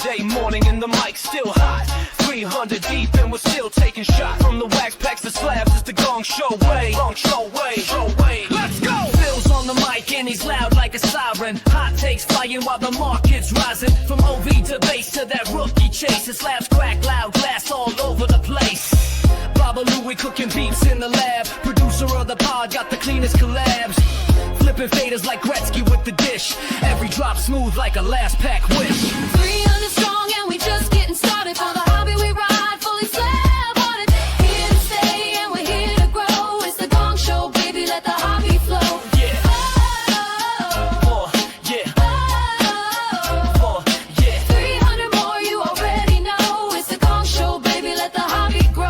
Monday morning and the mic's still hot. 300 deep and we're still taking shots. From the wax packs to slabs, it's the Gongshow way. Gongshow way. Let's go! Phil's on the mic and he's loud like a siren. Hot takes flying while the market's rising. From OV to base to that rookie chase. The slabs crack loud, glass all over the place. Baba Louie cooking beats in the lab. Producer of the pod got the cleanest collabs. Flipping faders like Gretzky with the dish. Every drop smooth like a last pack wish. 300 strong and we just getting started. For the hobby we ride, fully slab on it. Here to stay and we're here to grow. It's the Gong Show, baby, let the hobby flow. Yeah. Oh, Yeah. oh, Yeah. 300 more, you already know. It's the Gong Show, baby, let the hobby grow.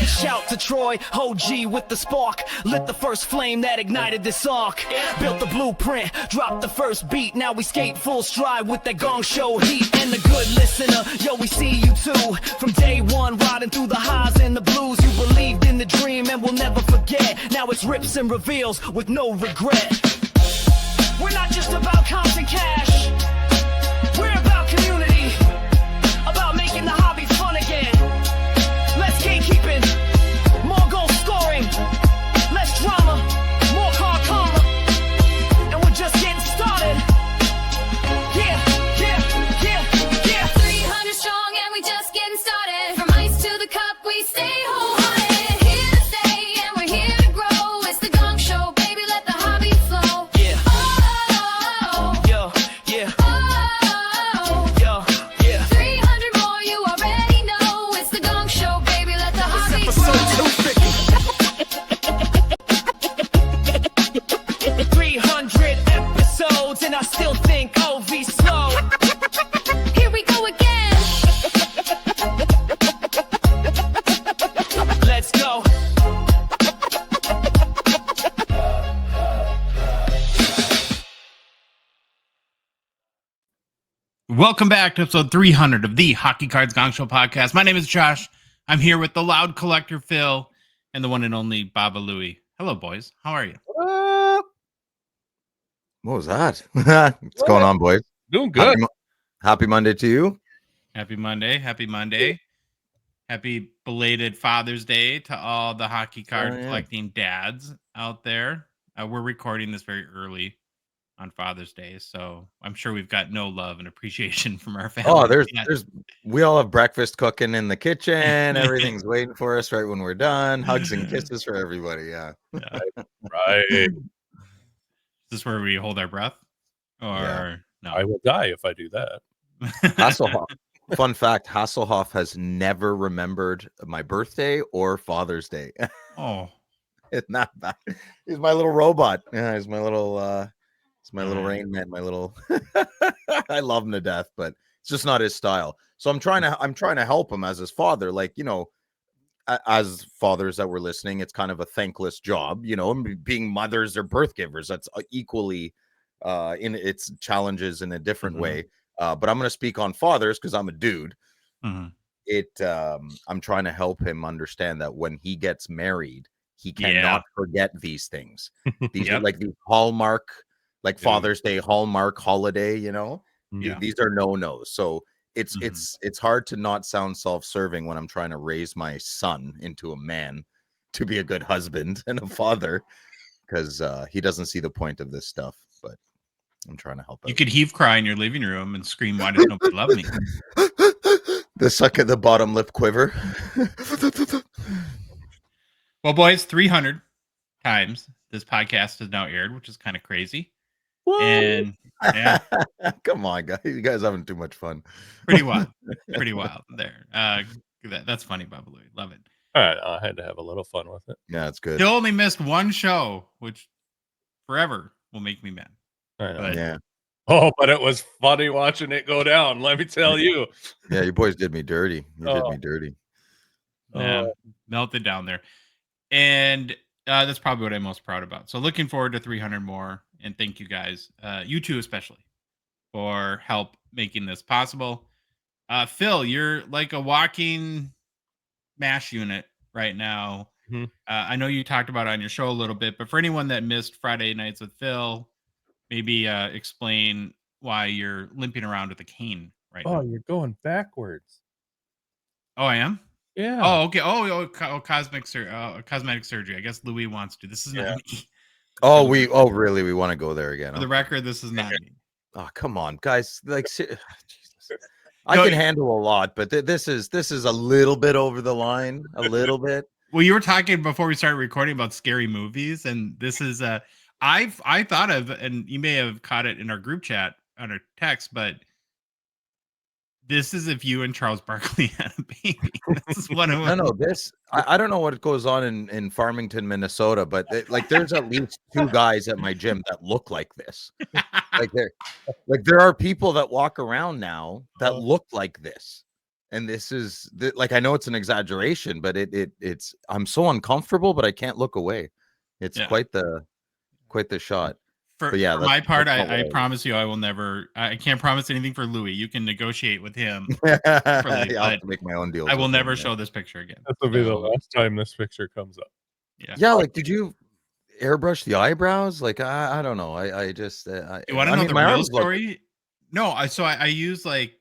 Shout to Troy, OG with the spark. Lit the first flame that ignited this arc. Built the blueprint, dropped the first beat. Now we skate full stride with that Gong Show heat. And the good listener, yo, we see you too. From day one, riding through the highs and the blues. You believed in the dream and we'll never forget. Now it's rips and reveals with no regret. We're not just about counts and cash. We're about community. About making the hobby fun again. Less gatekeeping, more goal scoring, less drama, more car karma, and we're just getting started. Yeah. 300 strong and we just getting started. From ice to the cup, we stay wholehearted. Here to stay and we're here to grow. It's the Gong Show, baby, let the hobby flow. Yeah. Oh, Yeah. oh, Yeah. 300 more, you already know. It's the Gong Show, baby, let the hobby Episode flow. 250. 300 episodes, and I still think OV slow. Here we go again. Let's go. Welcome back to episode 300 of the Hockey Cards Gongshow podcast. My name is Josh. I'm here with the loud collector Phil and the one and only Baba Louie. Hello, boys. How are you? What was that? What's going on, boys? Doing good. Happy Monday to you. Happy Monday. Happy Monday. Happy belated Father's Day to all the hockey card collecting dads out there. We're recording this very early on Father's Day, so I'm sure we've got no love and appreciation from our family. Oh, we all have breakfast cooking in the kitchen. Everything's waiting for us right when we're done. Hugs and kisses for everybody. Yeah. Right. Is this where we hold our breath? Or no? I will die if I do that. Hasselhoff. Fun fact: Hasselhoff has never remembered my birthday or Father's Day. Oh, It's not bad. He's my little robot. Yeah, he's my little. It's my little Rain Man. My little. I love him to death, but it's just not his style. So I'm trying to help him as his father. Like, you know, as fathers that were listening, it's kind of a thankless job. You know, being mothers or birth givers. That's equally in its challenges in a different way. But I'm going to speak on fathers because I'm a dude. I'm trying to help him understand that when he gets married, he cannot forget these things. These are like the Hallmark, like Father's Day Hallmark holiday, you know. These are no-nos. So it's hard to not sound self-serving when I'm trying to raise my son into a man to be a good husband and a father, because he doesn't see the point of this stuff. But I'm trying to help out. you could heave cry in your living room and scream, "Why does nobody love me?" The suck at the bottom lip quiver. Well, boys, 300 times this podcast has now aired, which is kind of crazy. What? And yeah, Come on, guys. You guys having too much fun. pretty wild. Pretty wild there. That's funny, Baba Louie. Love it. All right, I had to have a little fun with it. Yeah, it's good. Still only missed one show, which forever will make me mad. I know. But Yeah. Oh, but it was funny watching it go down. Let me tell you. Yeah, you boys did me dirty. You did Oh. me dirty. yeah, melted down there. And that's probably what I'm most proud about. So looking forward to 300 more. And thank you guys, you two especially, for help making this possible. Phil, you're like a walking MASH unit right now. I know you talked about it on your show a little bit, but for anyone that missed Friday Nights with Phil, maybe explain why you're limping around with a cane right Oh, now. you're going backwards. Oh, I am. Yeah. Oh, okay. Cosmetic surgery. I guess Louis wants to. This is not me. Oh, really? We want to go there again. For the Okay. record, this is not me. Oh, come on, guys. Like, Jesus. I No, can handle a lot, but this is a little bit over the line. A little bit. Well, you were talking before we started recording about scary movies, and this is I thought of, and you may have caught it in our group chat on our text, but this is if you and Charles Barkley had a baby. This is one of No, this I don't know what goes on in Farmington, Minnesota, but there's at least 2 guys at my gym that look like this. There are people that walk around now that look like this. And this is like, I know it's an exaggeration, but it's I'm so uncomfortable, but I can't look away. It's quite the shot. For, But yeah, for my part, that's not I what promise you, I will never. I can't promise anything for Louis. You can negotiate with him. Yeah, I'll but have to make my own deals. I will with never him, show this picture again. This will be the So, last time this picture comes up. Yeah, like, did you airbrush the eyebrows? Like, I don't know. I just you want to know the real story? No, I use like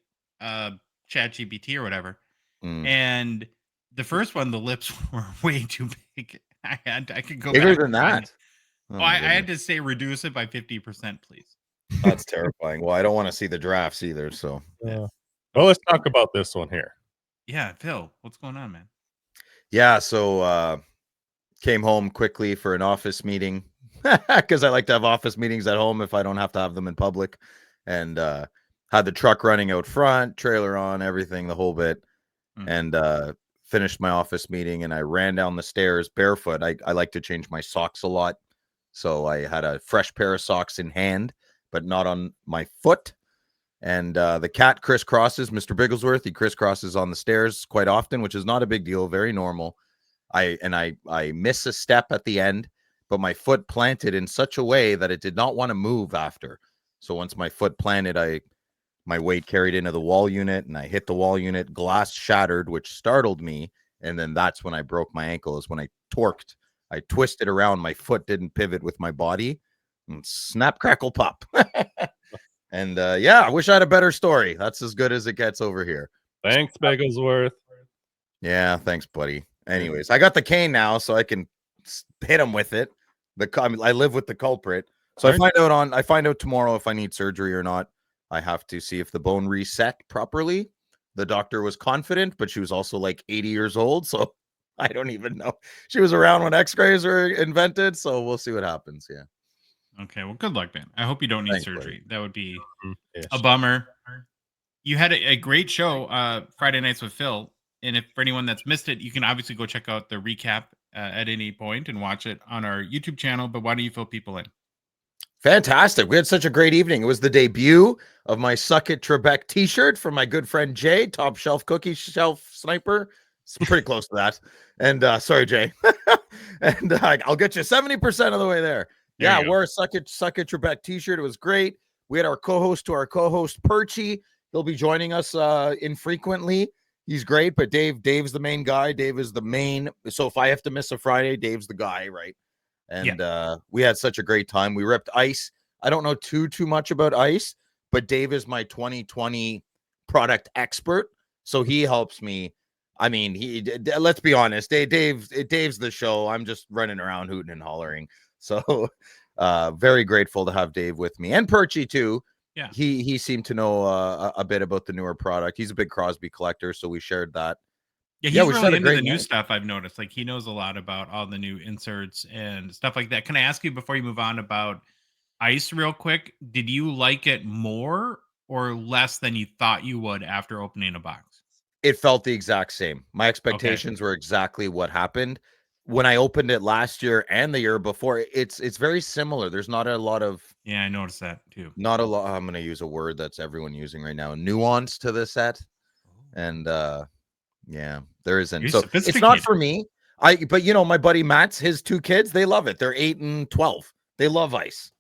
ChatGPT or whatever, and the first one, the lips were way too big. I could go bigger back than that. Oh, I had to say reduce it by 50%, please. That's terrifying. Well, I don't want to see the drafts either. So, Well, let's talk about this one here. Yeah, Phil, what's going on, man? yeah. So, came home quickly for an office meeting because I like to have office meetings at home if I don't have to have them in public, and had the truck running out front, trailer on, everything, the whole bit, and finished my office meeting, and I ran down the stairs barefoot. I like to change my socks a lot. So I had a fresh pair of socks in hand, but not on my foot. And the cat crisscrosses, Mr. Bigglesworth. He crisscrosses on the stairs quite often, which is not a big deal, very normal. I miss a step at the end, but my foot planted in such a way that it did not want to move after. So once my foot planted, my weight carried into the wall unit, and I hit the wall unit. Glass shattered, which startled me. And then that's when I broke my ankle, is when I torqued. I twisted around. My foot didn't pivot with my body. And snap, crackle, pop. And yeah, I wish I had a better story. That's as good as it gets over here. Thanks, Bigglesworth. Yeah, thanks, buddy. Anyways, I got the cane now, so I can hit him with it. I live with the culprit. So I find out tomorrow if I need surgery or not. I have to see if the bone reset properly. The doctor was confident, but she was also like 80 years old, so I don't even know. She was around when x-rays were invented, so we'll see what happens. Yeah. Okay, well, good luck, man. I hope you don't need surgery. Buddy. That would be Yes. a bummer. You had a great show Friday Nights with Phil, and if for anyone that's missed it, you can obviously go check out the recap at any point and watch it on our YouTube channel. But why don't you fill people in? Fantastic. We had such a great evening. It was the debut of my Suck It Trebek t-shirt from my good friend Jay, top shelf cookie shelf sniper. It's pretty close to that. And sorry, Jay. And I'll get you 70% of the way there. Yeah, we're a Suck It Trebek t-shirt. It was great. We had our co-host Perchie. He'll be joining us infrequently. He's great, but Dave's the main guy. Dave is the main. So if I have to miss a Friday, Dave's the guy, right? And we had such a great time. We ripped ice. I don't know too much about ice, but Dave is my 2020 product expert, so he helps me. I mean, let's be honest, Dave's the show. I'm just running around hooting and hollering. So very grateful to have Dave with me, and Perchie too. Yeah, he seemed to know a bit about the newer product. He's a big Crosby collector, so we shared that. Yeah, he's really into the new stuff. I've noticed, like, he knows a lot about all the new inserts and stuff like that. Can I ask you before you move on about ice real quick? Did you like it more or less than you thought you would after opening a box? It felt the exact same. My expectations were exactly what happened when I opened it last year and the year before. It's very similar. There's not a lot of I noticed that too. Not a lot. I'm going to use a word that's everyone using right now. Nuance to the set, and yeah, there isn't. You're so it's not for me. But you know, my buddy Matt's, his 2 kids, they love it. They're 8 and 12. They love ice.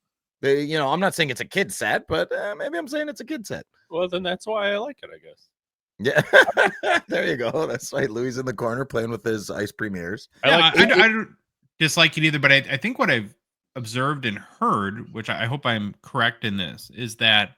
I'm not saying it's a kid set, but maybe I'm saying it's a kid set. Well, then that's why I like it, I guess. Yeah, there you go. That's right. Louis in the corner playing with his ice premieres. I don't dislike it either, but I think what I've observed and heard, which I hope I'm correct in this, is that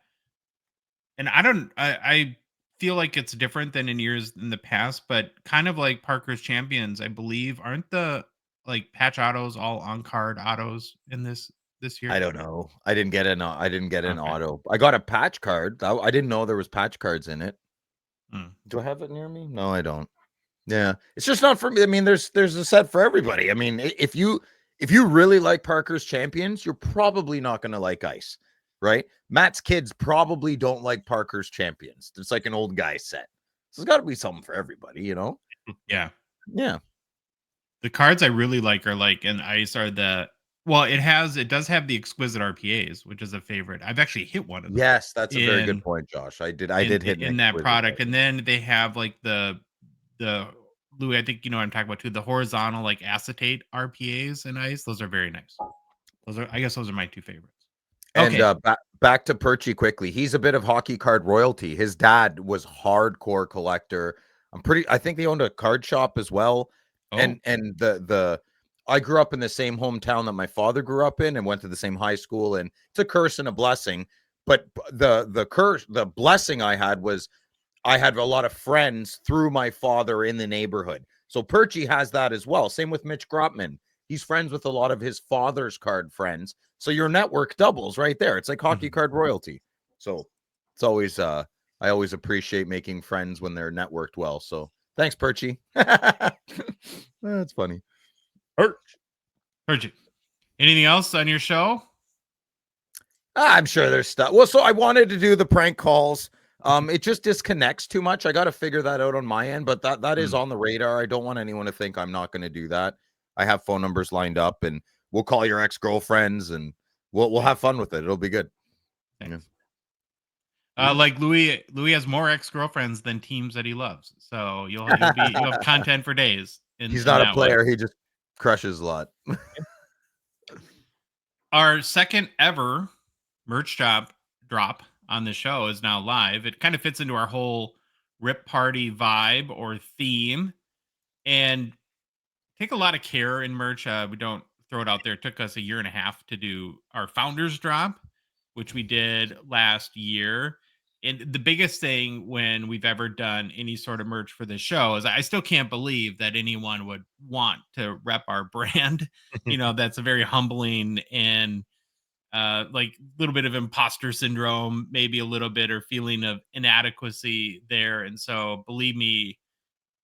And I feel like it's different than in years in the past, but kind of like Parker's Champions, I believe, aren't the like patch autos all on card autos in this I year? don't know. I didn't get an. I didn't get an Okay. auto. I got a patch card. I didn't know there was patch cards in it. Hmm. Do I have it near me? No, I don't. Yeah, it's just not for me. I mean, there's a set for everybody. I mean, if you really like Parker's Champions, you're probably not going to like Ice, right? Matt's kids probably don't like Parker's Champions. It's like an old guy set. So there's got to be something for everybody, you know? Yeah. Yeah. The cards I really like are like in Ice are the well, it does have the exquisite RPAs, which is a favorite. I've actually hit one of those Yes, that's a very good in point, Josh. I did hit an in that exquisite. product. And then they have like the Louis, I think you know what I'm talking about too, the horizontal like acetate RPAs in Ice. Those are very nice. Those are my two favorites. And Okay. back to Perchy quickly. He's a bit of hockey card royalty. His dad was hardcore collector. I think they owned a card shop as well. Oh, And the I grew up in the same hometown that my father grew up in and went to the same high school. And it's a curse and a blessing. But the blessing I had was I had a lot of friends through my father in the neighborhood. So Perchy has that as well. Same with Mitch Grotman. He's friends with a lot of his father's card friends. So your network doubles right there. It's like hockey mhm. card royalty. So it's always I always appreciate making friends when they're networked well. So thanks, Perchy. That's funny. Heard you. Anything else on your show? I'm sure there's stuff. Well, so I wanted to do the prank calls. It just disconnects too much. I got to figure that out on my end, but that is Mm, on the radar. I don't want anyone to think I'm not going to do that. I have phone numbers lined up, and we'll call your ex-girlfriends, and we'll have fun with it. It'll be good. Yeah. thanks. Yeah. Like Louis has more ex-girlfriends than teams that he loves. So you'll have content for days He's in not a that one. player. He just crushes a lot. Our second ever merch drop on the show is now live. It kind of fits into our whole Rip Party vibe or theme, and take a lot of care in merch. We don't throw it out there. It took us a year and a half to do our founders drop, which we did last year. And the biggest thing when we've ever done any sort of merch for the show is I still can't believe that anyone would want to rep our brand. That's a very humbling and like a little bit of imposter syndrome, maybe a little bit or feeling of inadequacy there. And so believe me,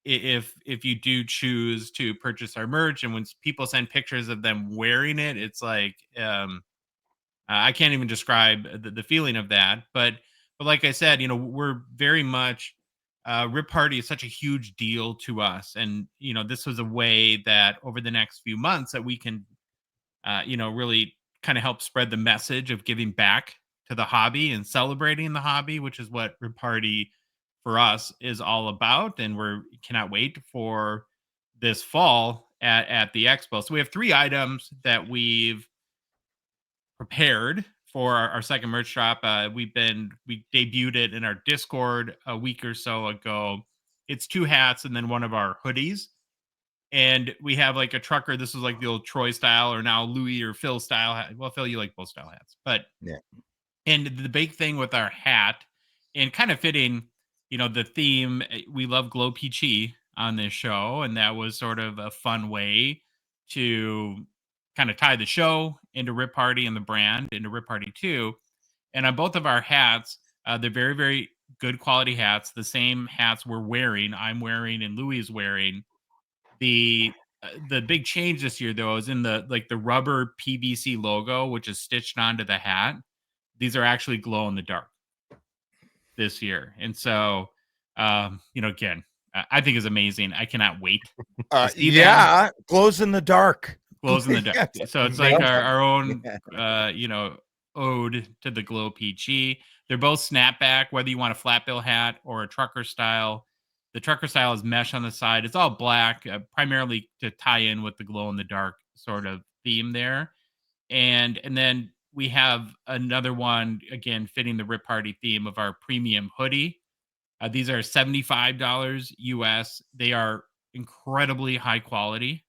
if you do choose to purchase our merch and when people send pictures of them wearing it, it's like I can't even describe the feeling of that. But like I said, we're very much Rip Party is such a huge deal to us, and this was a way that over the next few months that we can really kind of help spread the message of giving back to the hobby and celebrating the hobby, which is what Rip Party for us is all about. And we cannot wait for this fall at the expo. So we have 3 items that we've prepared for our second merch drop. We debuted it in our Discord a week or so ago. It's 2 hats and then one of our hoodies. And we have like a trucker. This was like the old Troy style or now Louis or Phil style hat. Well, Phil, you like both style hats. Yeah. And the big thing with our hat and kind of fitting, the theme, we love O-Pee-Chee on this show. And that was sort of a fun way to kind of tie the show into Rip Party and the brand into Rip Party 2. And on both of our hats, they're very, very good quality hats. The same hats I'm wearing, and Louis is wearing. The big change this year though is in the rubber PVC logo, which is stitched onto the hat. These are actually glow in the dark this year, and so again, I think is amazing. I cannot wait to see them. Yeah, glows in the dark. Glows in the dark. Yes, So it's like nailed it. our own Yeah. ode to the O-Pee-Chee. They're both snapback, whether you want a flat bill hat or a trucker style. The trucker style is mesh on the side. It's all black, primarily to tie in with the glow in the dark sort of theme there. And then we have another one again fitting the Rip Party theme of our premium hoodie. These are $75 US. They are incredibly high quality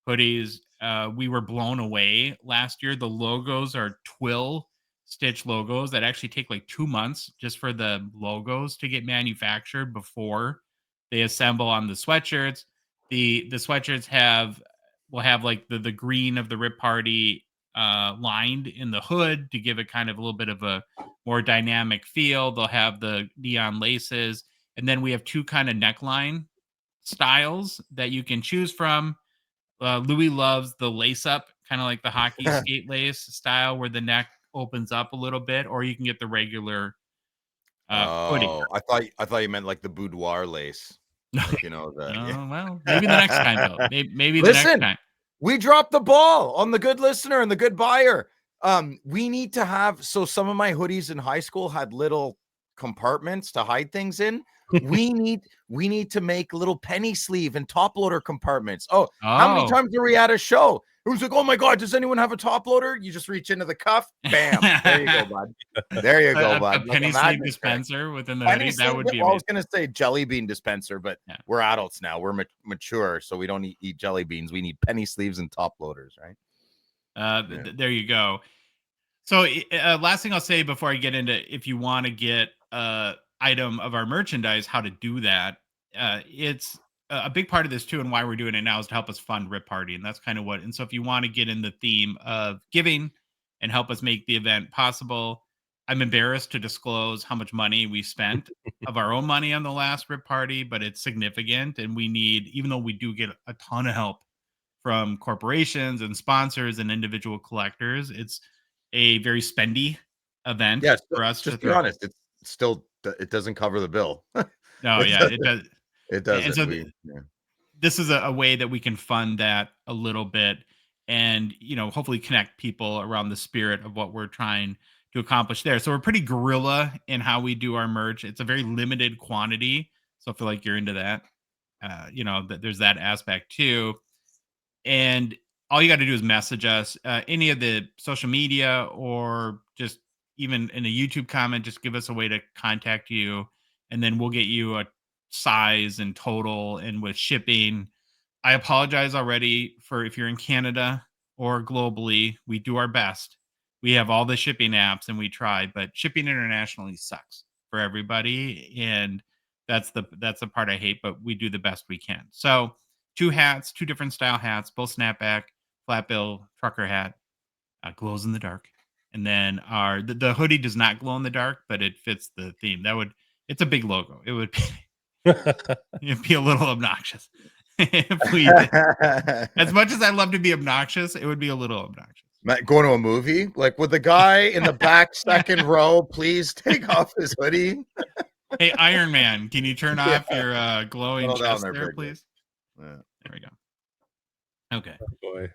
hoodies. We were blown away last year. The logos are twill stitch logos that actually take like 2 months just for the logos to get manufactured before they assemble on the sweatshirts. The sweatshirts will have like the green of the Rip Party lined in the hood to give it kind of a little bit of a more dynamic feel. They'll have the neon laces, and then we have 2 kind of neckline styles that you can choose from. Louis loves the lace up, kind of like the hockey skate lace style, where the neck opens up a little bit, or you can get the regular hoodie. Oh, I thought you meant like the boudoir lace. Like, you know, Oh, well, maybe the next time, though. Maybe the next Listen, time. we dropped the ball on the good listener and the good buyer. We need to have, so some of my hoodies in high school had little compartments to hide things in. we need to make little penny sleeve and top loader compartments. Oh, how many times are we at a show? It was like, oh my God, does anyone have a top loader? You just reach into the cuff, bam. There you go, bud. There you go, bud. A penny sleeve dispenser within the hoodie. That would be I was going to say jelly bean dispenser, but yeah. We're adults now. We're mature, so we don't eat jelly beans. We need penny sleeves and top loaders, right? There you go. So last thing I'll say before I get into if you want to get item of our merchandise, how to do that. It's a big part of this too, and why we're doing it now is to help us fund Rip Party, and that's kind of what. And so, if you want to get in the theme of giving and help us make the event possible, I'm embarrassed to disclose how much money we spent of our own money on the last Rip Party, but it's significant, and we need, even though we do get a ton of help from corporations and sponsors and individual collectors, it's a very spendy event for us. Just to be honest, it's still, it doesn't cover the bill. No, it does. It does. And so this is a way that we can fund that a little bit, and hopefully connect people around the spirit of what we're trying to accomplish there. So we're pretty guerrilla in how we do our merch. It's a very limited quantity, so I feel like you're into that. There's that aspect too, and all you got to do is message us, any of the social media, or just even in a YouTube comment. Just give us a way to contact you, and then we'll get you a size and total, and with shipping. I apologize already for if you're in Canada or globally. We do our best. We have all the shipping apps and we try, but shipping internationally sucks for everybody, and that's the part I hate, but we do the best we can. So 2 hats, 2 different style hats, both snapback, flat bill, trucker hat, glows in the dark. And then the hoodie does not glow in the dark, but it fits the theme. It's a big logo. It would be it'd be a little obnoxious if we did. As much as I love to be obnoxious, it would be a little obnoxious. Matt, going to a movie, like, would the guy in the back second row please take off his hoodie? Hey, Iron Man, can you turn off your glowing chest there, please? Yeah. There we go. Okay. Oh boy.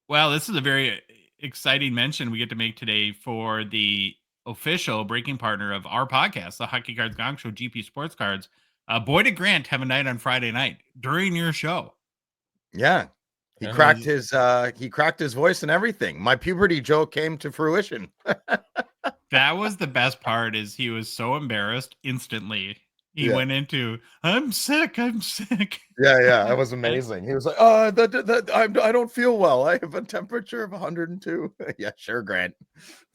Well, this is a very exciting mention we get to make today for the official breaking partner of our podcast, the Hockey Cards Gongshow GP Sports Cards. Boyd and Grant have a night on Friday night during your show. Yeah. He cracked his voice and everything. My puberty joke came to fruition. That was the best part, is he was so embarrassed instantly. He went into, I'm sick. Yeah, that was amazing. He was like, I don't feel well. I have a temperature of 102. Yeah, sure, Grant.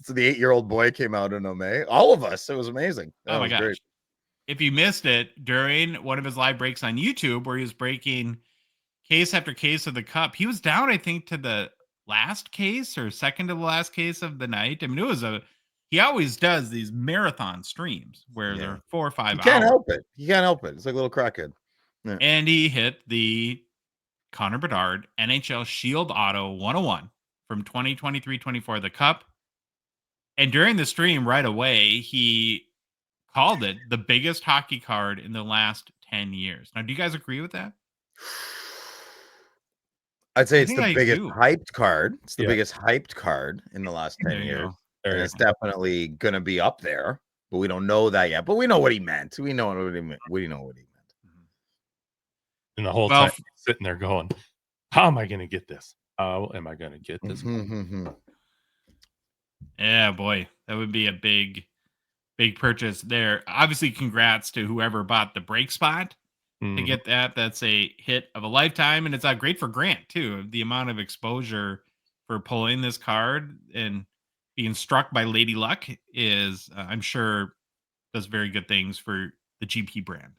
So the 8-year-old boy came out in May. All of us. It was amazing. Oh my gosh. Great. If you missed it, during one of his live breaks on YouTube, where he was breaking case after case of the cup, he was down, I think, to the last case or second to the last case of the night. I mean, he always does these marathon streams where they're 4 or 5 hours. He can't help it. It's like a little crackhead. Yeah. And he hit the Connor Bedard NHL Shield Auto 101 from 2023-24, the cup. And during the stream right away, he called it the biggest hockey card in the last 10 years. Now, do you guys agree with that? I'd say it's the biggest hyped card. It's the biggest hyped card in the last 10 years. And it's definitely going to be up there, but we don't know that yet. But we know what he meant. We know what he meant. And the whole time sitting there going, how am I going to get this? How am I going to get this? Yeah, boy, that would be a big purchase there. Obviously, congrats to whoever bought the break spot to get that. That's a hit of a lifetime, and it's great for Grant too. The amount of exposure for pulling this card, and being struck by Lady Luck is, I'm sure, does very good things for the GP brand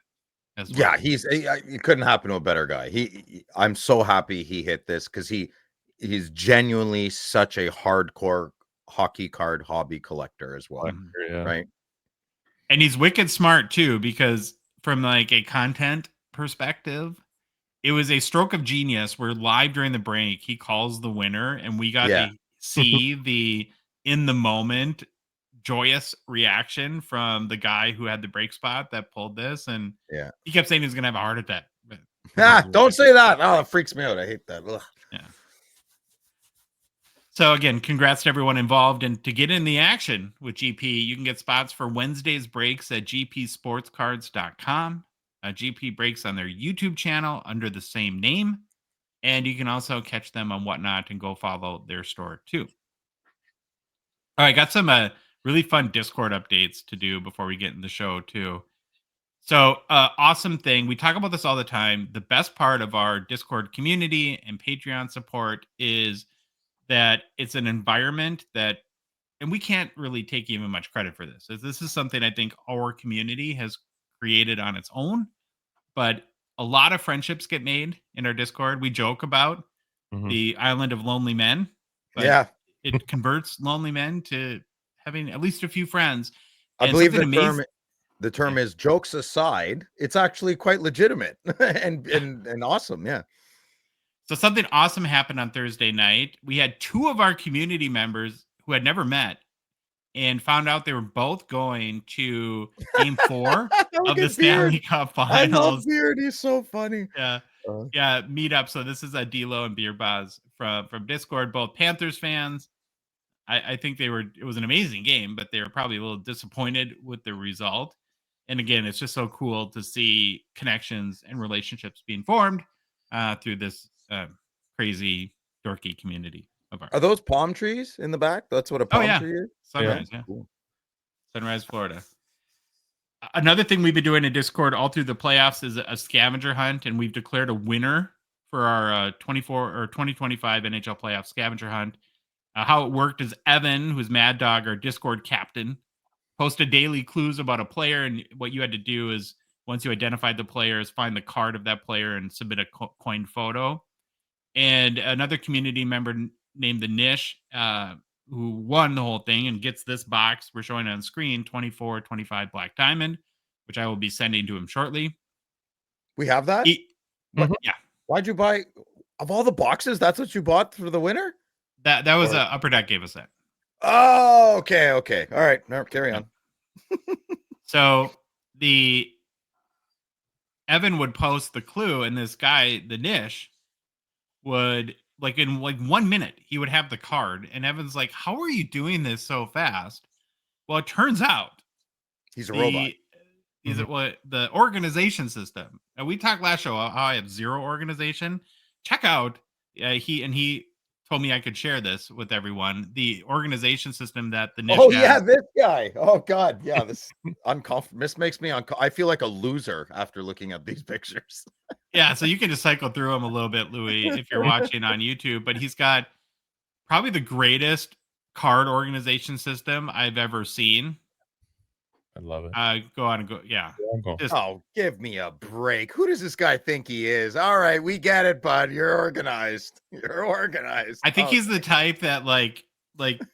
as well. Yeah, he couldn't happen to a better guy. I'm so happy he hit this because he's genuinely such a hardcore hockey card hobby collector as well, Yeah. right? And he's wicked smart too, because from like a content perspective, it was a stroke of genius where live during the break, he calls the winner and we got Yeah. to see the in the moment joyous reaction from the guy who had the break spot that pulled this. And Yeah. he kept saying he was going to have a heart attack. But Don't say that. Oh, it freaks me out. I hate that. Ugh. yeah. So again, congrats to everyone involved. And to get in the action with GP, you can get spots for Wednesday's breaks at gpsportscards.com. GP breaks on their YouTube channel under the same name. And you can also catch them on Whatnot and go follow their store too. All right, got some really fun Discord updates to do before we get in the show too. So awesome thing. We talk about this all the time. The best part of our Discord community and Patreon support is that it's an environment that, and we can't really take even much credit for this. This is something I think our community has created on its own, but a lot of friendships get made in our Discord. We joke about the island of lonely men, but Yeah. it converts lonely men to having at least a few friends. I And believe something the term is, jokes aside, it's actually quite legitimate and awesome. Yeah. So something awesome happened on Thursday night. We had two of our community members who had never met and found out they were both going to Game 4 of the Stanley Cup I love Finals. Beard. He's so funny. Yeah, meet up. So this is a D'Lo and Beer Buzz from Discord, both Panthers fans. I think it was an amazing game, but they were probably a little disappointed with the result. And again, it's just so cool to see connections and relationships being formed through this crazy dorky community of ours. Are those palm trees in the back? That's what a palm tree is? Sunrise, yeah. Cool. Sunrise, Florida. Another thing we've been doing in Discord all through the playoffs is a scavenger hunt, and we've declared a winner for our 2025 NHL playoff scavenger hunt. How it worked is Evan, who's Mad Dog, our Discord captain, posted daily clues about a player, and what you had to do is once you identified the player, is find the card of that player and submit a coined photo. And another community member named the Nish, who won the whole thing and gets this box we're showing on screen, 24-25 Black Diamond, which I will be sending to him shortly. We have that? Yeah. Why'd you buy, of all the boxes, that's what you bought for the winner? That was Upper Deck gave us that. Oh, okay. All right. No, carry on. So the Evan would post the clue, and this guy, the Nish, would in 1 minute he would have the card, and Evan's like, "How are you doing this so fast?" Well, it turns out he's a robot. Is it what the organization system? And we talked last show how I have zero organization. Check out he told me I could share this with everyone. The organization system that the Nish has. This guy. Oh God, yeah. This uncomfortable. This makes me I feel like a loser after looking at these pictures. Yeah, so you can just cycle through them a little bit, Louis, if you're watching on YouTube. But he's got probably the greatest card organization system I've ever seen. I love it. Go on and go. Yeah. Give me a break. Who does this guy think he is? All right, we get it, bud. You're organized. I think he's the type that like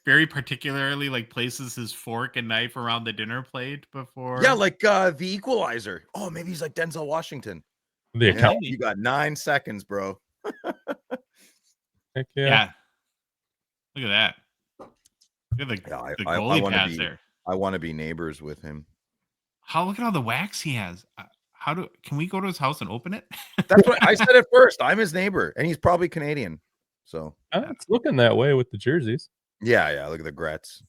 very particularly places his fork and knife around the dinner plate before. Yeah, like the Equalizer. Oh, maybe he's like Denzel Washington. The account. You got 9 seconds, bro. Heck yeah. Look at that. Look at the goalie pads there. I want to be neighbors with him. Look at all the wax he has. Can we go to his house and open it? That's what I said at first. I'm his neighbor, and he's probably Canadian. So it's looking that way with the jerseys. Yeah. Look at the Gretz.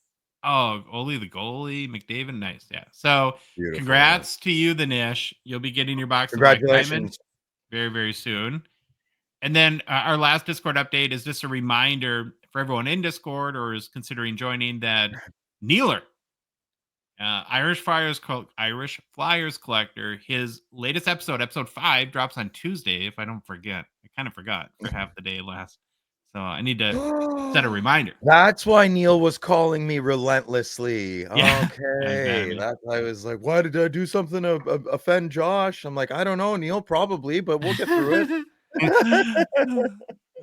Oh, Oli the goalie, McDavid, nice. Yeah. So beautiful. Congrats to you, the Nish. You'll be getting your box of Congratulations. Black Diamond very, very soon. And then our last Discord update is just a reminder for everyone in Discord or is considering joining that Neeler, Irish Flyers collector, his latest episode 5, drops on Tuesday. If I don't forget, I kind of forgot for half the day last So I need to set a reminder. That's why Neil was calling me relentlessly. Yeah, Okay. exactly. That's why I was like, why did I do something to offend Josh? I'm like, I don't know, Neil, probably, but we'll get through it.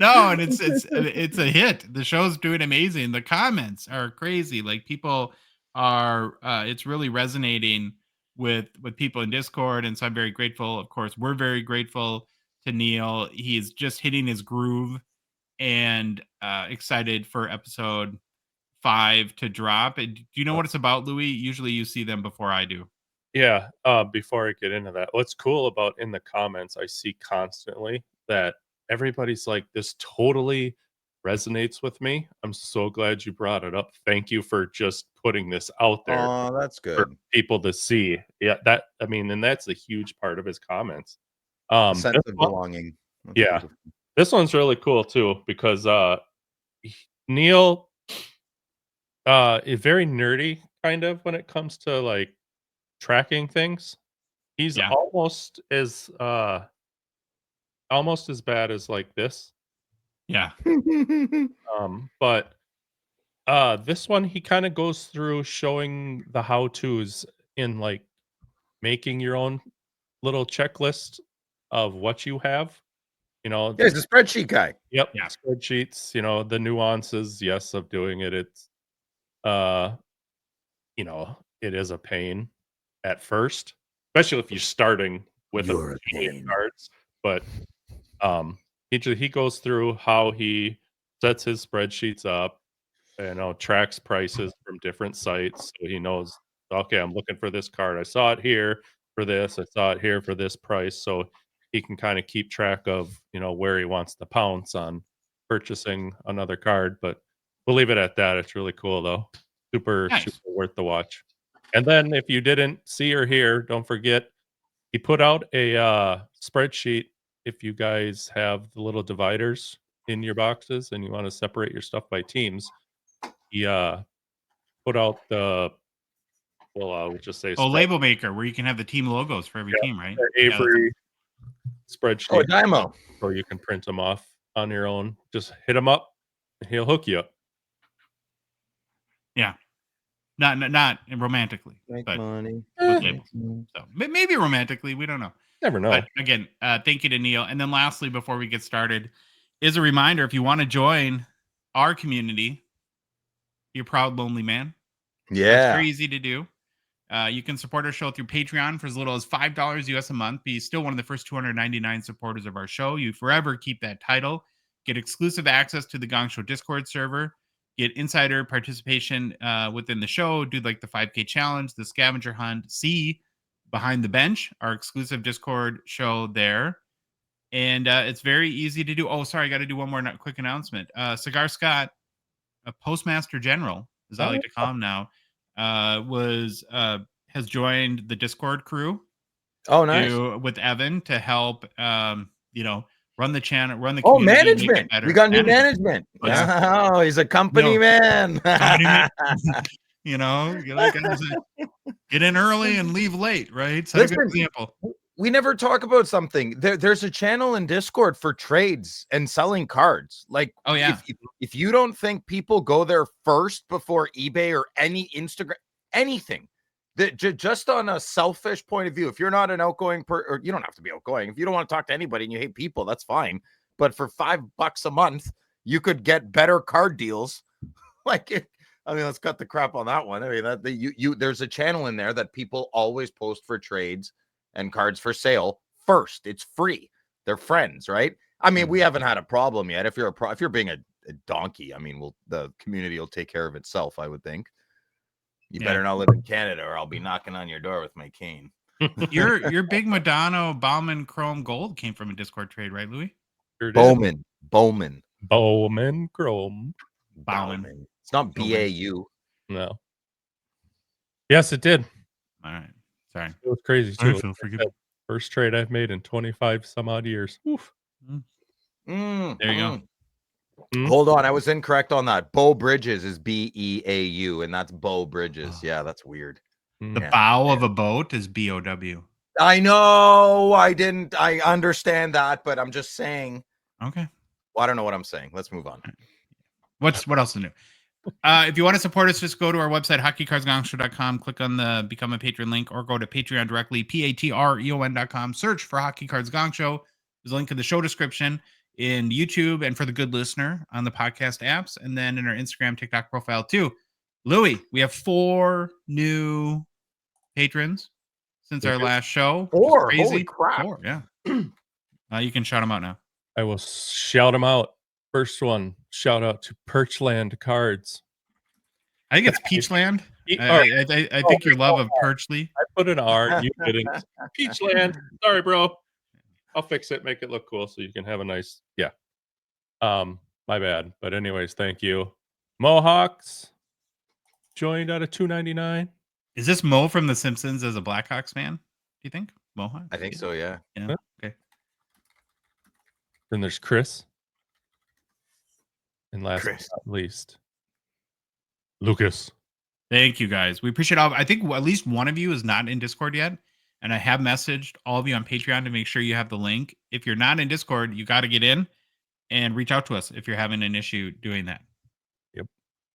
No, and it's a hit. The show's doing amazing. The comments are crazy. Like people are it's really resonating with people in Discord, and so I'm very grateful. Of course, we're very grateful to Neil. He's just hitting his groove, and excited for episode 5 to drop. And do you know what it's about, Louis? Usually you see them before I do. Yeah. Before I get into that, what's cool about in the comments, I see constantly that everybody's like, this totally resonates with me. I'm so glad you brought it up. Thank you for just putting this out there Oh, that's for good. people to see. Yeah, and that's a huge part of his comments. A sense This of one- belonging. That's yeah, beautiful. this one's really cool too because Neil is very nerdy kind of when it comes to like tracking things. He's Yeah. almost as bad as like this. Yeah. But this one he kind of goes through showing the how-tos in like making your own little checklist of what you have. Yeah, he's a spreadsheet guy. Yep. Yeah. Spreadsheets, the nuances, yes, of doing it. It's it is a pain at first, especially if you're starting with You're a a million pain. cards. But he goes through how he sets his spreadsheets up, tracks prices from different sites, so he knows, okay, I'm looking for this card. I saw it here for this. I saw it here for this price. So he can kind of keep track of where he wants to pounce on purchasing another card. But we'll leave it at that. It's really cool though. Super Nice. worth the watch. And then if you didn't see or hear, don't forget he put out a spreadsheet. If you guys have the little dividers in your boxes and you want to separate your stuff by teams, he put out the we'll just say Label maker where you can have the team logos for every team, right? Avery spreadsheet. Oh, Dymo. So you can print them off on your own. Just hit him up. He'll hook you up. Yeah. Not romantically, Make but money. with labels. So maybe romantically, we don't know. Never know. But again, thank you to Neil. And then lastly, before we get started, is a reminder, if you want to join our community, you're proud lonely man. It's Yeah. very easy to do. You can support our show through Patreon for as little as $5 US a month. Be still one of the first 299 supporters of our show. You forever keep that title. Get exclusive access to the Gongshow Discord server. Get insider participation within the show. Do like the 5K challenge, the scavenger hunt. See Behind the Bench, our exclusive Discord show there. And it's very easy to do. Oh, sorry, I got to do one more quick announcement. Cigar Scott, a Postmaster General, as I like to call him now, has joined the Discord crew. Oh, nice. With Evan to help, run the channel, run the Oh, community, make it management. better. We got new management. Oh, yeah. Oh, he's a company man. Company man. Get in early and leave late, right? Set a good Listen, example. We never talk about something. There's a channel in Discord for trades and selling cards. Like, Oh, yeah. if you don't think people go there first before eBay or any Instagram, anything, that just on a selfish point of view, if you're not an outgoing or you don't have to be outgoing. If you don't want to talk to anybody and you hate people, that's fine. But for $5 a month, you could get better card deals. Let's cut the crap on that one. I mean, there's a channel in there that people always post for trades and cards for sale first. It's free. They're friends, right? I mean, we haven't had a problem yet. If you're being a donkey, I mean, the community will take care of itself, I would think. You better not live in Canada or I'll be knocking on your door with my cane. Your big Madonna Bauman Chrome Gold came from a Discord trade, right, Louis? Sure did. Bowman Chrome. Bauman. It's not BAU. No. Yes, it did. All right. Sorry. It was crazy too. Forgive First trade I've made in 25 some odd years. Oof. There you go. Hold on, I was incorrect on that. Bow Bridges is BEAU, and that's Bow Bridges. Yeah, that's weird. The bow of a boat is BOW. I know. I understand that, but I'm just saying. Okay. I don't know what I'm saying. Let's move on. What else is new? If you want to support us, just go to our website, hockeycardsgongshow.com, click on the Become a Patron link, or go to Patreon directly, patreon.com, search for Hockey Cards Gong Show. There's a link in the show description in YouTube and for the good listener on the podcast apps, and then in our Instagram, TikTok profile too. Louis, we have 4 new patrons since our last show. 4? Crazy. Holy crap. 4, yeah. You can shout them out now. I will shout them out. First one, shout out to Perchland Cards. I think it's Peachland. I think your love of Perchley. I put an R. You didn't. Peachland. Sorry, bro. I'll fix it. Make it look cool so you can have a nice. Yeah. My bad. But anyways, thank you. Mohawks joined out of $2.99. Is this Mo from The Simpsons as a Blackhawks fan? Do you think Mohawk? I think so. Yeah. Yeah. Okay. Then there's Chris. And last but Chris. not least, Lucas. Thank you guys. We appreciate all. I think at least one of you is not in Discord yet, and I have messaged all of you on Patreon to make sure you have the link. If you're not in Discord, you got to get in and reach out to us if you're having an issue doing that. Yep.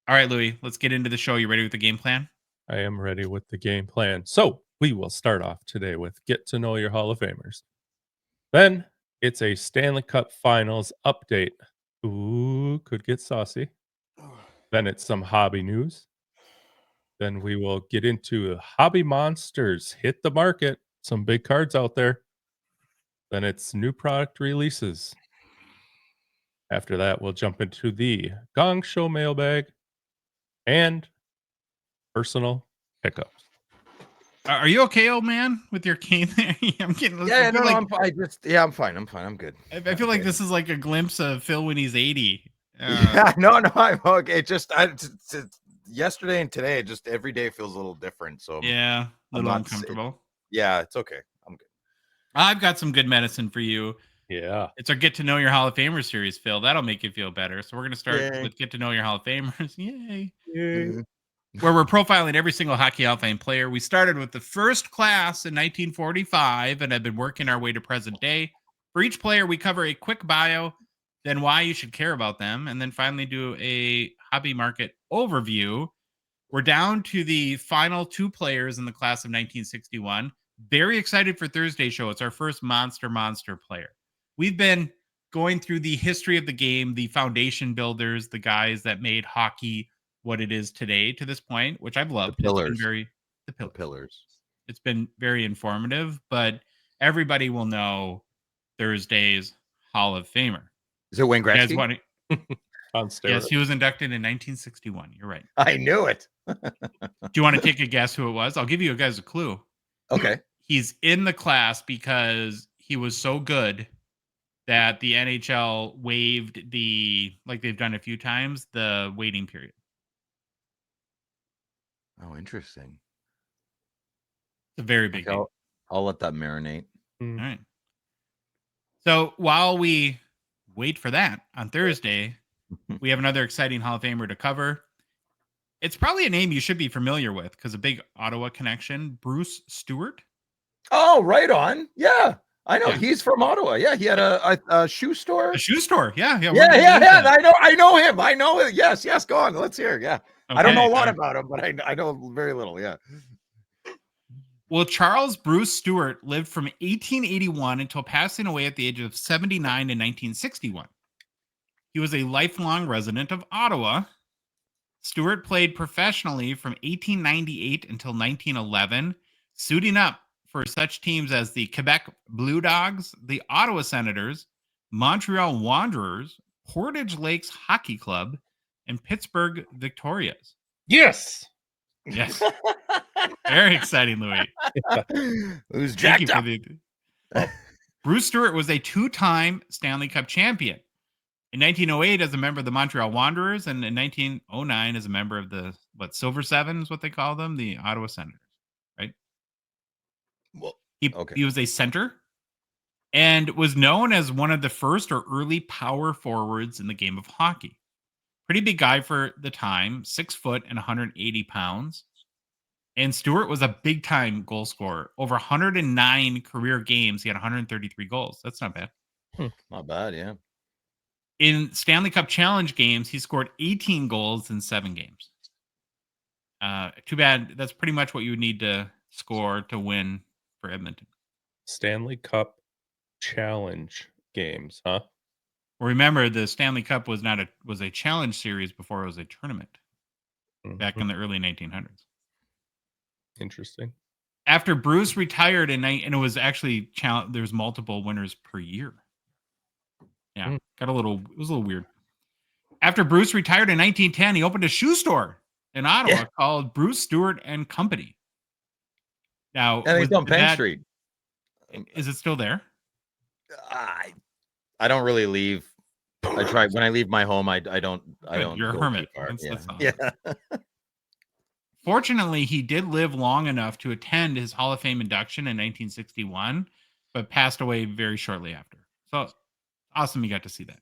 All right, Louis, let's get into the show. You ready with the game plan? I am ready with the game plan. So we will start off today with Get to Know Your Hall of Famers. Then it's a Stanley Cup Finals update. Ooh, could get saucy. Then it's some hobby news. Then we will get into hobby monsters. Hit the market. Some big cards out there. Then it's new product releases. After that, we'll jump into the Gongshow Mailbag and personal pickups. Are you okay, old man, with your cane there? I'm getting. Yeah, no, like, I'm fine. I'm good. I feel like this is like a glimpse of Phil when he's 80. Yeah, no, I'm okay. Just yesterday and today, just every day feels a little different. So Yeah, a little not uncomfortable. yeah, it's okay. I'm good. I've got some good medicine for you. Yeah. It's our Get to Know Your Hall of Famers series, Phil. That'll make you feel better. So we're going to start Yay. with Get to Know Your Hall of Famers. Yay. Mhm. Where we're profiling every single Hockey Hall of Fame player. We started with the first class in 1945 and have been working our way to present day. For each player, we cover a quick bio, then why you should care about them, and then finally do a hobby market overview. We're down to the final 2 players in the class of 1961. Very excited for Thursday's show. It's our first monster player. We've been going through the history of the game, the foundation builders, the guys that made hockey what it is today to this point, which I've loved. The pillars. It's been The pillars. It's been very informative, but everybody will know Thursday's Hall of Famer. Is it Wayne You guys Gretzky? want to- On steroids. yes, he was inducted in 1961. You're right. I knew it. Do you want to take a guess who it was? I'll give you guys a clue. Okay. He's in the class because he was so good that the NHL waived the, like they've done a few times, the waiting period. Oh, interesting. It's a very big Okay, deal. I'll let that marinate. All right. So while we wait for that on Thursday, we have another exciting Hall of Famer to cover. It's probably a name you should be familiar with because a big Ottawa connection. Bruce Stuart. Oh, right on. Yeah, I know. Yeah. He's from Ottawa. Yeah, he had a shoe store. A shoe store. Yeah. Yeah. I I know him. I know it. Yes. Go on. Let's hear. Yeah. I don't know a lot about him, but I know very little. Yeah. Well, Charles Bruce Stewart lived from 1881 until passing away at the age of 79 in 1961. He was a lifelong resident of Ottawa. Stewart played professionally from 1898 until 1911, suiting up for such teams as the Quebec Blue Dogs, the Ottawa Senators, Montreal Wanderers, Portage Lakes Hockey Club, and Pittsburgh Victorias. Yes. Yes. Very exciting, Louis. Who's Thank you jacked for up? Bruce Stewart was a 2-time Stanley Cup champion. In 1908 as a member of the Montreal Wanderers, and in 1909 as a member of the Silver Seven is what they call them, the Ottawa Senators, right? Well, He was a center and was known as one of the first or early power forwards in the game of hockey. Pretty big guy for the time, 6 foot and 180 pounds. And Stewart was a big time goal scorer. Over 109 career games, he had 133 goals. That's not bad. Not bad. Yeah. In Stanley Cup Challenge games, he scored 18 goals in 7 games. Too bad. That's pretty much what you would need to score to win for Edmonton. Stanley Cup Challenge games, huh? Remember, the Stanley Cup was a challenge series before it was a tournament back in Mhm. the early 1900s. Interesting. After Bruce retired and it was actually there's multiple winners per year. Yeah, it was a little weird. After Bruce retired in 1910, he opened a shoe store in Ottawa called Bruce Stuart and Company. Now, And he's on Penn Street. Is it still there? I don't really leave. I try when I leave my home. I don't. You're a go hermit. too far. That's awesome. Yeah. Fortunately, he did live long enough to attend his Hall of Fame induction in 1961, but passed away very shortly after. So awesome, you got to see that.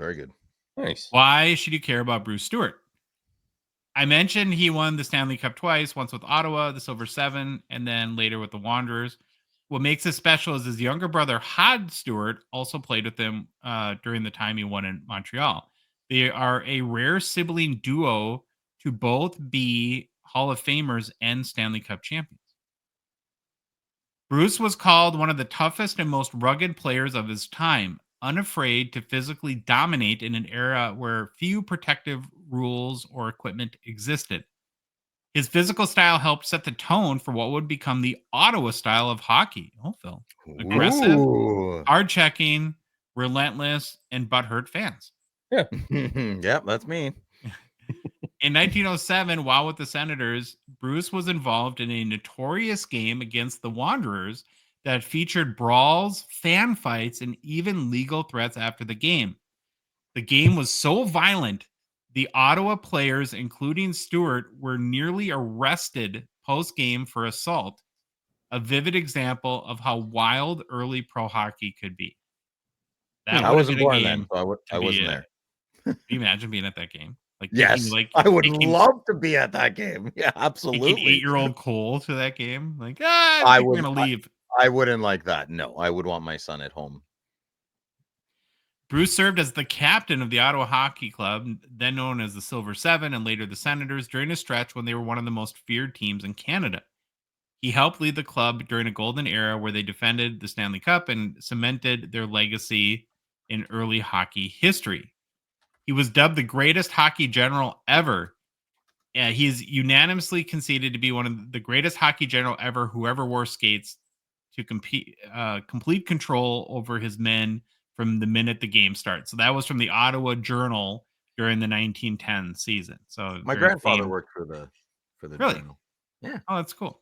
Very good. Nice. Why should you care about Bruce Stuart? I mentioned he won the Stanley Cup twice, once with Ottawa, the Silver Seven, and then later with the Wanderers. What makes it special is his younger brother, Hod Stuart, also played with him during the time he won in Montreal. They are a rare sibling duo to both be Hall of Famers and Stanley Cup champions. Bruce was called one of the toughest and most rugged players of his time, unafraid to physically dominate in an era where few protective rules or equipment existed. His physical style helped set the tone for what would become the Ottawa style of hockey. Oh, Phil. Aggressive, hard-checking, relentless, and butthurt fans. Yeah. Yep, that's me. In 1907, while with the Senators, Bruce was involved in a notorious game against the Wanderers that featured brawls, fan fights, and even legal threats after the game. The game was so violent, the Ottawa players, including Stuart, were nearly arrested post-game for assault, a vivid example of how wild early pro hockey could be. That I would have wasn't been a born game then, so I wasn't be there. Can you imagine being at that game? Like Yes, taking, I would taking love to be at that game. Yeah, taking absolutely. 8-year-old Cole to that game. Like, I we're would. gonna leave. I wouldn't like that. No, I would want my son at home. Bruce served as the captain of the Ottawa Hockey Club, then known as the Silver Seven and later the Senators, during a stretch when they were one of the most feared teams in Canada. He helped lead the club during a golden era where they defended the Stanley Cup and cemented their legacy in early hockey history. He was dubbed the greatest hockey general ever. He's unanimously conceded to be one of the greatest hockey general ever who ever wore skates to complete control over his men from the minute the game starts. So that was from the Ottawa Journal during the 1910 season. So My grandfather worked for the Really? Journal. Yeah. Oh, that's cool.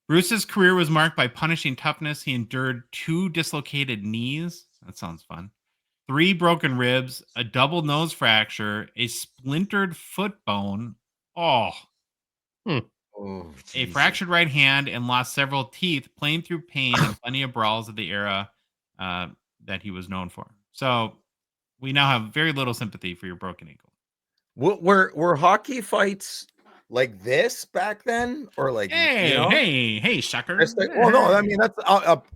Bruce's career was marked by punishing toughness. He endured 2 dislocated knees. That sounds fun. 3 broken ribs, a double nose fracture, a splintered foot bone. Oh, Oh, a Jesus. fractured right hand, and lost several teeth, playing through pain and plenty of brawls of the era that he was known for. So we now have very little sympathy for your broken ankle. Were hockey fights like this back then, or like Hey, sucker! Well, no, I mean that's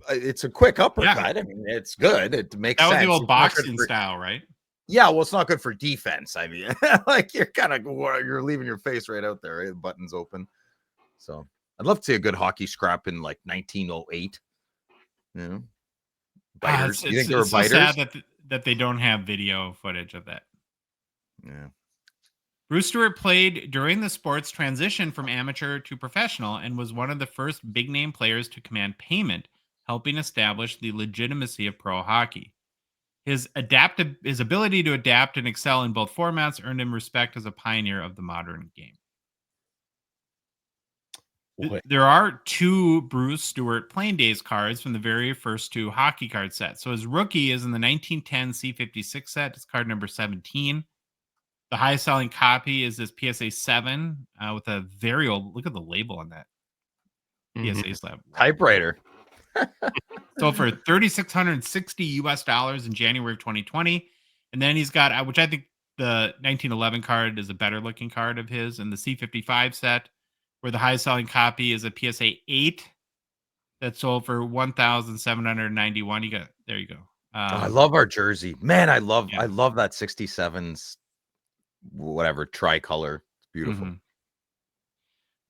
it's a quick uppercut. Yeah. I mean, it's good. It makes That was sense. the old It's not good boxing for- style, right? Yeah, well, it's not good for defense. I mean, like you're leaving your face right out there. Right? The button's open. So I'd love to see a good hockey scrap in like 1908. You know, biters. You think there were so biters? sad that they don't have video footage of that. Yeah. Bruce Stuart played during the sport's transition from amateur to professional and was one of the first big-name players to command payment, helping establish the legitimacy of pro hockey. His ability to adapt and excel in both formats earned him respect as a pioneer of the modern game. There are 2 Bruce Stuart Playing Days cards from the very first 2 hockey card sets. So his rookie is in the 1910 C56 set. It's card number 17. The highest selling copy is this PSA 7 with a very old, look at the label on that. PSA slab. Typewriter. Sold for $3,660 in January of 2020. And then he's got, which I think the 1911 card is a better looking card of his, and the C55 set, where the highest selling copy is a PSA 8 that sold for $1,791. There you go. I love our jersey, man. I love Yeah. that 67's whatever tricolor. It's beautiful. Mhm.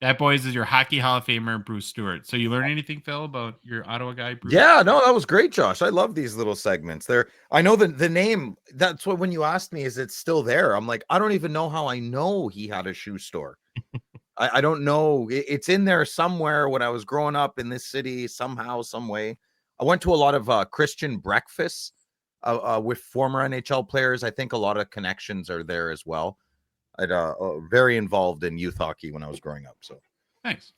That, boys, is your Hockey Hall of Famer, Bruce Stuart. So you learn anything, Phil, about your Ottawa guy, Bruce? Yeah, no, that was great, Josh. I love these little segments. I know the name. That's what when you asked me, is it still there? I'm like, I don't even know how I know he had a shoe store. I don't know. It's in there somewhere when I was growing up in this city, somehow, some way. I went to a lot of Christian breakfasts with former NHL players. I think a lot of connections are there as well. I'd very involved in youth hockey when I was growing up. So Nice.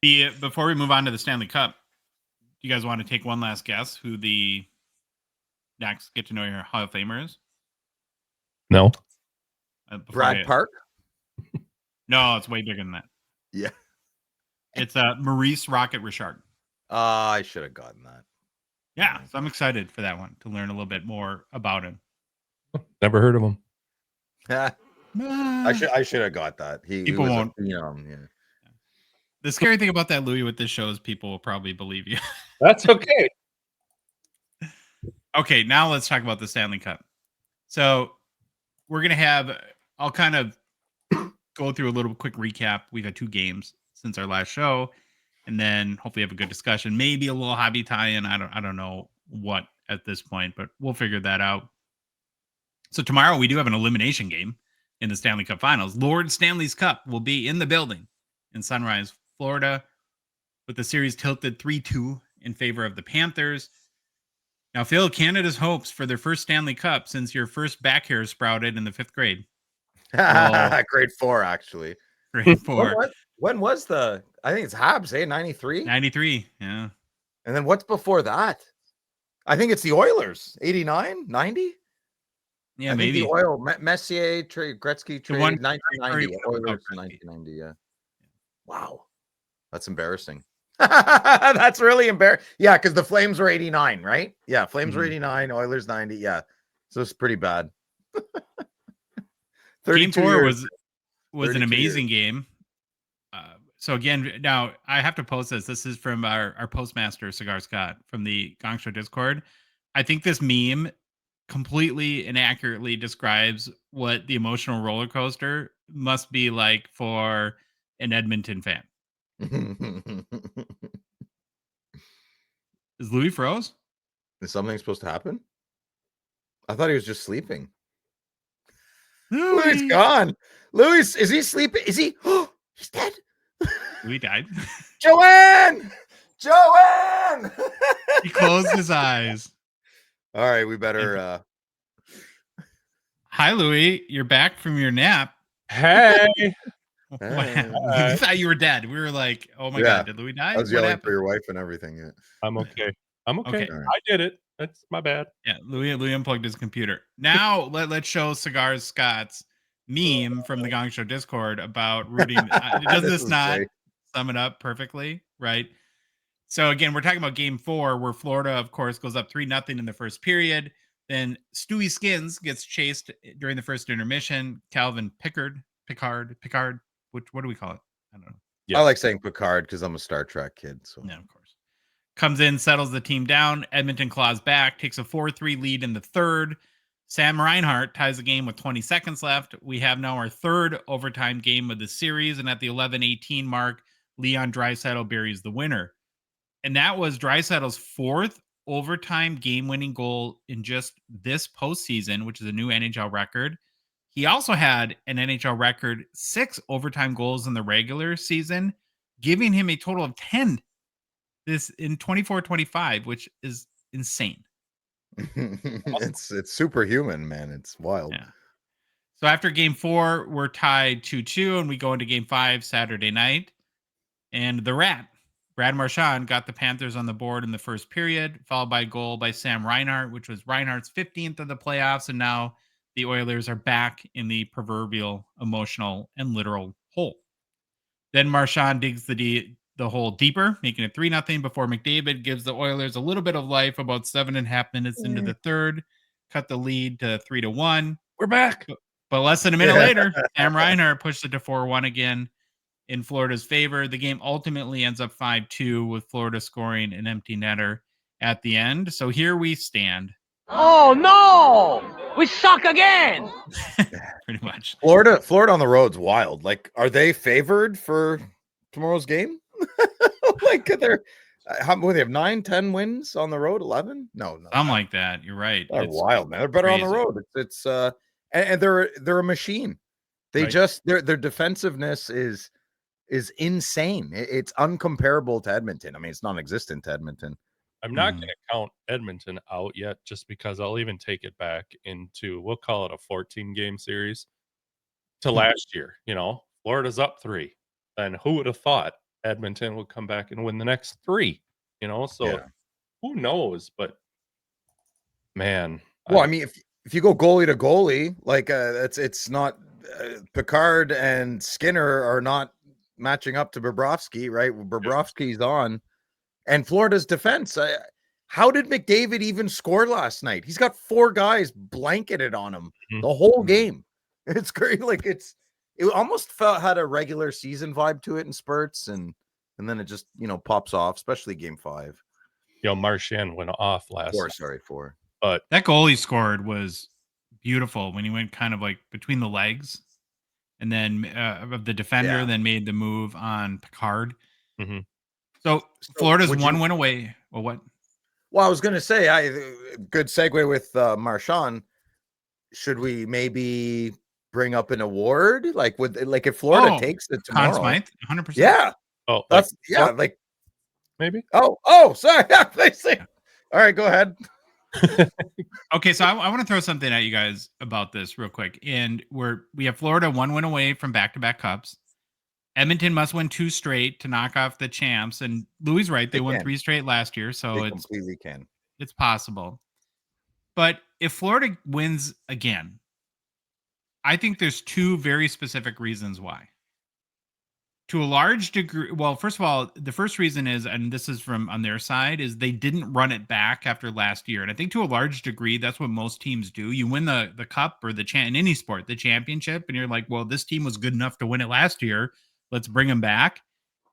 Before we move on to the Stanley Cup, do you guys want to take one last guess who the next get to know your Hall of Famer is? No. Brad Park. No, it's way bigger than that. Yeah. It's Maurice Rocket Richard. I should have gotten that. Yeah, so I'm excited for that one to learn a little bit more about him. Never heard of him. I should have got that. People was won't. Yeah. The scary thing about that, Louis, with this show is people will probably believe you. That's okay. Okay, now let's talk about the Stanley Cup. So we're going to have, I'll kind of go through a little quick recap. We've had 2 games since our last show, and then hopefully have a good discussion. Maybe a little hobby tie-in. I don't know what at this point, but we'll figure that out. So tomorrow we do have an elimination game in the Stanley Cup Finals. Lord Stanley's Cup will be in the building in Sunrise, Florida, with the series tilted 3-2 in favor of the Panthers. Now, Phil, Canada's hopes for their first Stanley Cup since your first back hair sprouted in the 5th grade. Grade 4, actually. Grade 4. When was the? I think it's Habs, 93? 93, yeah. And then what's before that? I think it's the Oilers, 89, 90? Yeah, I maybe. think the Oil, Messier trade, Gretzky trade, one- 1990. Oilers, Gretzky. 1990, yeah. Wow. That's embarrassing. That's really embarrassing. Yeah, because the Flames were 89, right? Yeah, Flames were 89, Oilers 90. Yeah. So it's pretty bad. Game 4 years. was an amazing game. So again, now I have to post this. This is from our postmaster, Cigar Scott, from the Gongshow Discord. I think this meme completely and accurately describes what the emotional roller coaster must be like for an Edmonton fan. Is Louis froze? Is something supposed to happen? I thought he was just sleeping. Louis Louis gone. Louis, is he sleeping? Is he? Oh, he's dead. Louis died. Joanne! Joanne! He closed his eyes. All right, we better. Hi, Louis. You're back from your nap. Hey. What happened? We thought you were dead. We were like, "Oh my God, did Louis die?" I was What yelling happened? for your wife and everything. Yeah. I'm okay. I'm okay. Okay. I did it. That's my bad. Yeah, Louis unplugged his computer. Now let's show Cigars Scott's meme from the Gong Show Discord about rooting. Does this not great. sum it up perfectly? Right. So again, we're talking about Game 4, where Florida, of course, goes up 3-0 in the first period. Then Stewie Skins gets chased during the first intermission. Calvin Picard. What do we call it? I don't know. Yeah. I like saying Picard because I'm a Star Trek kid. So Yeah, of course. Comes in, settles the team down. Edmonton claws back, takes a 4-3 lead in the third. Sam Reinhart ties the game with 20 seconds left. We have now our third overtime game of the series, and at the 11:18 mark, Leon Draisaitl buries the winner. And that was Draisaitl's 4th overtime game-winning goal in just this postseason, which is a new NHL record. He also had an NHL record 6 overtime goals in the regular season, giving him a total of 10 this in 24-25, which is insane. it's superhuman, man. It's wild. Yeah. So after Game 4, we're tied 2-2, and we go into Game 5 Saturday night. And the Rat, Brad Marchand, got the Panthers on the board in the first period, followed by a goal by Sam Reinhart, which was Reinhart's 15th of the playoffs, and now the Oilers are back in the proverbial emotional and literal hole. Then Marchand digs the hole deeper, making it 3-0 before McDavid gives the Oilers a little bit of life about 7.5 minutes into the third, cut the lead to 3-1. We're back. But less than a minute later, Sam Reinhart pushed it to 4-1 again in Florida's favor. The game ultimately ends up 5-2 with Florida scoring an empty netter at the end. So here we stand Oh no! We suck again! Pretty much. Florida on the road's wild. Like, are they favored for tomorrow's game? Like, they're what, they have 9-10 wins on the road, 11? No, Something like that. You're right. they're It's wild, man. They're better on the crazy. road. It's and they're a machine. They Right. just their defensiveness is insane. It's uncomparable to Edmonton. I mean, it's non-existent to Edmonton. I'm not going to count Edmonton out yet, just because I'll even take it back into, we'll call it a 14-game series to last year. You know, Florida's up 3. And who would have thought Edmonton would come back and win the next 3? You know, so who knows? But man, Well, I mean, if you go goalie to goalie, like it's not Picard and Skinner are not matching up to Bobrovsky, right? Bobrovsky's on, and Florida's defense. How did McDavid even score last night? He's got 4 guys blanketed on him the whole game. It's great. Like it almost had a regular season vibe to it in spurts, and then it just pops off, especially game 5. you know, Marchand went off last. 4. But that goal he scored was beautiful when he went kind of like between the legs and then of the defender, then made the move on Picard. Mhm. So Florida's 1 win away. Well, what? Well, I was going to say, good segue with Marchand. Should we maybe bring up an award? Like, if Florida takes it tomorrow? Conn Smythe, 100%. Yeah. Oh, That's maybe. Oh, sorry. All right, go ahead. Okay, so I want to throw something at you guys about this real quick. And we have Florida 1 win away from back-to-back cups. Edmonton must win 2 straight to knock off the champs. And Louis is right; they won 3 straight last year, so they completely can. It's possible. But if Florida wins again, I think there's 2 very specific reasons why. To a large degree, well, first of all, the first reason is, and this is from on their side, is they didn't run it back after last year. And I think to a large degree, that's what most teams do. You win the cup or in any sport, the championship, and you're like, well, this team was good enough to win it last year. Let's bring them back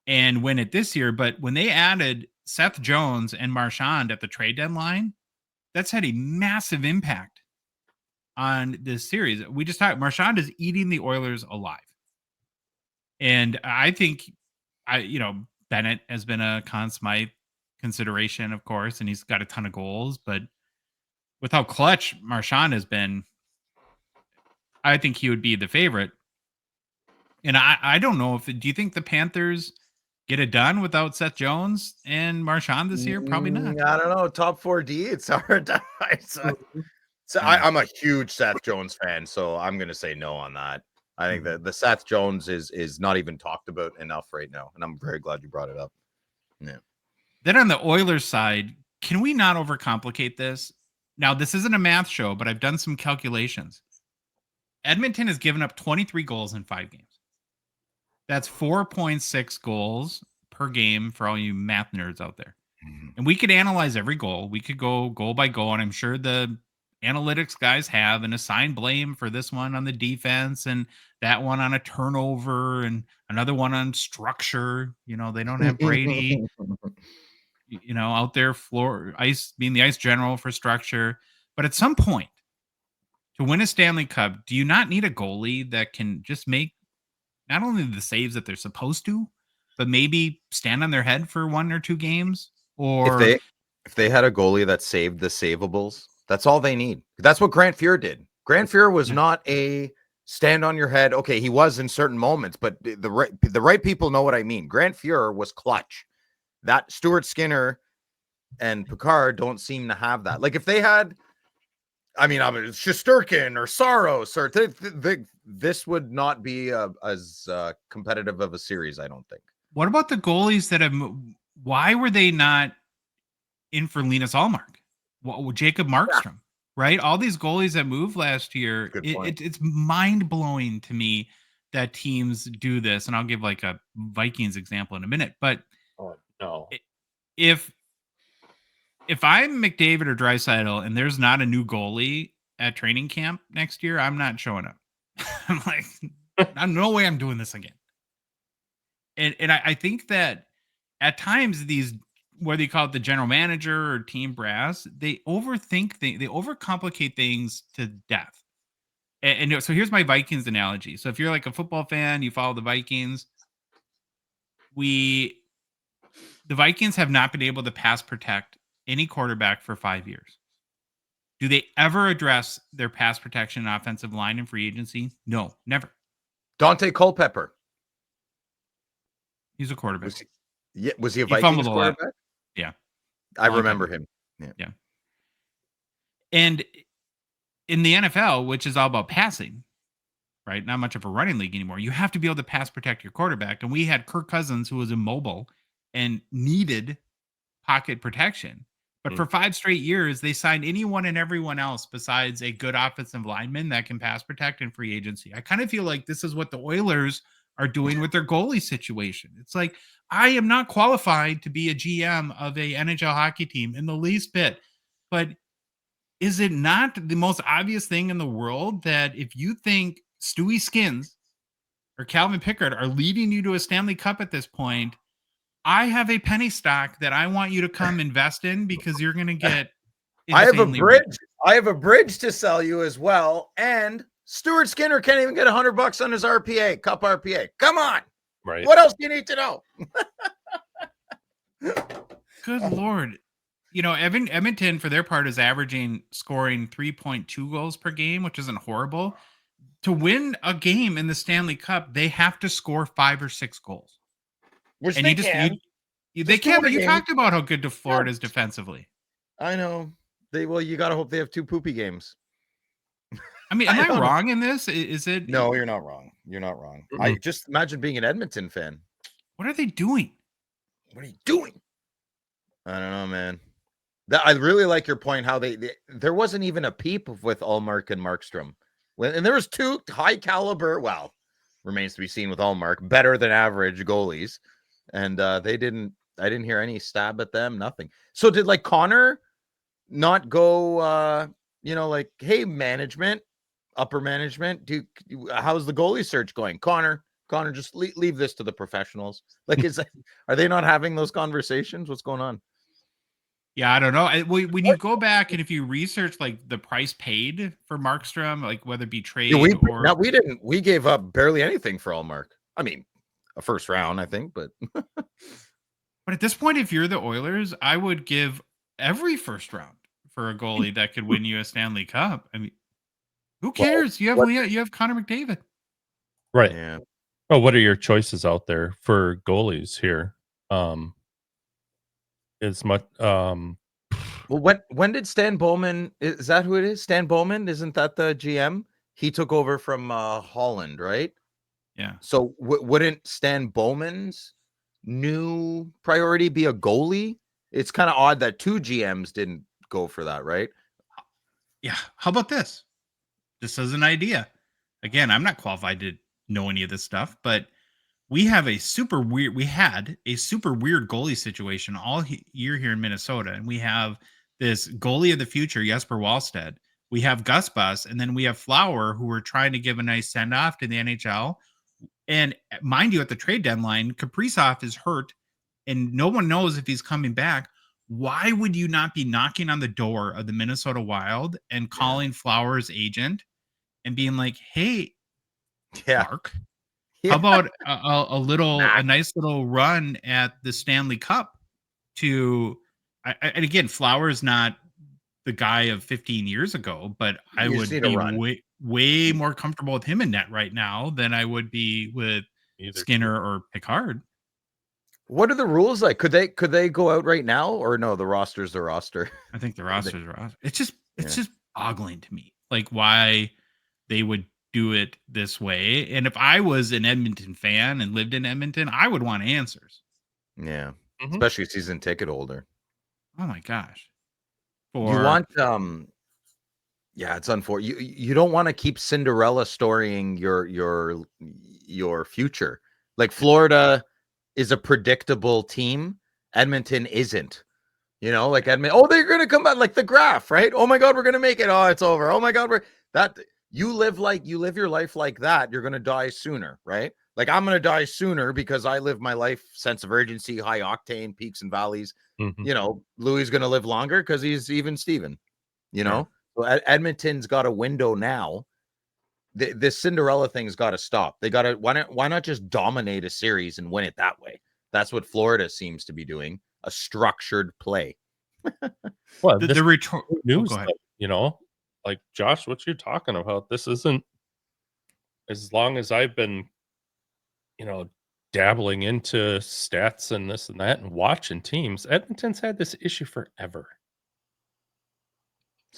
and win it this year. But when they added Seth Jones and Marchand at the trade deadline, that's had a massive impact on this series. We just talked, Marchand is eating the Oilers alive. And I think, Bennett has been a Conn Smythe consideration, of course, and he's got a ton of goals. But with how clutch Marchand has been, I think he would be the favorite. And I don't know do you think the Panthers get it done without Seth Jones and Marchand this year? Probably not. I don't know. Top 4D, it's hard. I'm a huge Seth Jones fan, so I'm going to say no on that. I think that the Seth Jones is not even talked about enough right now, and I'm very glad you brought it up. Yeah. Then on the Oilers side, can we not overcomplicate this? Now, this isn't a math show, but I've done some calculations. Edmonton has given up 23 goals in 5 games. That's 4.6 goals per game for all you math nerds out there. And we could analyze every goal. We could go goal by goal, and I'm sure the analytics guys have and assign blame for this one on the defense and that one on a turnover and another one on structure. They don't have Brady, out there being the ice general for structure. But at some point, to win a Stanley Cup, do you not need a goalie that can just make not only the saves that they're supposed to, but maybe stand on their head for 1 or 2 games? Or if they had a goalie that saved the savables, that's all they need. That's what Grant Fuhr did. Grant Fuhr was not a stand on your head. Okay, he was in certain moments, but the right people know what I mean. Grant Fuhr was clutch. That Stuart, Skinner, and Picard don't seem to have that. Like if they had, Shesterkin or Saros, or this would not be as competitive of a series, I don't think. What about the goalies that have? Why were they not in for Linus Ullmark? Jacob Markstrom, right? All these goalies that moved last year, it's mind-blowing to me that teams do this. And I'll give like a Vikings example in a minute. But if I'm McDavid or Draisaitl and there's not a new goalie at training camp next year, I'm not showing up. I'm like, no way I'm doing this again. And I think that at times these whether you call it the general manager or team brass, they overthink things, they overcomplicate things to death. And so here's my Vikings analogy. So if you're like a football fan, you follow the Vikings. The Vikings have not been able to pass protect any quarterback for 5 years. Do they ever address their pass protection and offensive line in free agency? No, never. Dante Culpepper. He's a quarterback. Was he a He Vikings fumbled a lot. quarterback? Yeah. I Long remember time. him. Yeah. And in the NFL, which is all about passing, right? Not much of a running league anymore. You have to be able to pass protect your quarterback. And we had Kirk Cousins, who was immobile and needed pocket protection. But for 5 straight years, they signed anyone and everyone else besides a good offensive lineman that can pass protect in free agency. I kind of feel like this is what the Oilers are doing with their goalie situation. It's like, I am not qualified to be a GM of a NHL hockey team in the least bit. But is it not the most obvious thing in the world that if you think Stewie Skins or Calvin Pickard are leading you to a Stanley Cup at this point, I have a penny stock that I want you to come invest in because you're going to get I have a insanely bridge. rich. I have a bridge to sell you as well. And Stuart Skinner can't even get $100 on his RPA, Cup RPA. Come on. Right. What else do you need to know? Good Lord. You know, Edmonton, for their part, is scoring 3.2 goals per game, which isn't horrible. To win a game in the Stanley Cup, they have to score 5 or 6 goals. Which And they you just can. they Just can, win but a you game. talked about how good Florida is defensively. I know. You got to hope they have 2 poopy games. I mean, am I I don't know. wrong in this? Is it? No, you're not wrong. You're not wrong. I just imagine being an Edmonton fan. What are they doing? What are you doing? I don't know, man. I really like your point. How there wasn't even a peep with Ullmark and Markstrom, and there was 2 high caliber. Well, remains to be seen with Ullmark, better than average goalies, and they didn't. I didn't hear any stab at them. Nothing. So did like Connor not go? Like, hey, management, upper management, how's the goalie search going? Connor, just leave this to the professionals. Like, are they not having those conversations? What's going on? Yeah, I don't know. When you go back and if you research like the price paid for Markstrom, like whether it be trade or we didn't. We gave up barely anything for Ullmark. I mean, a first round, I think, but at this point, if you're the Oilers, I would give every first round for a goalie that could win you a Stanley Cup. I mean, who cares? You have Connor McDavid. Right. yeah. Oh, what are your choices out there for goalies here? It's much. Well, when did Stan Bowman? Is that who it is? Stan Bowman? Isn't that the GM? He took over from Holland, right? Yeah. So wouldn't Stan Bowman's new priority be a goalie? It's kind of odd that 2 GMs didn't go for that, right? Yeah. How about this? Just as an idea. Again, I'm not qualified to know any of this stuff, but we had a super weird goalie situation all year here in Minnesota. And we have this goalie of the future, Jesper Wallstedt. We have Gus Bus, and then we have Flower, who are trying to give a nice send-off to the NHL. And mind you, at the trade deadline, Kaprizov is hurt, and no one knows if he's coming back. Why would you not be knocking on the door of the Minnesota Wild and calling Flower's agent and being like, hey, Mark, how about a nice little run at the Stanley Cup and again, Flower's not the guy of 15 years ago, but I would be way more comfortable with him in net right now than I would be with Skinner or Pickard. What are the rules like? Could they go out right now, or no? The roster's the roster. I think the roster's roster. It's just boggling to me, like why they would do it this way. And if I was an Edmonton fan and lived in Edmonton, I would want answers. Yeah, especially season ticket holder. Oh my gosh! You want it's unfortunate. You don't want to keep Cinderella storying your future. Like Florida is a predictable team. Edmonton isn't. Like Edmonton. Oh, they're gonna come back like the graph, right? Oh my God, we're gonna make it. Oh, it's over. Oh my God, you live your life like that. You're gonna die sooner, right? Like, I'm going to die sooner because I live my life, sense of urgency, high octane, peaks and valleys. Mhm. You know, Louis is going to live longer because he's even Steven, you Sure. know? So Edmonton's got a window now. This Cinderella thing's got to stop. They got to, why not just dominate a series and win it that way? That's what Florida seems to be doing, a structured play. Well, The this retort. is news, though, you know, like Josh, what you're talking about. This isn't as long as I've been, you know, dabbling into stats and this and that and watching teams. Edmonton's had this issue forever.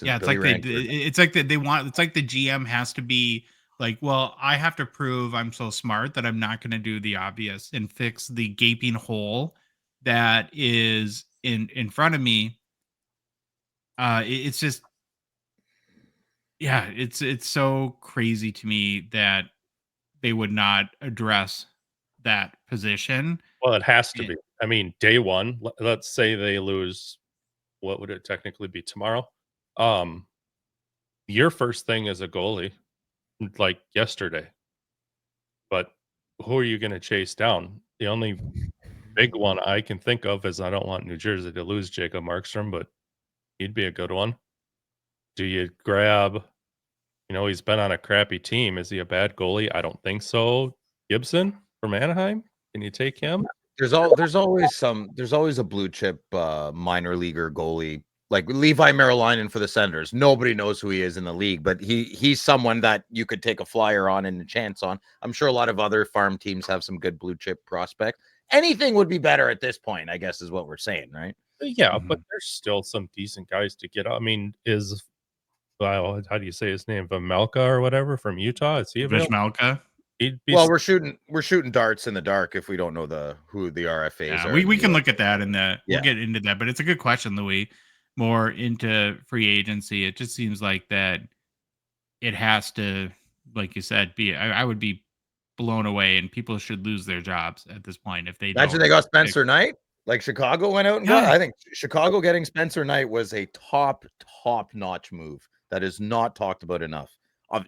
Yeah, it's Billy like Rankin. it's like they want. It's like the GM has to be like, well, I have to prove I'm so smart that I'm not going to do the obvious and fix the gaping hole that is in front of me. It's just, yeah, it's so crazy to me that they would not address that position. Well, it has to And- be. I mean, day one, let's say they lose. What would it technically be tomorrow? Your first thing as a goalie, like yesterday. But who are you going to chase down? The only big one I can think of is I don't want New Jersey to lose Jacob Markstrom, but he'd be a good one. Do you grab, you know, he's been on a crappy team. Is he a bad goalie? I don't think so. Gibson from Anaheim? Can you take him? There's always a blue chip minor leaguer goalie like Levi Merrillainen for the Senators. Nobody knows who he is in the league, but he's someone that you could take a flyer on and a chance on. I'm sure a lot of other farm teams have some good blue chip prospects. Anything would be better at this point, I guess, is what we're saying, right? Yeah, but there's still some decent guys to get. I mean, how do you say his name? Vamelka or whatever from Utah? Is he available? Vishmalka. He'd be Well, we're shooting darts in the dark if we don't know who the RFAs Yeah, are. we can look at that we'll Yeah. get into that, but it's a good question, Louis. More into free agency. It just seems like that it has to, like you said, be I would be blown away and people should lose their jobs at this point if they Imagine don't they got Spencer Knight. Like Chicago went out and got. Yeah. I think Chicago getting Spencer Knight was a top notch move that is not talked about enough.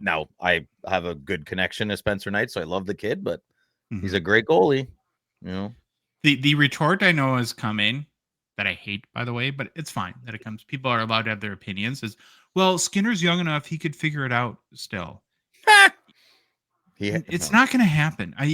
Now I have a good connection to Spencer Knight, so I love the kid, but he's a great goalie. You know, The retort I know is coming that I hate, by the way, but it's fine that it comes. People are allowed to have their opinions. Is, well, Skinner's young enough; he could figure it out still. It's not going to happen. I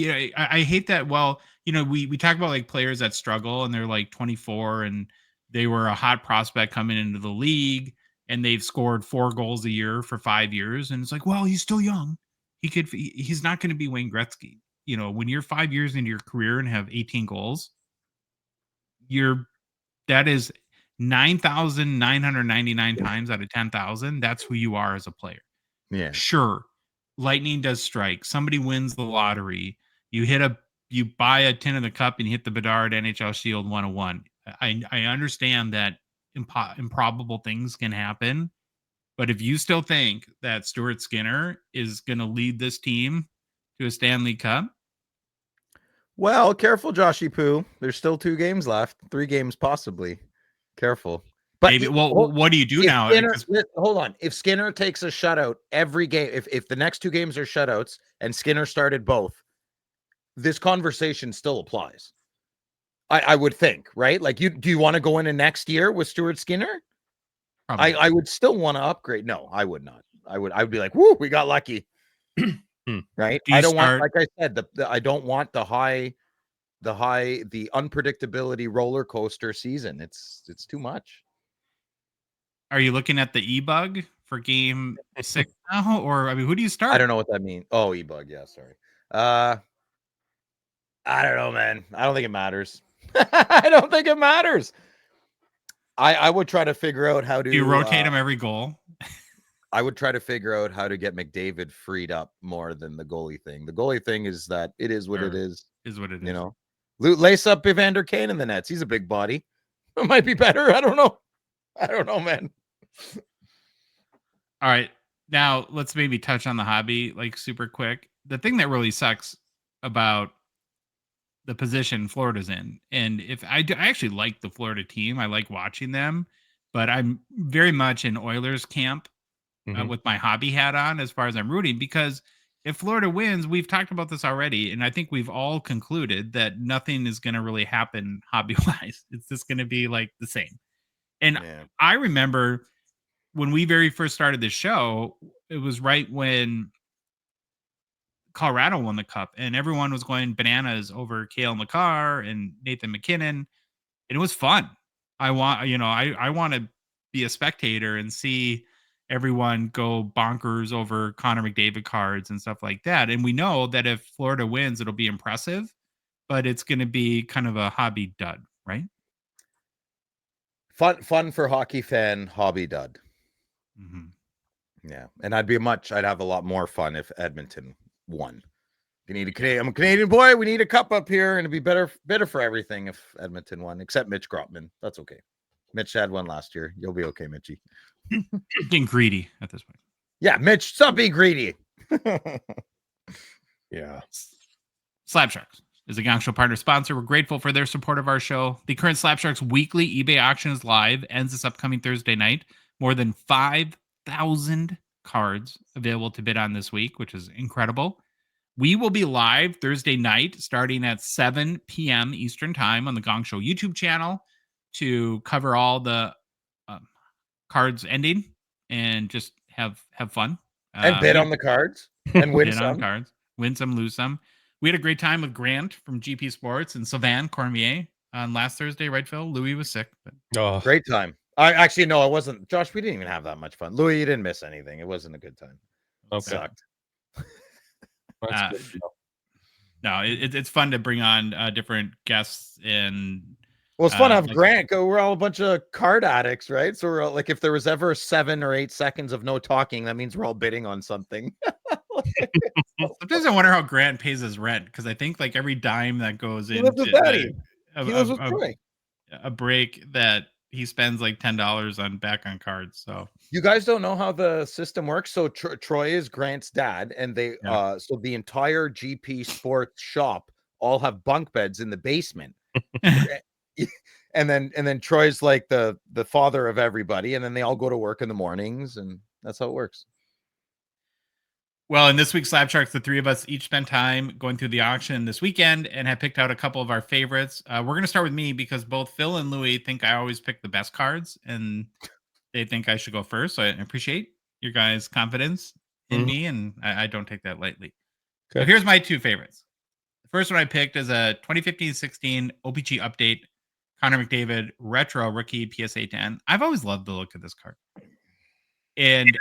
hate that. Well, you know, we talk about like players that struggle and they're like 24 and they were a hot prospect coming into the league and they've scored 4 goals a year for 5 years, and it's like, well, he's still young. He's not going to be Wayne Gretzky. You know, when you're 5 years into your career and have 18 goals, that is 9,999 times out of 10,000. That's who you are as a player. Yeah. Sure, lightning does strike. Somebody wins the lottery. You buy a tin of the cup and you hit the Bedard NHL Shield 101. I understand that improbable things can happen, but if you still think that Stuart Skinner is going to lead this team to a Stanley Cup, Well, careful, Joshy Poo. There's still 2 games left, 3 games possibly. Careful. But maybe. Well, what do you do now? Hold on. If Skinner takes a shutout every game, if the next 2 games are shutouts and Skinner started both, this conversation still applies. I would think, right? Like, do you want to go into next year with Stuart Skinner? Probably. I would still want to upgrade. No, I would not. I would be like, whoo, we got lucky. Right? I don't want, like I said, I don't want the unpredictability roller coaster season. It's too much. Are you looking at the e-bug for game 6 now? Or, I mean, who do you start? I don't know what that means. Oh, e-bug. Yeah, sorry. I don't know, man. I don't think it matters. I don't think it matters. I would try to figure out how to. Do you rotate him every goal? I would try to figure out how to get McDavid freed up more than the goalie thing. The goalie thing is that it is what it is. Is what it is. You know, lace up Evander Kane in the nets. He's a big body. It might be better. I don't know. Man. All right. Now let's maybe touch on the hobby like super quick. The thing that really sucks about the position Florida's in, and if I actually like the Florida team, I like watching them, but I'm very much in Oilers camp with my hobby hat on as far as I'm rooting, because if Florida wins, we've talked about this already, and I think we've all concluded that nothing is going to really happen hobby-wise. It's just going to be like the same. And Yeah. I remember when we very first started this show, it was right when Colorado won the cup, and everyone was going bananas over Cale Makar and Nathan McKinnon, and it was fun. I want to be a spectator and see everyone go bonkers over Connor McDavid cards and stuff like that. And we know that if Florida wins, it'll be impressive, but it's going to be kind of a hobby dud, right? Fun for hockey fan, hobby dud. Mm-hmm. Yeah, and I'd have a lot more fun if Edmonton won. You need a Canadian. I'm a Canadian boy. We need a cup up here, and it'd be better for everything if Edmonton won. Except Mitch Grotman, that's okay. Mitch had one last year. You'll be okay, Mitchy. Getting greedy at this point. Yeah, Mitch, stop being greedy. Yeah. Slab Sharks is a Gongshow partner sponsor. We're grateful for their support of our show. The current Slab Sharks weekly eBay auction is live, ends this upcoming Thursday night. More than 5,000 cards available to bid on this week, which is incredible. We will be live Thursday night starting at 7 p.m. Eastern Time on the Gongshow YouTube channel to cover all the cards ending and just have fun. And bid on the cards and win bid on some. cards. Win some, lose some. We had a great time with Grant from GP Sports and Sylvain Cormier on last Thursday, right, Phil? Louis was sick. But... Great time. I actually, no, I wasn't. Josh, we didn't even have that much fun. Louis, you didn't miss anything. It wasn't a good time. Okay. It sucked. That's good. No, it's fun to bring on different guests and. Well, it's fun to have Grant go. We're all a bunch of card addicts, right? So we're all, like, if there was ever 7 or 8 seconds of no talking, that means we're all bidding on something. Sometimes I wonder how Grant pays his rent, because I think like every dime that goes He into lives with Daddy. He lives with Troy. A break that he spends like $10 on back on cards. So you guys don't know how the system works. So Troy is Grant's dad, and they so the entire GP Sports shop all have bunk beds in the basement. and then Troy's like the father of everybody, and then they all go to work in the mornings, and that's how it works. Well, in this week's Slab Sharks, the three of us each spent time going through the auction this weekend and have picked out a couple of our favorites. We're going to start with me because both Phil and Louis think I always pick the best cards, and they think I should go first. So I appreciate your guys' confidence in me, and I don't take that lightly. Okay. So here's my two favorites. The first one I picked is a 2015-16 O-Pee-Chee update, Connor McDavid retro rookie PSA 10. I've always loved the look of this card. And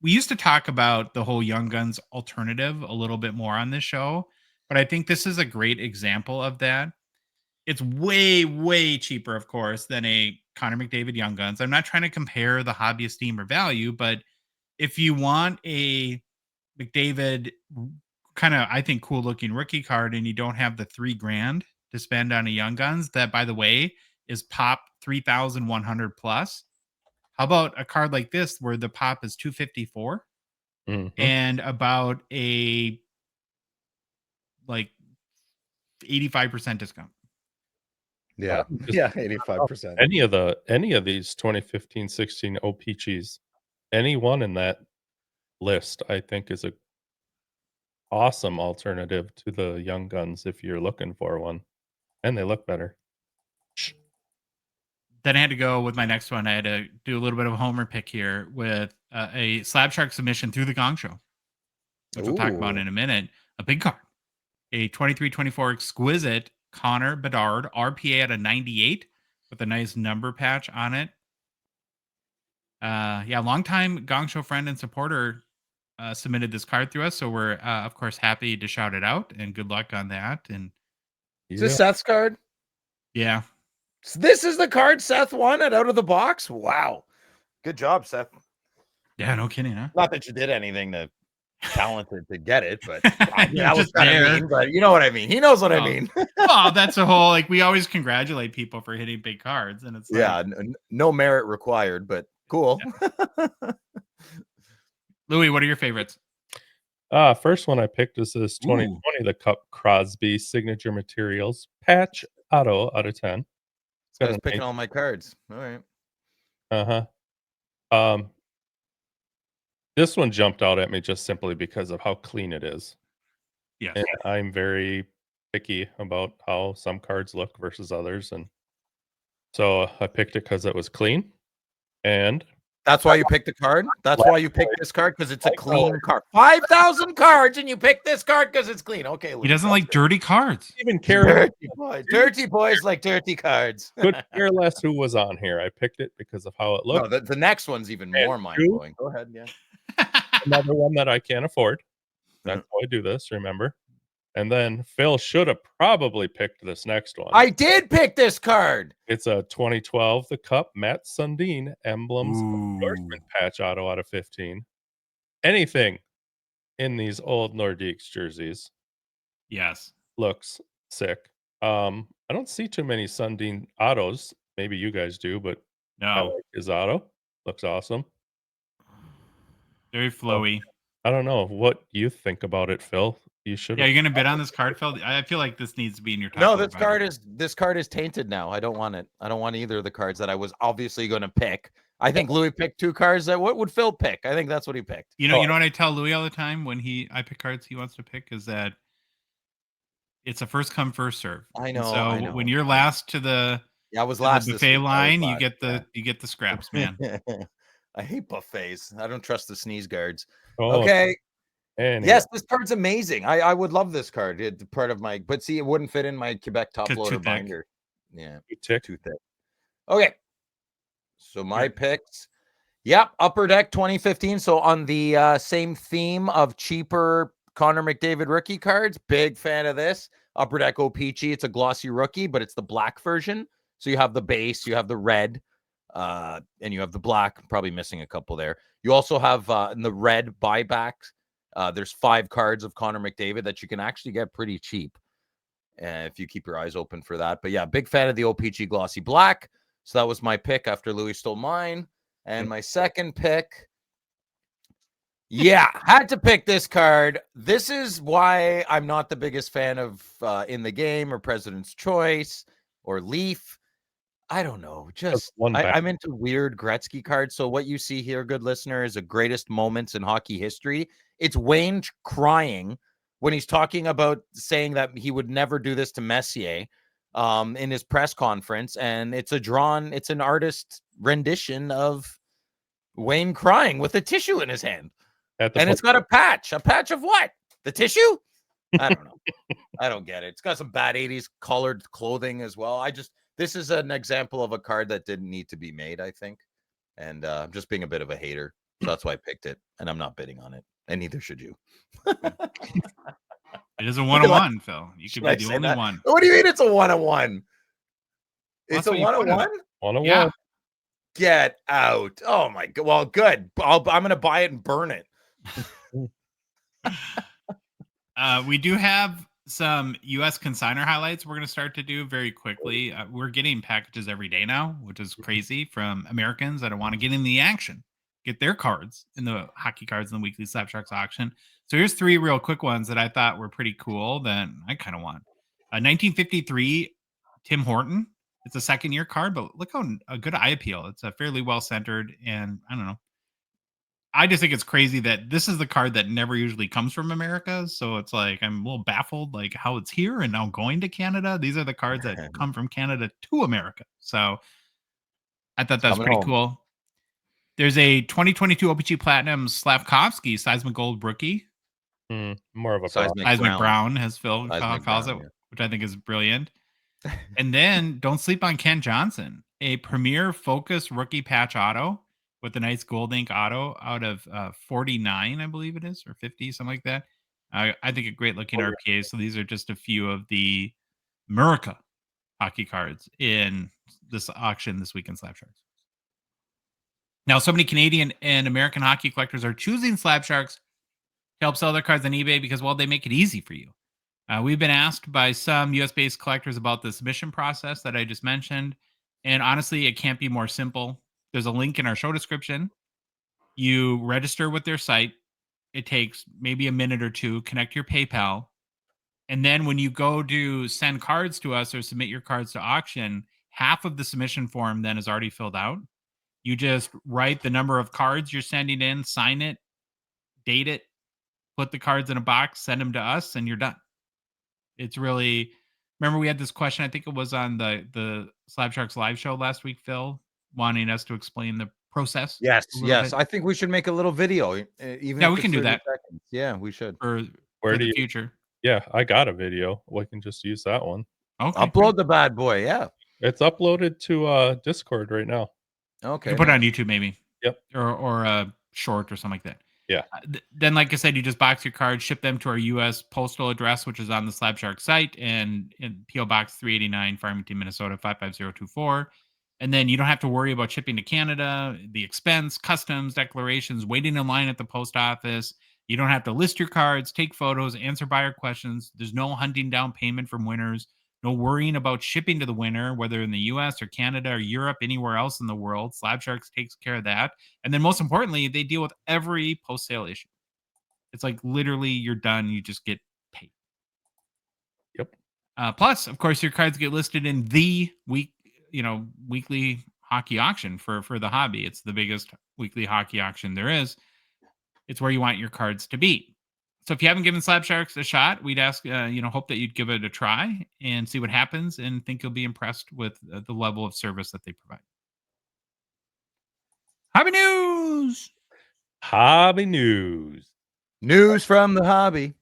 we used to talk about the whole Young Guns alternative a little bit more on this show, but I think this is a great example of that. It's way, way cheaper, of course, than a Connor McDavid Young Guns. I'm not trying to compare the hobby esteem or value, but if you want a McDavid kind of, I think, cool looking rookie card and you don't have the $3,000 to spend on a Young Guns, that, by the way, is pop 3,100 plus. How about a card like this where the pop is 254 and about a like 85% discount? Yeah. Yeah, 85%. Any of these 2015-16 O-Pee-Chees, any one in that list, I think, is a awesome alternative to the Young Guns if you're looking for one. And they look better. Then I had to go with my next one. I had to do a little bit of a homer pick here with a Slab Shark submission through the Gong Show, which we'll talk about in a minute. A big card, a 23-24 exquisite Connor Bedard RPA at a 98 with a nice number patch on it. Longtime Gong Show friend and supporter submitted this card through us, so we're of course happy to shout it out, and good luck on that. And is this Seth's card? Yeah. So this is the card Seth won it out of the box. Wow, good job, Seth. Yeah, no kidding, huh? Not that you did anything to talented to get it, but that was kind of mean. But you know what I mean. He knows what I mean. Well, that's a whole like we always congratulate people for hitting big cards, and it's like, no merit required, but cool. Yeah. Louis, what are your favorites? First one I picked is this 2020 the Cup Crosby Signature Materials patch auto out of 10. I was picking all my cards. All right. This one jumped out at me just simply because of how clean it is. Yes. And I'm very picky about how some cards look versus others. And so I picked it because it was clean. And That's why you picked the card. That's why you picked this card because it's a clean card. 5,000 cards, and you picked this card because it's clean. Okay, He Louis, doesn't that's like dirty cards. even care dirty boys like dirty cards. could care less who was on here. I picked it because of how it No, looked. the next one's even And more mind blowing. Go ahead, yeah. Another one that I can't afford. Uh-huh. That's how I do this, remember? And then Phil should have probably picked this next one. I did pick this card. It's a 2012 The Cup Matt Sundin Emblems Ooh. endorsement patch auto out of 15. Anything in these old Nordiques jerseys Yes. looks sick. I don't see too many Sundin autos. Maybe you guys do, but I No. like his auto. Looks awesome. Very flowy. I don't know what you think about it, Phil. You should. Yeah, you're gonna bid on this card, Phil. I feel like this needs to be in your top. No, four this card is tainted now. I don't want it. I don't want either of the cards that I was obviously going to pick. I think Louis picked two cards. What would Phil pick? I think that's what he picked. You know what I tell Louis all the time when I pick cards he wants to pick is that it's a first come first serve. I know. And so I know. when you're last to the I was last the this buffet week. line, I you was get last, you get the scraps, man. I hate buffets. I don't trust the sneeze guards. Oh, Okay. anyway. Yes, this card's amazing. I would love this card. It's part of my, but see, it wouldn't fit in my Quebec top 'Cause too loader thick. binder. Yeah, You tick. too thick. Okay. So my picks. Yep, Upper Deck 2015. So on the same theme of cheaper Connor McDavid rookie cards, big fan of this. Upper Deck O-Pee-Chee. It's a glossy rookie, but it's the black version. So you have the base, you have the red, and you have the black. I'm probably missing a couple there. You also have in the red buybacks. There's 5 cards of Connor McDavid that you can actually get pretty cheap if you keep your eyes open for that. But yeah, big fan of the O-Pee-Chee glossy black. So that was my pick after Louis stole mine. And my second pick, yeah, had to pick this card. This is why I'm not the biggest fan of In the Game or President's Choice or Leaf. I don't know. Just I'm into weird Gretzky cards. So what you see here, good listener, is the greatest moments in hockey history. It's Wayne crying when he's talking about saying that he would never do this to Messier in his press conference. And it's an artist rendition of Wayne crying with a tissue in his hand. And it's got a patch. A patch of what? The tissue? I don't know. I don't get it. It's got some bad 80s colored clothing as well. This is an example of a card that didn't need to be made, I think. And I'm just being a bit of a hater. So that's why I picked it. And I'm not bidding on it. And neither should you. It is a 101, Phil. You could be the only one. What do you mean it's a 101? It's a 101? 101. Yeah. Get out. Oh my God. Well, good. I'm going to buy it and burn it. We do have some U.S. consignor highlights we're going to start to do very quickly. We're getting packages every day now, which is crazy, from Americans that want to get in the action, get their cards in the hockey cards in the weekly Slapsharks auction. So here's 3 real quick ones that I thought were pretty cool that I kind of want. 1953 Tim Horton. It's a second-year card, but look how a good eye appeal. It's a fairly well-centered, and I don't know. I just think it's crazy that this is the card that never usually comes from America. So it's like I'm a little baffled, like how it's here and now going to Canada. These are the cards that come from Canada to America. So I thought that was pretty cool. There's a 2022 O-Pee-Chee Platinum Slavkovsky Seismic Gold rookie. More of a Seismic Brown, as Phil calls it, yeah. which I think is brilliant. And then don't sleep on Ken Johnson, a Premier Focus rookie patch auto with a nice gold ink auto out of 49, I believe it is, or 50, something like that. I think a great looking RPA. So these are just a few of the America hockey cards in this auction this week in Slapsharks. Now, so many Canadian and American hockey collectors are choosing Slapsharks to help sell their cards on eBay because, well, they make it easy for you. We've been asked by some US-based collectors about the submission process that I just mentioned. And honestly, it can't be more simple. There's a link in our show description. You register with their site. It takes maybe a minute or two. Connect your PayPal. And then when you go to send cards to us or submit your cards to auction, half of the submission form then is already filled out. You just write the number of cards you're sending in, sign it, date it, put the cards in a box, send them to us, and you're done. It's really, remember we had this question, I think it was on the Slab Sharks live show last week, Phil, wanting us to explain the process. Yes, a little yes. bit. I think we should make a little video, even Yeah, if we can it's do 30 that. seconds. Yeah, we should. For Where the do you? future. Yeah, I got a video. We can just use that one. Okay. Upload the bad boy. Yeah. It's uploaded to Discord right now. You Okay. can put it on YouTube maybe. Yep. Or a short or something like that. Yeah. Then, like I said, you just box your cards, ship them to our U.S. postal address, which is on the Slab Shark site, and in P.O. Box 389, Farmington, Minnesota 55024. And then you don't have to worry about shipping to Canada, the expense, customs, declarations, waiting in line at the post office. You don't have to list your cards, take photos, answer buyer questions. There's no hunting down payment from winners. No worrying about shipping to the winner, whether in the U.S. or Canada or Europe, anywhere else in the world. Slab Sharks takes care of that. And then most importantly, they deal with every post-sale issue. It's like literally you're done. You just get paid. Yep. Plus, of course, your cards get listed in the weekly hockey auction for the hobby. It's the biggest weekly hockey auction there is. It's where you want your cards to be. So if you haven't given Slab Sharks a shot, we'd ask, hope that you'd give it a try and see what happens, and think you'll be impressed with the level of service that they provide. Hobby news. Hobby news. News from the hobby.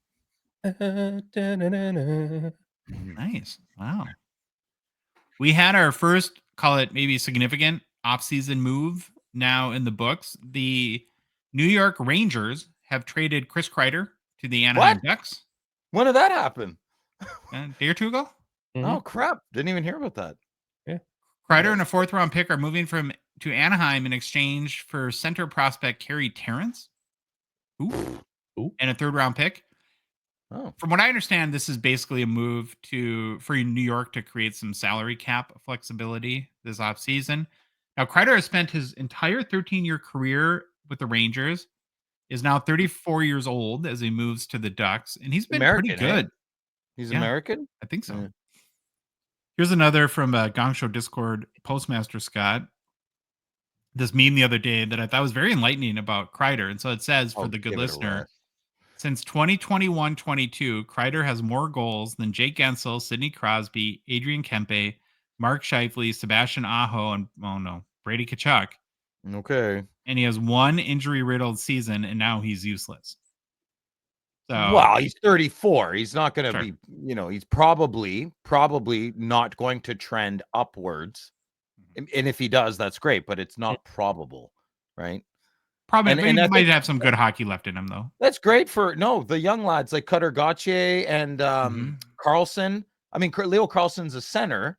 Nice. Wow. We had our first, call it maybe significant off-season move now in the books. The New York Rangers have traded Chris Kreider to the Anaheim Ducks. When did that happen? A day or two ago. Oh, crap. Didn't even hear about that. Yeah. Kreider and a 4th-round pick are moving to Anaheim in exchange for center prospect Kerry Terrence. Ooh. And a 3rd-round pick. Oh. From what I understand, this is basically a move for New York to create some salary cap flexibility this offseason. Now, Kreider has spent his entire 13-year career with the Rangers, is now 34 years old as he moves to the Ducks, and he's been pretty good. He's Yeah, American? I think so. Yeah. Here's another from Gongshow Discord, Postmaster Scott. This meme the other day that I thought was very enlightening about Kreider. And so it says, for the good listener, since 2021-22, Kreider has more goals than Jake Gensel, Sidney Crosby, Adrian Kempe, Mark Scheifele, Sebastian Aho, and Brady Tkachuk. Okay. And he has one injury-riddled season, and now he's useless. So, well, he's 34. He's not going to Sure. be, he's probably not going to trend upwards. And if he does, that's great, but it's not probable, right? probably, and but he I might think- have some good hockey left in him, though. That's great for the young lads like Cutter Gauthier and Carlson. I mean, Leo Carlson's a center.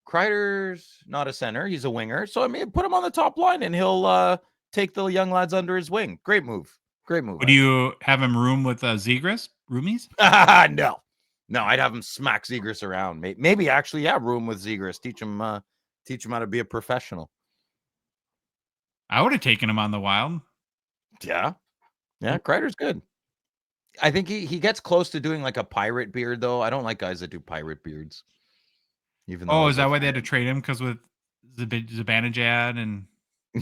Kreider's not a center. He's a winger. So, I mean, put him on the top line and he'll take the young lads under his wing. Great move. Great move. Would you have him room with Zegras? Roomies? No, I'd have him smack Zegras around. Maybe actually, room with Zegras. Teach him how to be a professional. I would have taken him on the Wild. Yeah. Kreider's good. I think he gets close to doing like a pirate beard, though. I don't like guys that do pirate beards. Even though Is that why they had to trade him? Because with Zibanejad and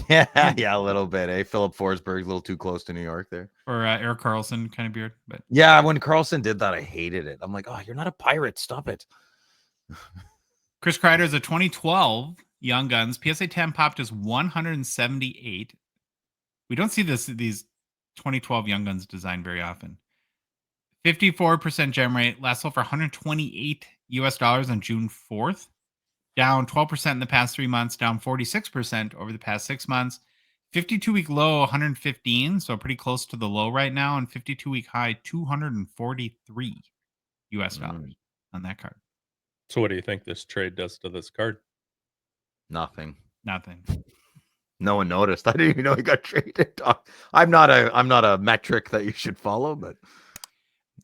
yeah, a little bit. Philip Forsberg's a little too close to New York there. or Eric Carlson kind of beard, but Yeah, when Carlson did that, I hated it. I'm like, oh, you're not a pirate. Stop it. Chris Kreider is a 2012 Young Guns. PSA 10 popped as 178. We don't see these 2012 Young Guns design very often. 54% gem rate, last sold for $128 on June 4th. Down 12% in the past 3 months, down 46% over the past 6 months. 52-week low, 115, so pretty close to the low right now, and 52-week high, $243 on that card. So what do you think this trade does to this card? Nothing. No one noticed. I didn't even know he got traded. I'm not a metric that you should follow, but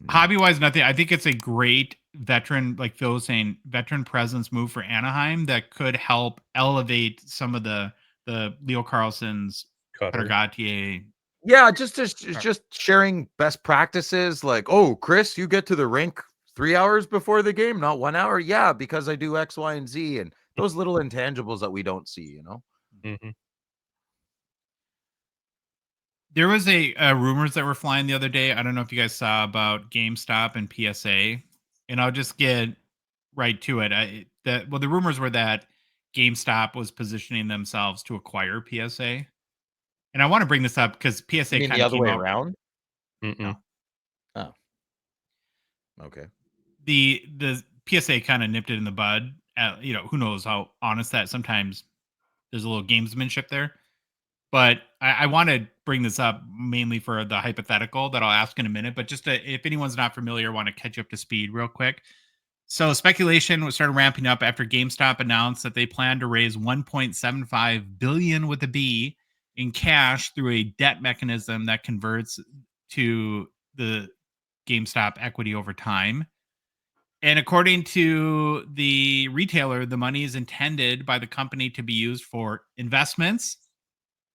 hobby-wise, nothing. I think it's a great veteran, like Phil was saying, veteran presence move for Anaheim that could help elevate some of the Leo Carlson's, Cutter Gauthier. Yeah, just sharing best practices. Like, oh, Chris, you get to the rink 3 hours before the game, not 1 hour. Yeah, because I do X, Y, and Z, and those little intangibles that we don't see. Mm-hmm. There was a rumors that were flying the other day. I don't know if you guys saw about GameStop and PSA, and I'll just get right to it. The rumors were that GameStop was positioning themselves to acquire PSA, and I want to bring this up because You PSA mean kind the of other came way out. around? Mm-mm. Oh, okay. The PSA kind of nipped it in the bud. Who knows how honest that sometimes there's a little gamesmanship there. But I want to bring this up mainly for the hypothetical that I'll ask in a minute. But if anyone's not familiar, want to catch you up to speed real quick. So speculation was started ramping up after GameStop announced that they plan to raise 1.75 billion with a B in cash through a debt mechanism that converts to the GameStop equity over time. And according to the retailer, the money is intended by the company to be used for investments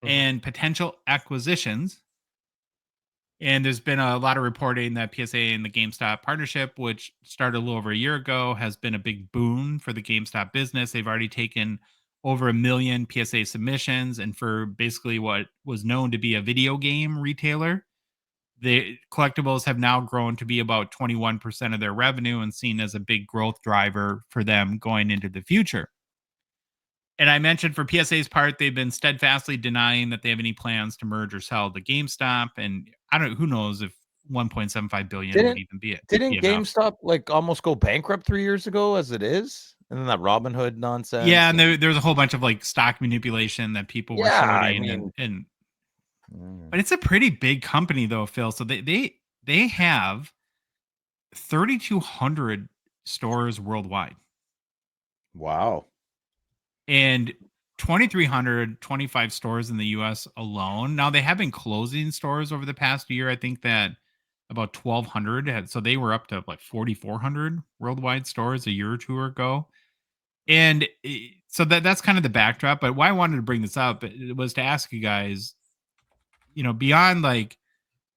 and potential acquisitions. And there's been a lot of reporting that PSA and the GameStop partnership, which started a little over a year ago, has been a big boon for the GameStop business. They've already taken over 1 million PSA submissions, and for basically what was known to be a video game retailer, the collectibles have now grown to be about 21% of their revenue and seen as a big growth driver for them going into the future. And I mentioned for PSA's part, they've been steadfastly denying that they have any plans to merge or sell the GameStop. And who knows if 1.75 billion would even be Didn't enough. GameStop like almost go bankrupt 3 years ago as it is? And then that Robin Hood nonsense. Yeah, and there's a whole bunch of like stock manipulation that people were shorting, but it's a pretty big company though, Phil. So they have 3,200 stores worldwide. Wow. And 2,325 stores in the US alone. Now they have been closing stores over the past year. I think that about 1,200 so they were up to like 4,400 worldwide stores a year or two ago. And so that's kind of the backdrop. But why I wanted to bring this up was to ask you guys, beyond like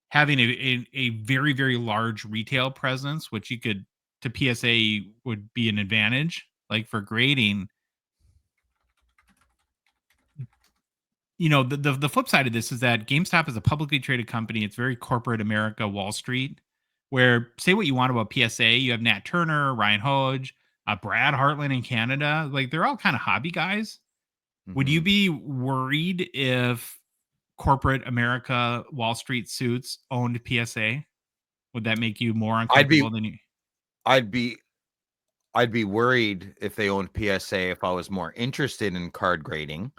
having a very, very large retail presence, which you could to PSA would be an advantage, like for grading. The flip side of this is that GameStop is a publicly traded company. It's very corporate America, Wall Street, where say what you want about PSA. You have Nat Turner, Ryan Hodge, Brad Hartland in Canada. Like they're all kind of hobby guys. Would you be worried if corporate America, Wall Street suits owned PSA? Would that make you more uncomfortable than you? I'd be worried if they owned PSA if I was more interested in card grading.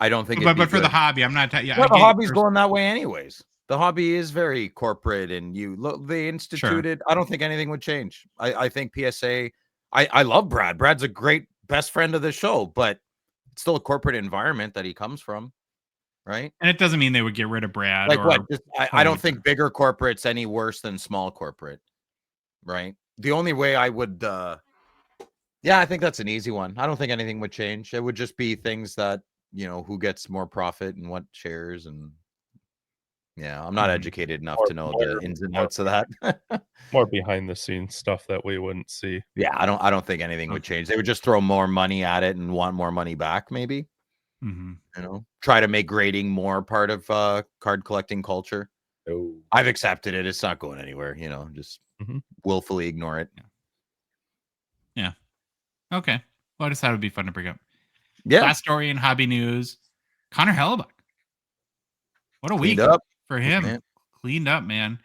I don't think But for the hobby, I'm not. The hobby's going that way anyways. The hobby is very corporate, and they instituted. Sure. I don't think anything would change. I think PSA. I love Brad. Brad's a great best friend of the show, but it's still a corporate environment that he comes from, right? And it doesn't mean they would get rid of Brad. Like what? I don't think bigger corporate's any worse than small corporate, right? The only way I would. I think that's an easy one. I don't think anything would change. It would just be things that. Who gets more profit and what shares, and I'm not educated enough to know the ins and outs of that. More behind the scenes stuff that we wouldn't see. Yeah, I don't think anything would change. They would just throw more money at it and want more money back, maybe. Try to make grading more part of card collecting culture. Oh. I've accepted it. It's not going anywhere. Just willfully ignore it. Yeah. Okay. Well, I just thought it would be fun to bring up. Yeah. Last story in hobby news: Connor Hellebuyck. What a week for him! Man. Cleaned up, man.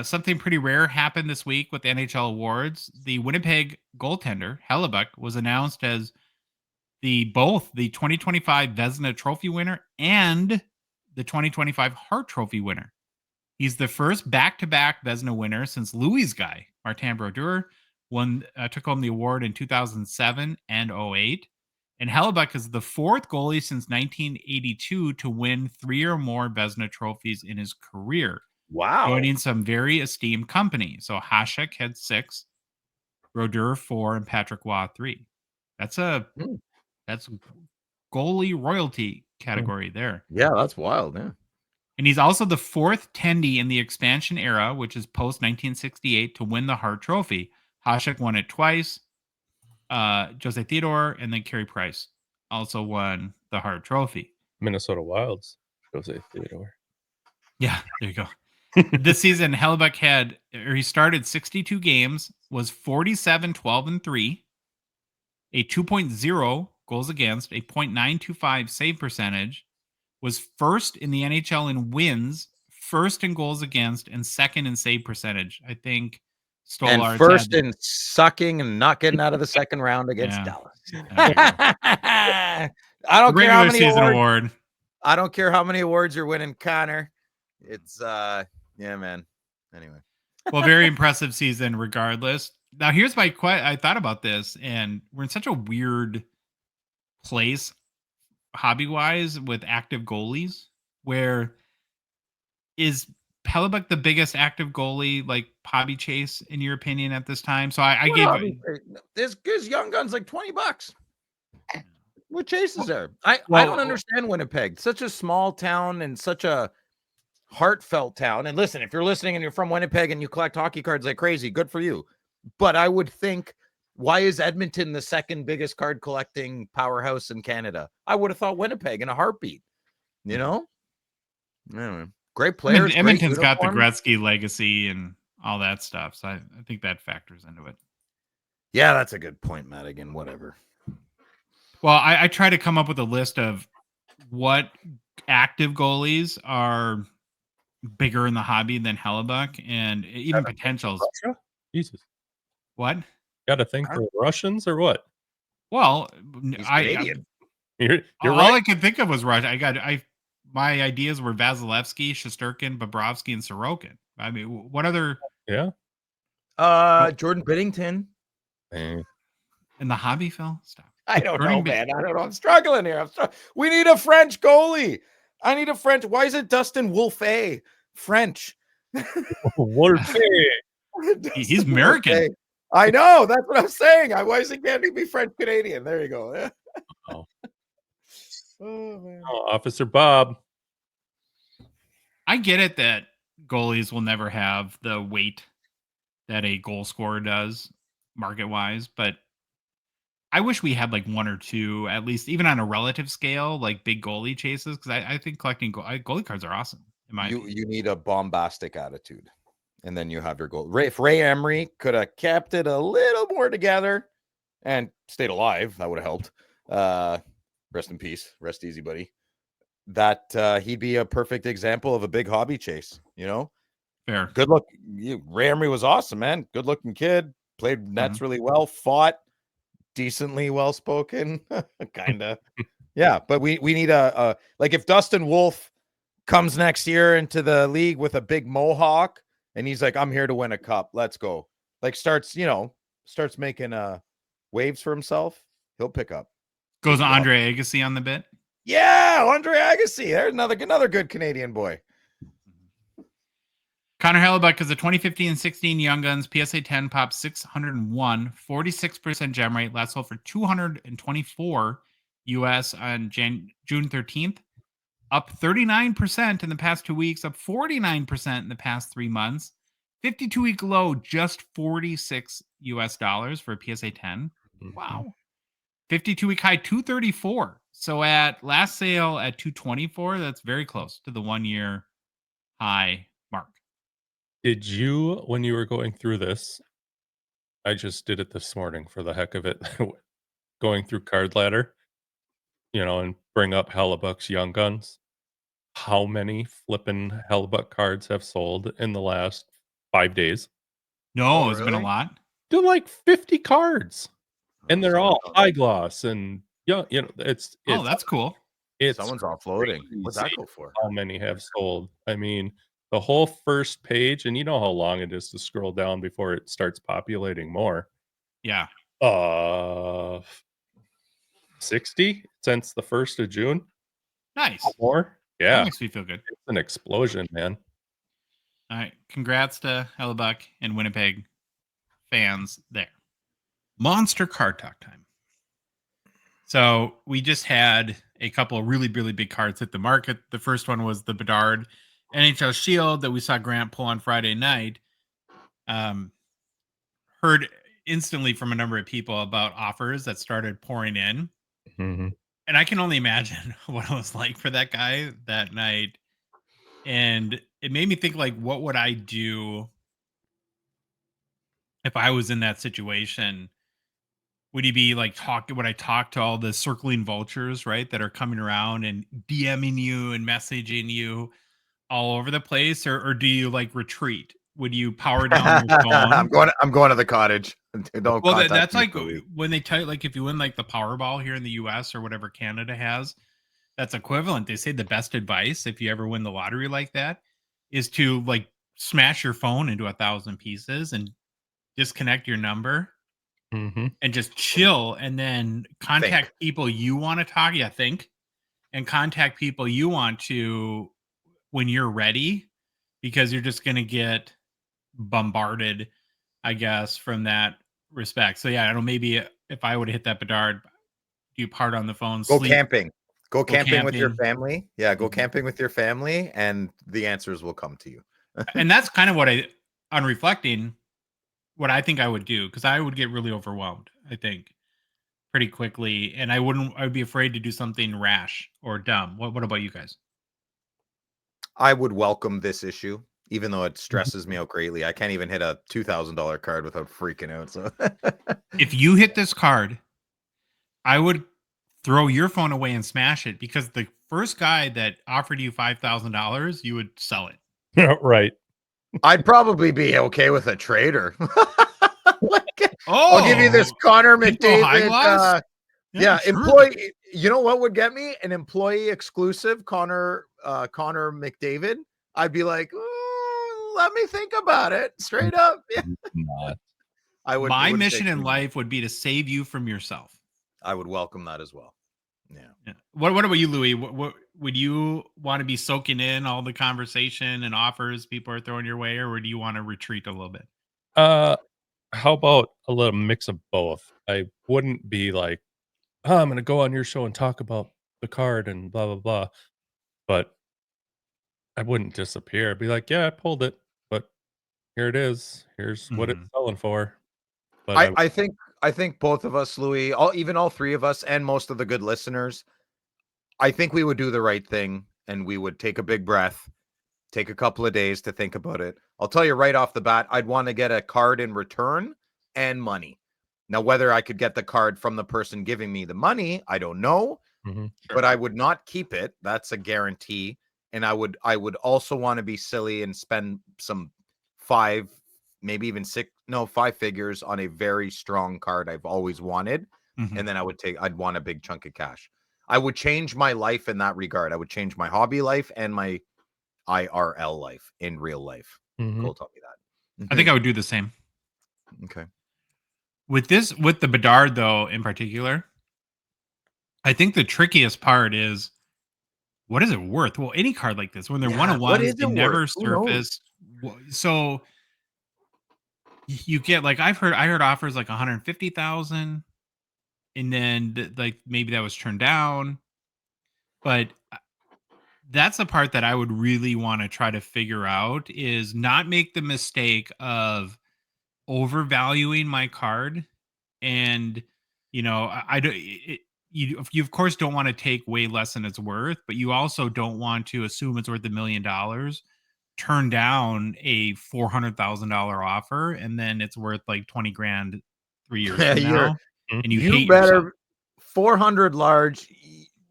Something pretty rare happened this week with the NHL awards. The Winnipeg goaltender Hellebuyck was announced as both the 2025 Vezina Trophy winner and the 2025 Hart Trophy winner. He's the first back-to-back Vezina winner since Louis' guy Martin Brodeur took home the award in 2007 and 2008. And Hellebuyck is the fourth goalie since 1982 to win 3 or more Vezina trophies in his career. Wow. Joining some very esteemed company. So Hasek had 6, Brodeur 4, and Patrick Waugh 3. That's goalie royalty category there. Yeah, that's wild. Yeah. And he's also the 4th tendy in the expansion era, which is post 1968, to win the Hart Trophy. Hasek won it twice. Jose Theodore and then Carey Price also won the Hart Trophy. Minnesota Wild's Jose Theodore. Yeah, there you go. This season, Hellebuyck he started 62 games, was 47, 12, and 3, a 2.0 goals against, a .925 save percentage, was first in the NHL in wins, first in goals against, and second in save percentage. I think And Stolarz first had, in sucking and not getting out of the second round against yeah, Dallas. there you go. I The don't care how regular many season awards. award. I don't care how many awards you're winning, Connor. It's yeah, man. Anyway. Well, very impressive season regardless. Now, here's my question. I thought about this, and we're in such a weird place hobby-wise with active goalies, where is Hellebuyck the biggest active goalie, like, hobby chase, in your opinion, at this time? So I What gave hobby? This young gun's like $20. What chases there? I well- don't understand Winnipeg. Such a small town and such a heartfelt town. And listen, if you're listening and you're from Winnipeg and you collect hockey cards like crazy, good for you. But I would think, why is Edmonton the second biggest card collecting powerhouse in Canada? I would have thought Winnipeg in a heartbeat. You know? Anyway, great players. great Edmonton's got the uniforms. Gretzky legacy and all that stuff, so I think that factors into it. Yeah, that's a good point, Madigan. Whatever. Well, I try to come up with a list of what active goalies are bigger in the hobby than Hellebuyck, and even potentials. Russia? Jesus. What? Got to think for Russians or what? Well, He's Canadian. You're all right. I could think of was Russia. My ideas were Vasilevsky, Shesterkin, Bobrovsky, and Sorokin. I mean, what other Yeah. Jordan Binnington. Eh. in the hobby, Phil? Stop. I don't know, Jordan man. I don't know. I'm struggling here. We need a French goalie. I need a French. Why is it Dustin Wolfe? French. Wolfe. He's American. Wolfe. I know. That's what I'm saying. Why is it can't he be French Canadian? There you go. Oh. Oh, man. Oh, Officer Bob. I get it that goalies will never have the weight that a goal scorer does market wise, but I wish we had like one or two, at least even on a relative scale, like big goalie chases. Cause I think collecting goalie cards are awesome. In my opinion. You need a bombastic attitude, and then you have your goal. If Ray Emery could have kept it a little more together and stayed alive, that would have helped. Rest in peace. Rest easy, buddy. That he'd be a perfect example of a big hobby chase, you know? Fair. Good look. Ray Emery was awesome, man. Good looking kid. Played nets really well. Fought decently well spoken. Kind of. Yeah, but we need a like if Dustin Wolf comes next year into the league with a big mohawk and he's like, I'm here to win a cup. Let's go. Like starts making waves for himself. He'll pick up. Goes Andre Agassi on the bit. Yeah, Andre Agassi. There's another good Canadian boy. Connor Hellebuyck is a 2015-16 Young Guns PSA 10 pop 601, 46% gem rate. Last sold for $224 US on June 13th. Up 39% in the past 2 weeks. Up 49% in the past 3 months. 52-week low, just $46 US for a PSA 10. Wow. 52-week high, 234. So at last sale at 224, that's very close to the 1 year high mark. Did you, when you were going through this, I just did it this morning for the heck of it, going through Card Ladder, and bring up Hellebuyck's Young Guns. How many flippin' Hellebuyck cards have sold in the last 5 days? No, it's been a lot. They're like 50 cards. And they're all high gloss and it's that's cool. It's Someone's offloading. What's that crazy go for? how many have sold. I mean, the whole first page, and you know how long it is to scroll down before it starts populating more. Yeah. 60 since the 1st of June. Nice. More? Yeah. That makes me feel good. It's an explosion, man. All right. Congrats to Hellebuyck and Winnipeg fans there. Monster card talk time. So we just had a couple of really, really big cards hit the market. The first one was the Bedard NHL Shield that we saw Grant pull on Friday night. Heard instantly from a number of people about offers that started pouring in. Mm-hmm. And I can only imagine what it was like for that guy that night And it made me think, like, what would I do if I was in that situation? Would he be like would I talk to all the circling vultures, right, that are coming around and DMing you and messaging you all over the place, or do you like retreat? Would you power down your phone? I'm going to the cottage. Don't Well, contact that's me, like Louis. when they tell you, like, if you win like the Powerball here in the US or whatever Canada has, that's equivalent. They say the best advice if you ever win the lottery like that is to like smash your phone into 1,000 pieces and disconnect your number Mm-hmm. and just chill, and then contact people you want to talk. Yeah, think and contact people you want to when you're ready, because you're just going to get bombarded, I guess, from that respect. So yeah, I don't know. Maybe if I would have hit that Bedard, do you part on the phone, Go sleep, camping. Go go camping with your camping. family. Yeah, go Mhm. camping with your family, and the answers will come to you. And that's kind of what on reflecting, what I think I would do, because I would get really overwhelmed, I think, pretty quickly, and I would be afraid to do something rash or dumb. What about you guys? I would welcome this issue, even though it stresses me out greatly. I can't even hit a $2,000 card without freaking out. So If you hit this card, I would throw your phone away and smash it, because the first guy that offered you $5,000, you would sell it. Right. I'd probably be okay with a trader. Like, Oh, I'll give you this Connor Pinto High McDavid. Gloss? Yeah, Sure. employee. You know what would get me? An employee exclusive Connor McDavid. I'd be like, "Ooh, let me think about it. Straight up. Yeah. Not. I would. My it wouldn't mission take in me- life would be to save you from yourself. I would welcome that as well. Yeah. Yeah. What about you, Louis? What would you want to be soaking in all the conversation and offers people are throwing your way, or would you want to retreat a little bit? How about a little mix of both? I wouldn't be like, oh, I'm going to go on your show and talk about the card and blah blah blah. But I wouldn't disappear. I'd be like, yeah, I pulled it, but here it is. Here's what it's Mhm. selling for. But I I think both of us, Louis, all three of us, and most of the good listeners, I think we would do the right thing, and we would take a big breath, take a couple of days to think about it. I'll tell you right off the bat, I'd want to get a card in return and money. Now, whether I could get the card from the person giving me the money, I don't know, Mhm. but I would not keep it. That's a guarantee. And I would also want to be silly and spend some five, maybe even six, no, 5 figures on a very strong card I've always wanted. Mhm. And then I'd want a big chunk of cash. I would change my life in that regard. I would change my hobby life and my IRL life in real life. Mhm. Cole taught me that. I think I would do the same. Okay. With the Bedard, though, in particular, I think the trickiest part is, what is it worth? Well, any card like this, when they're Yeah, one of what ones, is they it never worth? Who knows? surface. So you get, like, I heard offers like 150,000, and then like maybe that was turned down. But that's the part that I would really want to try to figure out, is not make the mistake of overvaluing my card. And I don't you of course don't want to take way less than it's worth, but you also don't want to assume it's worth $1 million, turn down a $400,000 offer, and then it's worth like 20 grand 3 years from now, and you You hate yourself. better 400 large.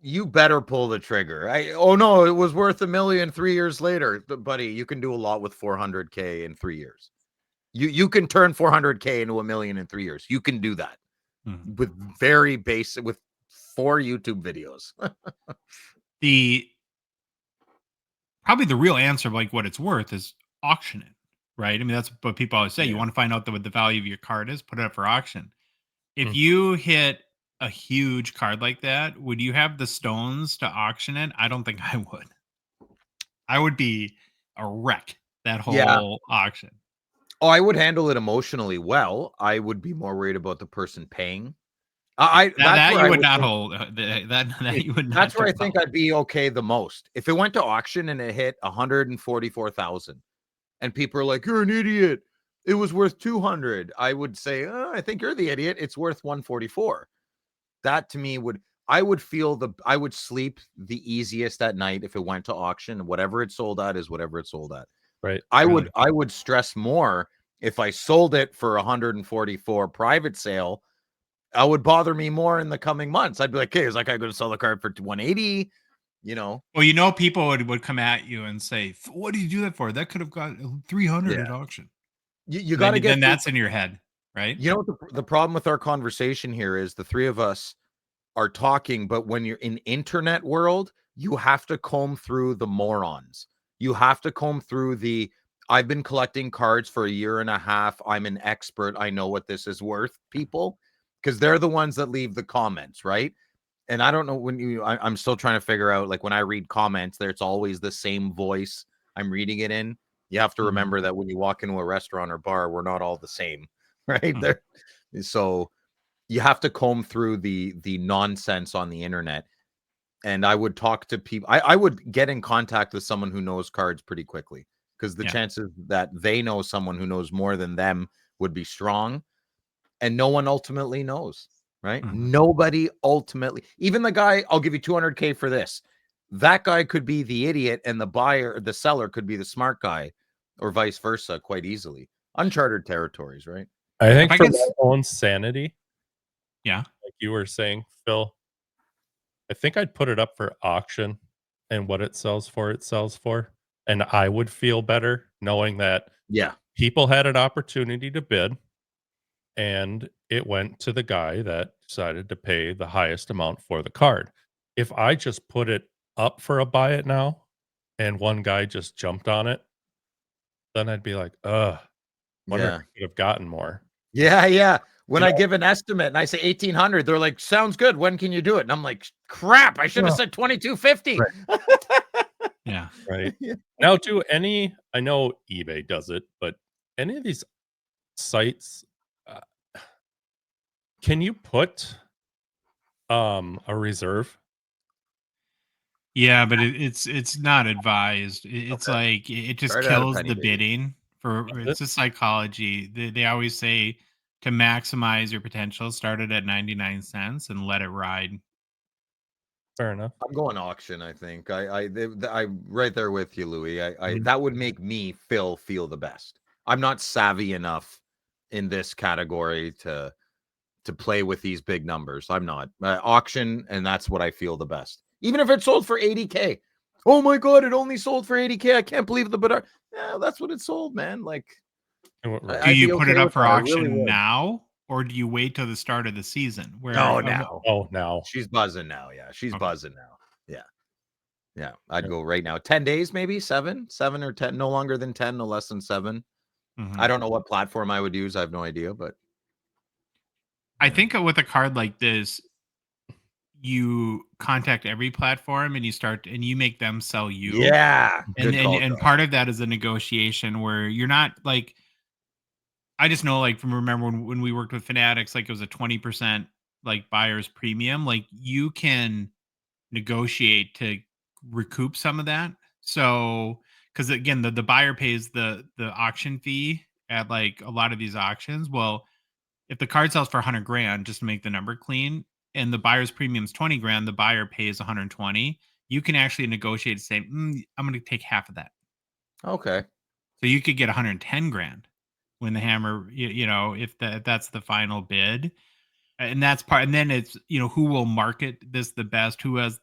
You better pull the trigger. Oh no, it was worth $1 million 3 years later, buddy. You can do a lot with 400K in 3 years. You can turn 400K into $1 million in 3 years. You can do that Mhm. with very basic, with 4 YouTube videos. The Probably the real answer of like what it's worth is auction it, right? I mean, that's what people always say. You Yeah. want to find out what the value of your card is, put it up for auction. If Mm. you hit a huge card like that, would you have the stones to auction it? I don't think I would. I would be a wreck that whole Yeah. auction. Oh, I would handle it emotionally well. I would be more worried about the person paying. That's That where you I would would not think- hold. That you would not. That's where I do think well. I'd be okay the most. If it went to auction and it hit 144,000, and people are like, "You're an idiot. It was worth 200." I would say, "I think you're the idiot. It's worth 144." That to me would, I would sleep the easiest at night if it went to auction. Whatever it sold at is whatever it sold at. Right. I would stress more if I sold it for 144 private sale. I would bother me more in the coming months. I'd be like, okay, is that guy going to sell the card for 180? You know? Well, people would come at you and say, "What did you do that for? That could have got 300 at auction." You got to get. Then that's in your head, right? You know what the problem with our conversation here is? The three of us are talking, but when you're in internet world, you have to comb through the morons. You have to comb through the I've been collecting cards for a year and a half. I'm an expert. I know what this is worth, people, because they're the ones that leave the comments, right? And I don't know I'm still trying to figure out, like when I read comments there, it's always the same voice I'm reading it in. You have to remember that when you walk into a restaurant or bar, we're not all the same, right? There. So you have to comb through the nonsense on the internet. And I would talk to people. I would get in contact with someone who knows cards pretty quickly, because the chances that they know someone who knows more than them would be strong. And no one ultimately knows, right? Nobody ultimately, even the guy, I'll give you 200K for this. That guy could be the idiot, and the seller could be the smart guy, or vice versa, quite easily. Uncharted territories, right? I think for my own sanity, like you were saying, Phil, I think I'd put it up for auction, and what it sells for. And I would feel better knowing that people had an opportunity to bid, and it went to the guy that decided to pay the highest amount for the card. If I just put it up for a buy it now, and one guy just jumped on it, then I'd be like, wonder if I could have gotten more. Yeah. When I give an estimate and I say 1,800, they're like, sounds good. When can you do it? And I'm like, crap, I should have said 2,250. Yeah. Right. Now, I know eBay does it, but any of these sites, can you put a reserve? Yeah, but it's not advised. It's like it just kills the bidding. It's a psychology. They always say to maximize your potential, start it at 99 cents and let it ride. Fair enough. I'm going auction, I think. I'm right there with you, Louis. That would make me feel the best. I'm not savvy enough in this category to play with these big numbers. I'm not. Auction, and that's what I feel the best. Even if it sold for 80K. Oh my God, it only sold for 80K. I can't believe the bidder. Yeah, that's what it sold, man. Like, do you put it up for auction now, or do you wait till the start of the season? Now. She's buzzing now. Yeah, she's buzzing now. Yeah. I'd go right now. 10 days, maybe 7 or 10. No longer than 10, no less than 7. I don't know what platform I would use. I have no idea, but I think with a card like this, you contact every platform and you make them sell you. Yeah. And part of that is a negotiation where you're not like, I just know, like, remember when we worked with Fanatics, like it was a 20% like buyer's premium. Like you can negotiate to recoup some of that. So, because again, the buyer pays the auction fee at like a lot of these auctions. Well, if the card sells for 100 grand, just to make the number clean, and the buyer's premium is 20 grand, the buyer pays 120. You can actually negotiate to say, I'm going to take half of that. Okay. So you could get 110 grand when the hammer, if that's the final bid. And that's part. And then it's, who will market this the best? Who has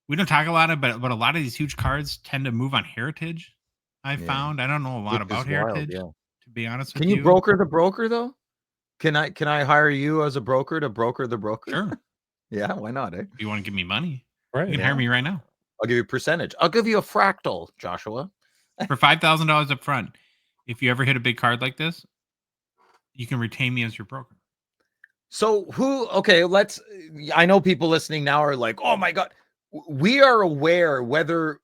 we don't talk a lot about, but a lot of these huge cards tend to move on heritage. I found. I don't know a lot about heritage, to be honest with you. Can you broker the broker though? Can I hire you as a broker to broker the broker? Sure. Yeah, why not? If you want to give me money, right? You can hire me right now. I'll give you a percentage. I'll give you a fractal, Joshua. For $5,000 up front. If you ever hit a big card like this, you can retain me as your broker. So I know people listening now are like, oh my God, we are aware whether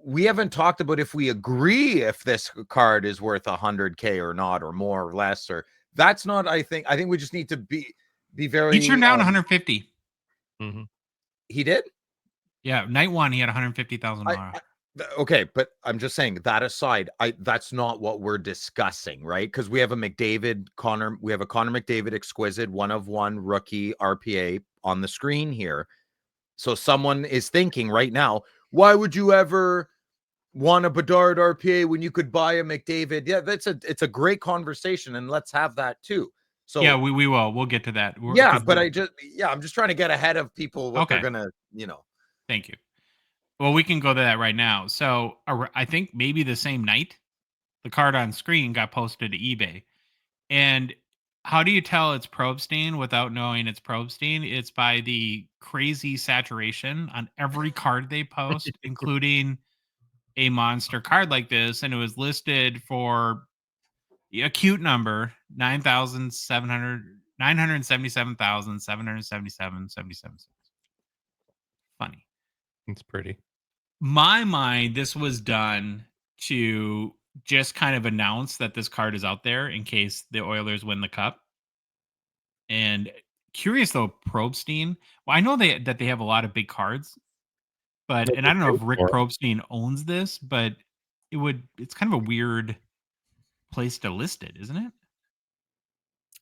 we haven't talked about if we agree if this card is worth 100K or not, or more or less, or that's not, I think we just need to be very. He turned down 150. He did? Yeah. Night one, he had $150,000. Okay, but I'm just saying that aside, that's not what we're discussing, right? Because we have a Connor McDavid exquisite 1/1 rookie RPA on the screen here. So someone is thinking right now, why would you ever want a Bedard RPA when you could buy a McDavid? Yeah, it's a great conversation, and let's have that too. So Yeah, we will. We'll get to that. yeah, but I'm just trying to get ahead of people what they're Okay. gonna, Thank you. Well, we can go to that right now. So I think maybe the same night, the card on screen got posted to eBay. And how do you tell it's probe stain without knowing it's probe stain? It's by the crazy saturation on every card they post, including a monster card like this. And it was listed for a cute number, 977,777. Funny. It's pretty. My mind, this was done to just kind of announce that this card is out there in case the Oilers win the cup. And curious though, Probstein. Well, I know that they have a lot of big cards, but and I don't know if Rick Probstein owns this, but it's kind of a weird place to list it, isn't it?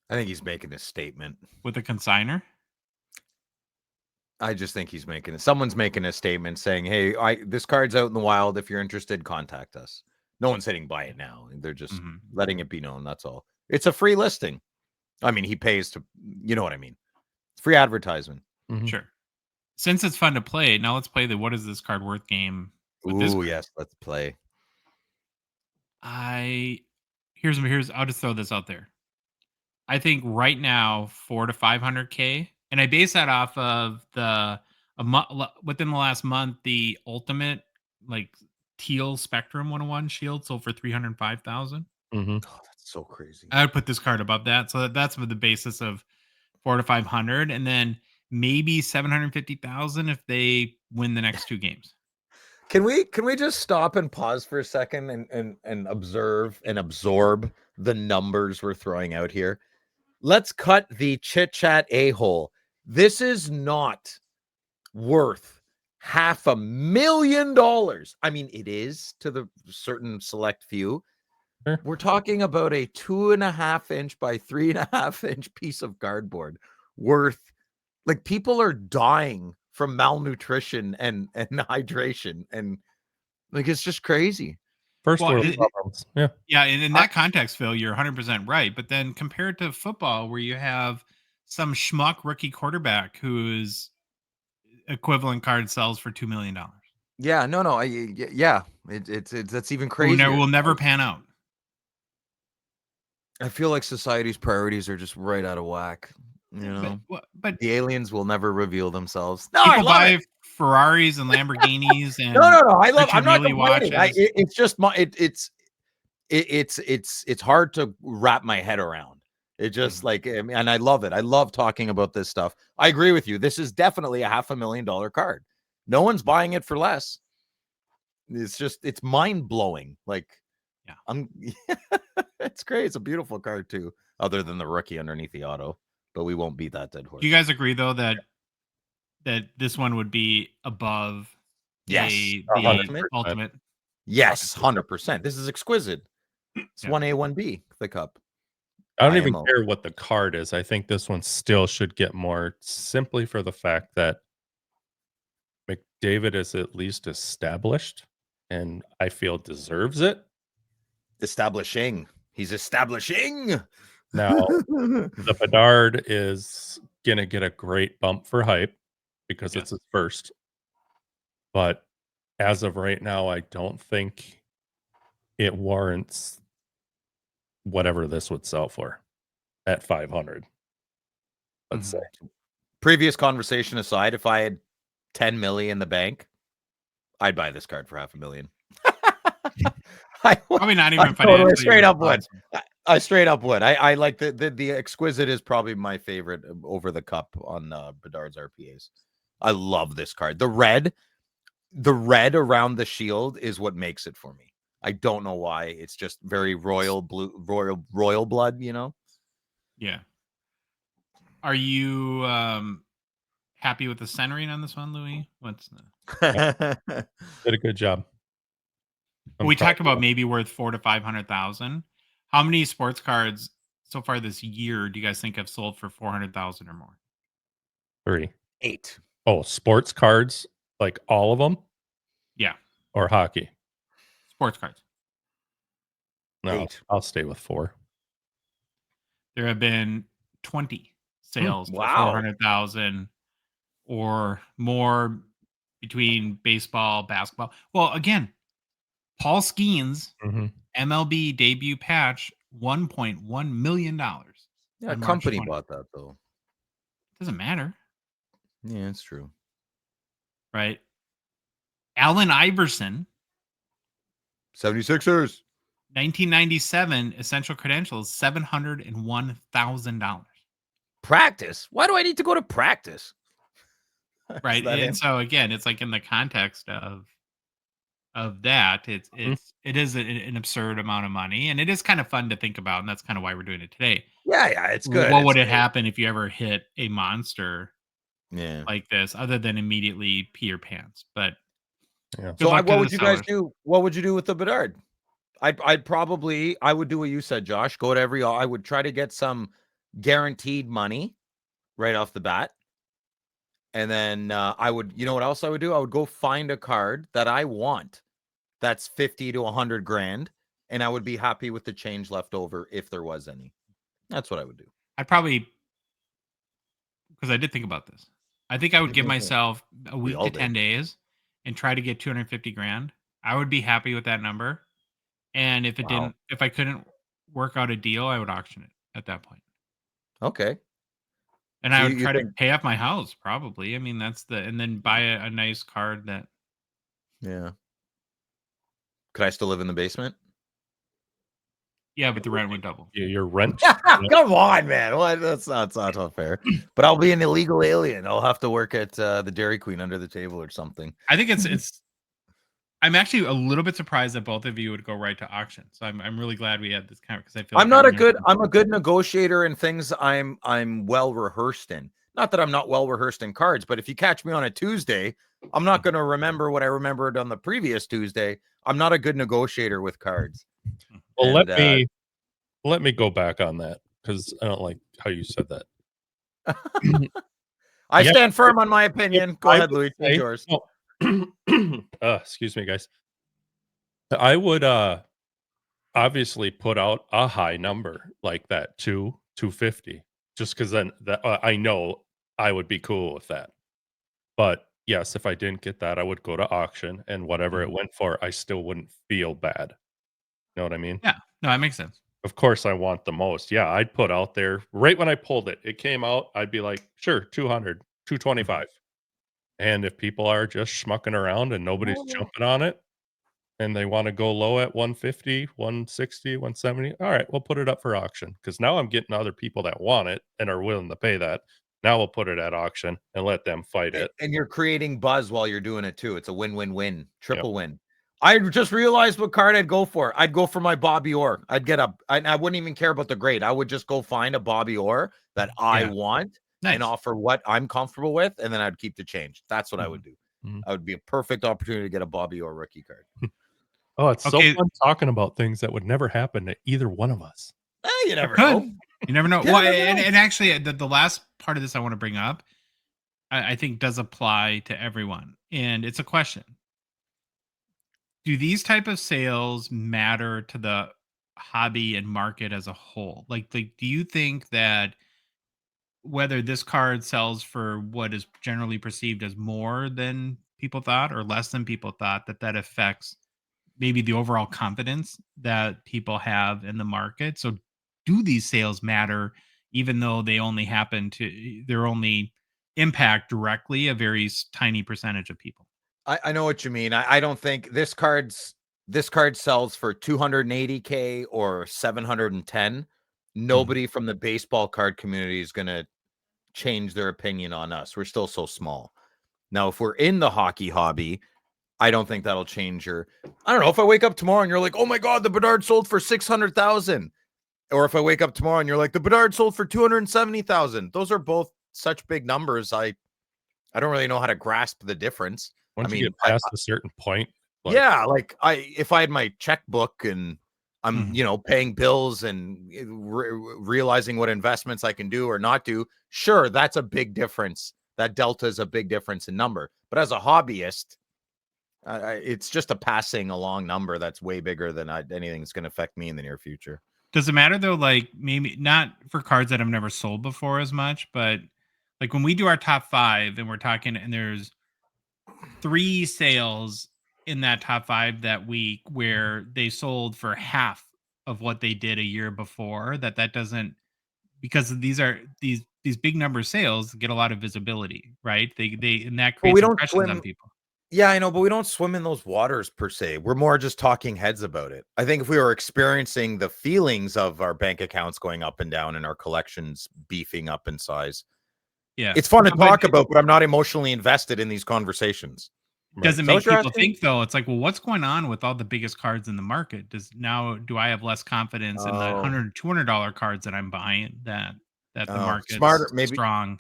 I think he's making a statement. With a consigner? I just think he's making it. Someone's making a statement saying, "Hey, this card's out in the wild. If you're interested, contact us." No one's hitting buy it now. They're just letting it be known. That's all. It's a free listing. I mean, he pays to, you know what I mean? It's free advertisement. Sure. Since it's fun to play, now let's play the what is this card worth game. Ooh, yes, let's play. Here's I'll just throw this out there. I think right now 400 to 500K, and I base that off of within the last month the ultimate like teal Spectrum 101 shield sold for 305,000. Oh, that's so crazy. I would put this card above that, so that's the basis of 400 to 500, and then maybe 750,000 if they win the next two games. Can we just stop and pause for a second and observe and absorb the numbers we're throwing out here? Let's cut the chit-chat a-hole. This is not worth $500,000. I mean, it is to the certain select few. Sure. We're talking about a 2.5 inch by 3.5 inch piece of cardboard worth, like, people are dying from malnutrition and hydration, and like, it's just crazy. First world problems. Yeah. Yeah, and in that context, Phil, you're 100% right. But then compared to football, where you have some schmuck rookie quarterback whose equivalent card sells for $2 million. Yeah, no, it's that's even crazier. Will never pan out. I feel like society's priorities are just right out of whack. You know, but the aliens will never reveal themselves. No, people buy Ferraris and Lamborghinis and no. I'm not complaining. It's just it's hard to wrap my head around. It just and I love it. I love talking about this stuff. I agree with you. This is definitely a $500,000 card. No one's buying it for less. It's mind blowing. Like, yeah, it's great. It's a beautiful card too. Other than the rookie underneath the auto. But we won't beat that dead horse. Do you guys agree though that this one would be above the ultimate? Yes, 100%. This is exquisite. It's 1A, 1B, the cup. I don't even care what the card is. I think this one still should get more, simply for the fact that McDavid is at least established, and I feel deserves it. Establishing. He's establishing. Now, the Bedard is going to get a great bump for hype because it's his first. But as of right now, I don't think it warrants whatever this would sell for at 500. Let's say. Previous conversation aside, if I had 10 million in the bank, I'd buy this card for $500,000. Probably not even financially. Straight up would. I straight up would. I like the exquisite is probably my favorite over the cup on Bedard's RPAs. I love this card. The red around the shield is what makes it for me. I don't know why. It's just very royal blood, you know? Yeah. Are you happy with the centering on this one, Louis? Did a good job. We talked about maybe worth 400,000 to 500,000. How many sports cards so far this year do you guys think have sold for 400,000 or more? 3. 8. Oh, sports cards, like all of them, Yeah, or hockey? sports cards. No, 8. I'll stay with 4. There have been 20 sales for Wow. 400,000 or more between baseball, basketball. Well, again, Paul Skeens Mm-hmm. MLB debut patch, $1.1 million. Yeah, a on March company 20th. bought that though. Doesn't matter, Yeah, it's true. right? Allen Iverson, 76ers. 1997 essential credentials, $701,000. Practice. Why do I need to go to practice? Right. Is that And him? so again, it's like in the context of that, it is an absurd amount of money, and it is kind of fun to think about, and that's kind of why we're doing it today. Yeah, it's good. What It's would it good. happen if you ever hit a monster Yeah. like this, other than immediately pee your pants? But Yeah. good So luck to what the would you guys sellers. do? What would you do with the Bedard? I'd probably would do what you said, Josh. Go to I would try to get some guaranteed money right off the bat. And then I would, you know what else I would do? I would go find a card that I want that's 50 to 100 grand, and I would be happy with the change left over if there was any. That's what I would do. I'd probably, because I did think about this. I think I would give myself a week all to 10 did. days and try to get 250 grand. I would be happy with that number. And if it Wow. didn't, if I couldn't work out a deal, I would auction it at that point. Okay. And So I you would try to think- pay off my house, probably. I mean, and then buy a nice card that. Yeah. Could I still live in the basement? Yeah, but the rent would double. Your rent. Come on, man. What? That's not fair. But I'll be an illegal alien. I'll have to work at the Dairy Queen under the table or something. I think it's. I'm actually a little bit surprised that both of you would go right to auction. So I'm really glad we had this kind of, because I feel I'm like not a good. I'm a good negotiator in things I'm well rehearsed in. Not that I'm not well rehearsed in cards, but if you catch me on a Tuesday, I'm not going to remember what I remembered on the previous Tuesday. I'm not a good negotiator with cards. Well, And, let me go back on that, because I don't like how you said that. I Yeah. stand firm on my opinion. Go I ahead, would Louis. say- It's yours. Excuse me, guys. I would obviously put out a high number like that, 250, just because then I know I would be cool with that. But yes, if I didn't get that, I would go to auction, and whatever it went for, I still wouldn't feel bad. You know what I mean? Yeah, no, that makes sense. Of course, I want the most. Yeah, I'd put out there right when I pulled it. It came out. I'd be like, sure, 200, 225. And if people are just schmucking around and nobody's jumping on it, and they want to go low at 150, 160, 170, all right, we'll put it up for auction, because now I'm getting other people that want it and are willing to pay that. Now we'll put it at auction and let them fight it. And you're creating buzz while you're doing it too. It's a win-win-win, triple win. I just realized what card I'd go for. I'd go for my Bobby Orr. I wouldn't even care about the grade. I would just go find a Bobby Orr that I want Nice. and offer what I'm comfortable with, and then I'd keep the change. That's what I would do. Mhm. I would be a perfect opportunity to get a Bobby Orr rookie card. Oh, it's Okay. so fun talking about things that would never happen to either one of us. You never Could. know. You never know. You Well, never know. and actually, the last part of this I want to bring up, I think does apply to everyone, and it's a question: do these type of sales matter to the hobby and market as a whole? Like, do you think that whether this card sells for what is generally perceived as more than people thought or less than people thought, that affects maybe the overall confidence that people have in the market? So do these sales matter, even though they only they're only impact directly a very tiny percentage of people? I know what you mean. I don't think this card sells for 280K or 710. Nobody from the baseball card community is going to change their opinion on us. We're still so small. Now, if we're in the hockey hobby, I don't think that'll change your. I don't know if I wake up tomorrow and you're like, oh my God, the Bedard sold for 600,000. Or if I wake up tomorrow and you're like, the Bedard sold for 270,000. Those are both such big numbers. I don't really know how to grasp the difference. Once I you mean, get past a certain point, Like, yeah, like if I had my checkbook and I'm, Mhm. paying bills and realizing what investments I can do or not do, sure, that's a big difference. That delta is a big difference in number. But as a hobbyist, it's just a passing along number that's way bigger than anything that's going to affect me in the near future. Does it matter though? Like maybe not for cards that I've never sold before as much, but like when we do our top 5 and we're talking, and there's 3 sales in that top 5 that week where they sold for half of what they did a year before, that doesn't, because these big number sales get a lot of visibility, right? They and that But we creates don't impressions on swim. people. Yeah, I know, but we don't swim in those waters per se. We're more just talking heads about it. I think if we were experiencing the feelings of our bank accounts going up and down and our collections beefing up in size, Yeah. it's fun to No, but talk about, but I'm not emotionally invested in these conversations. right. doesn't Is that what make you're people asking? think though. It's like, well, what's going on with all the biggest cards in the market? Do I have less confidence in the Oh, $100, $200 cards that I'm buying that the smarter, market's maybe strong?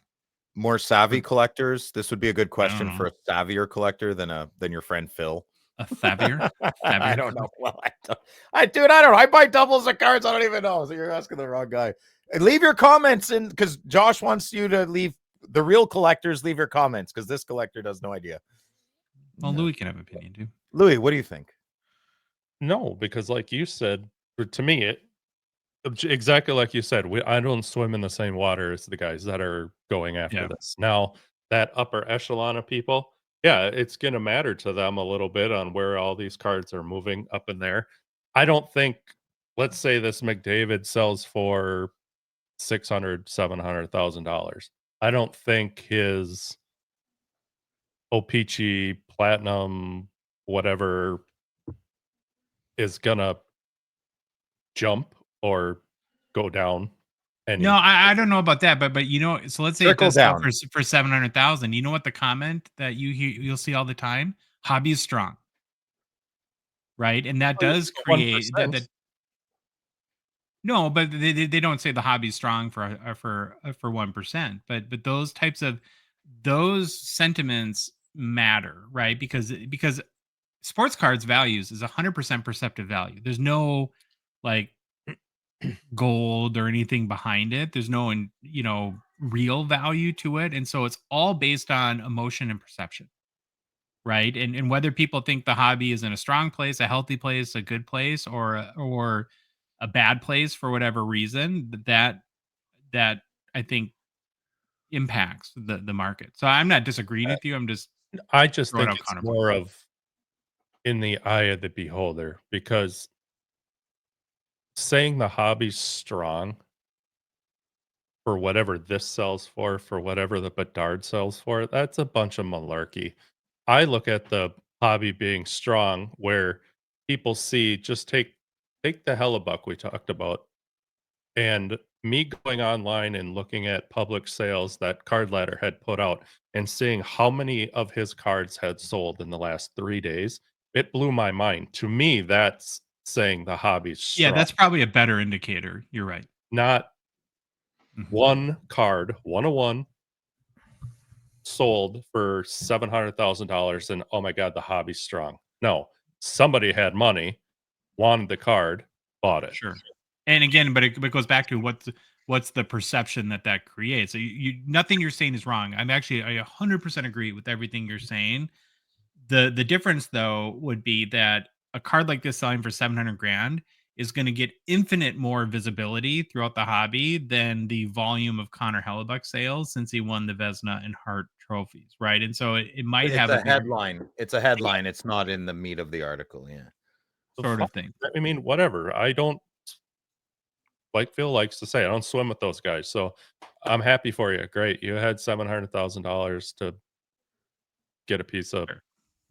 more savvy collectors. This would be a good I don't question know. for a savvier collector than your friend Phil. A Thavier? I Thavier don't know. card? Well, dude, I don't know. I buy doubles of cards. I don't even know. So you're asking the wrong guy. And leave your comments in because Josh wants you to leave. The real collectors leave your comments because this collector does no idea. Well, Yeah. Louis can have opinion too. Louis, what do you think? No, because like you said, to me, exactly like you said, I don't swim in the same water as the guys that are going after Yeah. this. Now, that upper echelon of people, yeah, it's going to matter to them a little bit on where all these cards are moving up in there. I don't think, let's say this McDavid sells for 600, $700,000. I don't think his O-Pee-Chee platinum, whatever, is gonna jump or go down No, any. I don't know about that, but so let's say it Trickle does sell down. for 700,000. You know what the comment that you'll see all the time? Hobby is strong, right? And that does create that. 1%. No, but they don't say the hobby's strong for 1%, but those sentiments matter, right? Because sports cards values is 100% perceptive value. There's no like gold or anything behind it. There's no real value to it, and so it's all based on emotion and perception, right? And whether people think the hobby is in a strong place, a healthy place, a good place, or a bad place for whatever reason, that I think impacts the market. So I'm not disagreeing with you. I'm just I just throwing think out it's counterpoints. more of in the eye of the beholder because saying the hobby's strong for whatever this sells for whatever the Bedard sells for, that's a bunch of malarkey. I look at the hobby being strong where people see just take the Hellebuck we talked about and me going online and looking at public sales that Card Ladder had put out and seeing how many of his cards had sold in the last 3 days, it blew my mind. To me, that's saying the hobby's Yeah, strong, that's probably a better indicator. You're right. not Mhm. one card, 101 sold for $700,000 and oh my god, the hobby's strong. No, somebody had money, wanted the card, bought it. Sure. And again, but it goes back to what's the perception that creates. So nothing you're saying is wrong. I 100% agree with everything you're saying. The difference though would be that a card like this selling for 700 grand is going to get infinite more visibility throughout the hobby than the volume of Connor Hellebuyck sales since he won the Vezina and Hart trophies, right? And so it might It's have a a bigger headline. It's a headline. It's not in the meat of the article. Yeah. So sort fine. of thing. I mean, whatever. I don't like Phil likes to say, I don't swim with those guys. So I'm happy for you. Great. You had $700,000 to get a piece of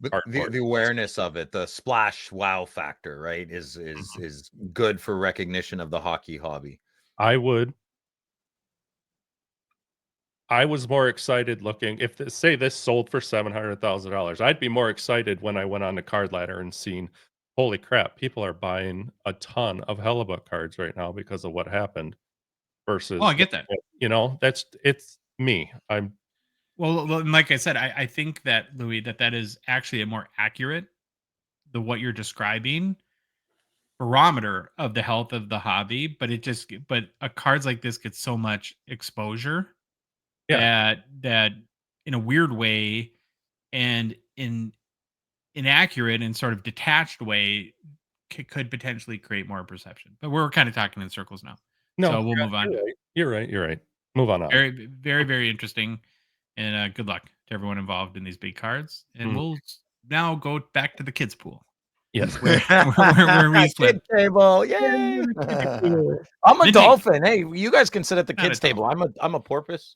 But the, artwork. the awareness of it, the splash wow factor, right, is good for recognition of the hockey hobby. I was more excited looking if say this sold for $700,000. I'd be more excited when I went on the Card Ladder and seen, holy crap, people are buying a ton of Hellebuck cards right now because of what happened. Oh, I Versus, get that. it's me. I'm Well, and like I said, I think that Louis, that is actually a more accurate what you're describing barometer of the health of the hobby, but a cards like this get so much exposure that in a weird way and in inaccurate and sort of detached way could potentially create more perception. But we're kind of talking in circles now. No, So we'll move on. You're right. Move on. Very, very, very interesting. And good luck to everyone involved in these big cards. And we'll now go back to the kids' pool. Yes. Where we Kid table. Yay. I'm a dolphin. Hey, you guys can sit at the kids' table. I'm a porpoise.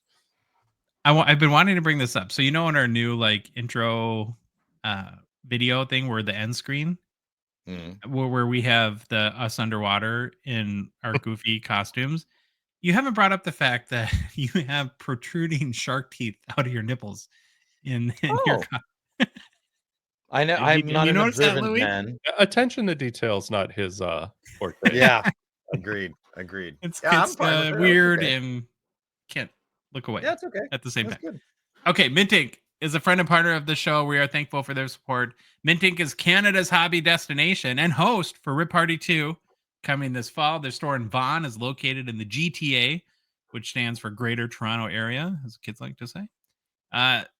I've been wanting to bring this up. So in our new like intro video thing where the end screen where we have us underwater in our goofy costumes, you haven't brought up the fact that you have protruding shark teeth out of your nipples in your I know. I'm not an observant man. Attention to details, not his forte. Yeah, agreed. It's weird and can't look away. Yeah, it's okay. At the same That's time. good. Okay, Mint Inc. is a friend and partner of the show. We are thankful for their support. Mint Inc. is Canada's hobby destination and host for Rip Party 2 coming this fall. Their store in Vaughan is located in the GTA, which stands for Greater Toronto Area, as kids like to say.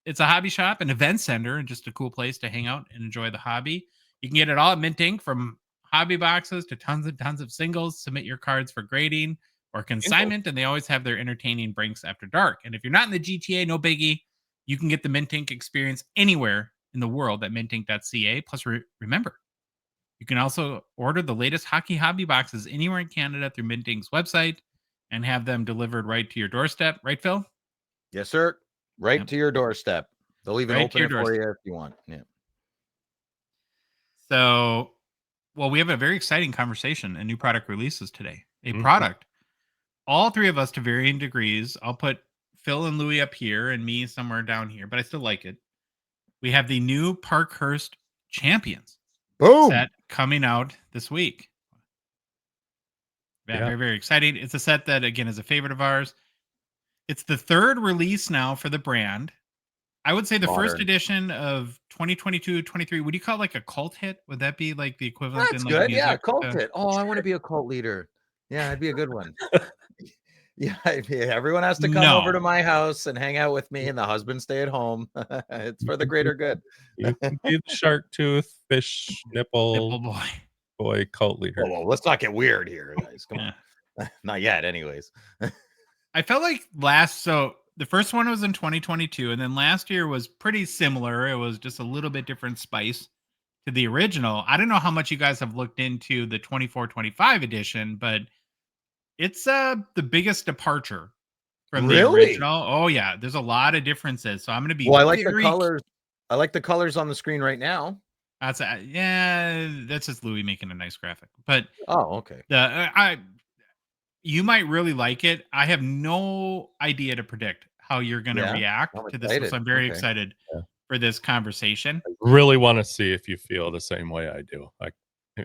It's a hobby shop, an event center, and just a cool place to hang out and enjoy the hobby. You can get it all at Mint Inc. from hobby boxes to tons and tons of singles. Submit your cards for grading or consignment, and they always have their entertaining breaks after dark. And if you're not in the GTA, no biggie. You can get the Mint Inc. experience anywhere in the world at mintink.ca. Plus, remember, you can also order the latest hockey hobby boxes anywhere in Canada through Mint Inc.'s website and have them delivered right to your doorstep. Right, Phil? Yes, sir. Right to your doorstep. They'll even open it for you if you want. Yeah. So, we have a very exciting conversation and new product releases today. A product, all three of us to varying degrees. I'll put Phil and Louie up here and me somewhere down here, but I still like it. We have the new Parkhurst Champions set coming out this week. Yeah, very, very exciting. It's a set that, again, is a favorite of ours. It's the third release now for the brand. I would say the first edition of 2022-23. Would you call it like a cult hit? Would that be like the equivalent? That's in good. Like music? Yeah, cult hit. Oh, I want to be a cult leader. Yeah, that'd be a good one. Yeah, everyone has to come over to my house and hang out with me, and the husband stay at home. It's for the greater good. You can be the shark tooth, fish, nipple boy cult leader. Oh, well, let's not get weird here, guys. Come on. Not yet, anyways. I felt like the first one was in 2022, and then last year was pretty similar. It was just a little bit different spice to the original. I don't know how much you guys have looked into the 24-25 edition, but it's the biggest departure from the original. Oh yeah, there's a lot of differences. So I'm going to be. Well, I like the colors. I like the colors on the screen right now. That's just Louis making a nice graphic. But okay. You might really like it. I have no idea to predict how you're going to react to this. So I'm very excited for this conversation. I really want to see if you feel the same way I do.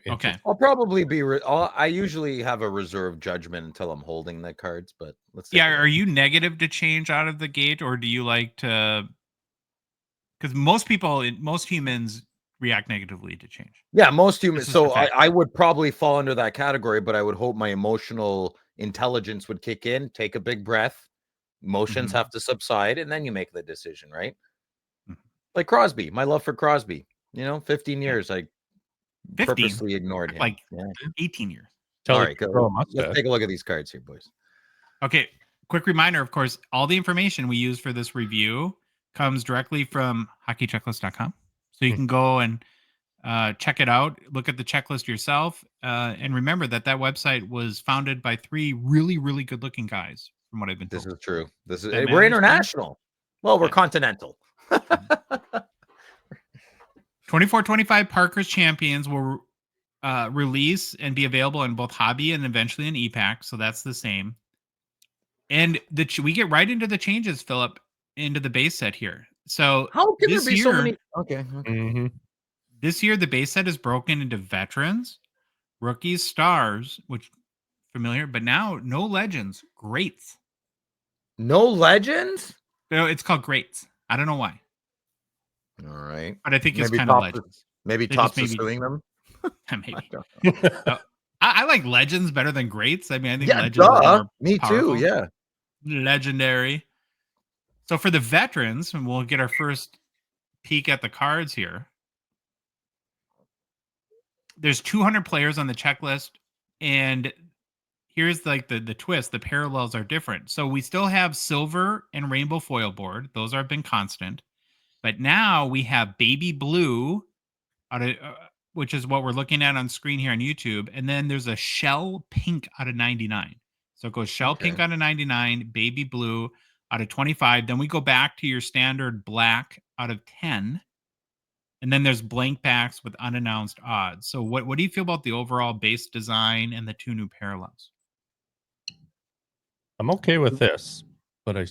Okay. I'll probably be. I usually have a reserved judgment until I'm holding the cards, but let's see. Yeah, are you negative to change out of the gate, or do you like to? Because most humans react negatively to change. Yeah, most humans. So I would probably fall under that category, but I would hope my emotional intelligence would kick in, take a big breath. Emotions have to subside, and then you make the decision, right? Like Crosby, my love for Crosby. 15 years, I purposely ignored him. Like 18 years. All right, let's take a look at these cards here, boys. Okay, quick reminder, of course, all the information we use for this review comes directly from hockeychecklist.com. So you can go and check it out, look at the checklist yourself, and remember that website was founded by three really, really good-looking guys, from what I've been told. This is true. We're international. Well, we're continental. 24-25 Parkhurst Champions will release and be available in both hobby and eventually in EPAC, so that's the same. And we get right into the changes, Philip, into the base set here. So how can there be so many? Okay. This year, the base set is broken into veterans, rookies, stars, which familiar, but now no legends, greats. No legends? No, it's called greats. I don't know why. All right. But I think it's kind of legends. Maybe They just Topps is maybe suing them. maybe. Uh, I like legends better than greats. I mean, I think Yeah, legends are duh. more Me powerful. too. Yeah. Legendary. So for the veterans, and we'll get our first peek at the cards here. There's 200 players on the checklist, and here's like the twist. The parallels are different. So we still have silver and rainbow foil board. Those have been constant. But now we have baby blue, out of, which is what we're looking at on screen here on YouTube. And then there's a shell pink out of 99. So it goes shell pink out of 99, baby blue out of 25. Then we go back to your standard black out of 10. And then there's blank packs with unannounced odds. So what do you feel about the overall base design and the two new parallels? I'm okay with this, but I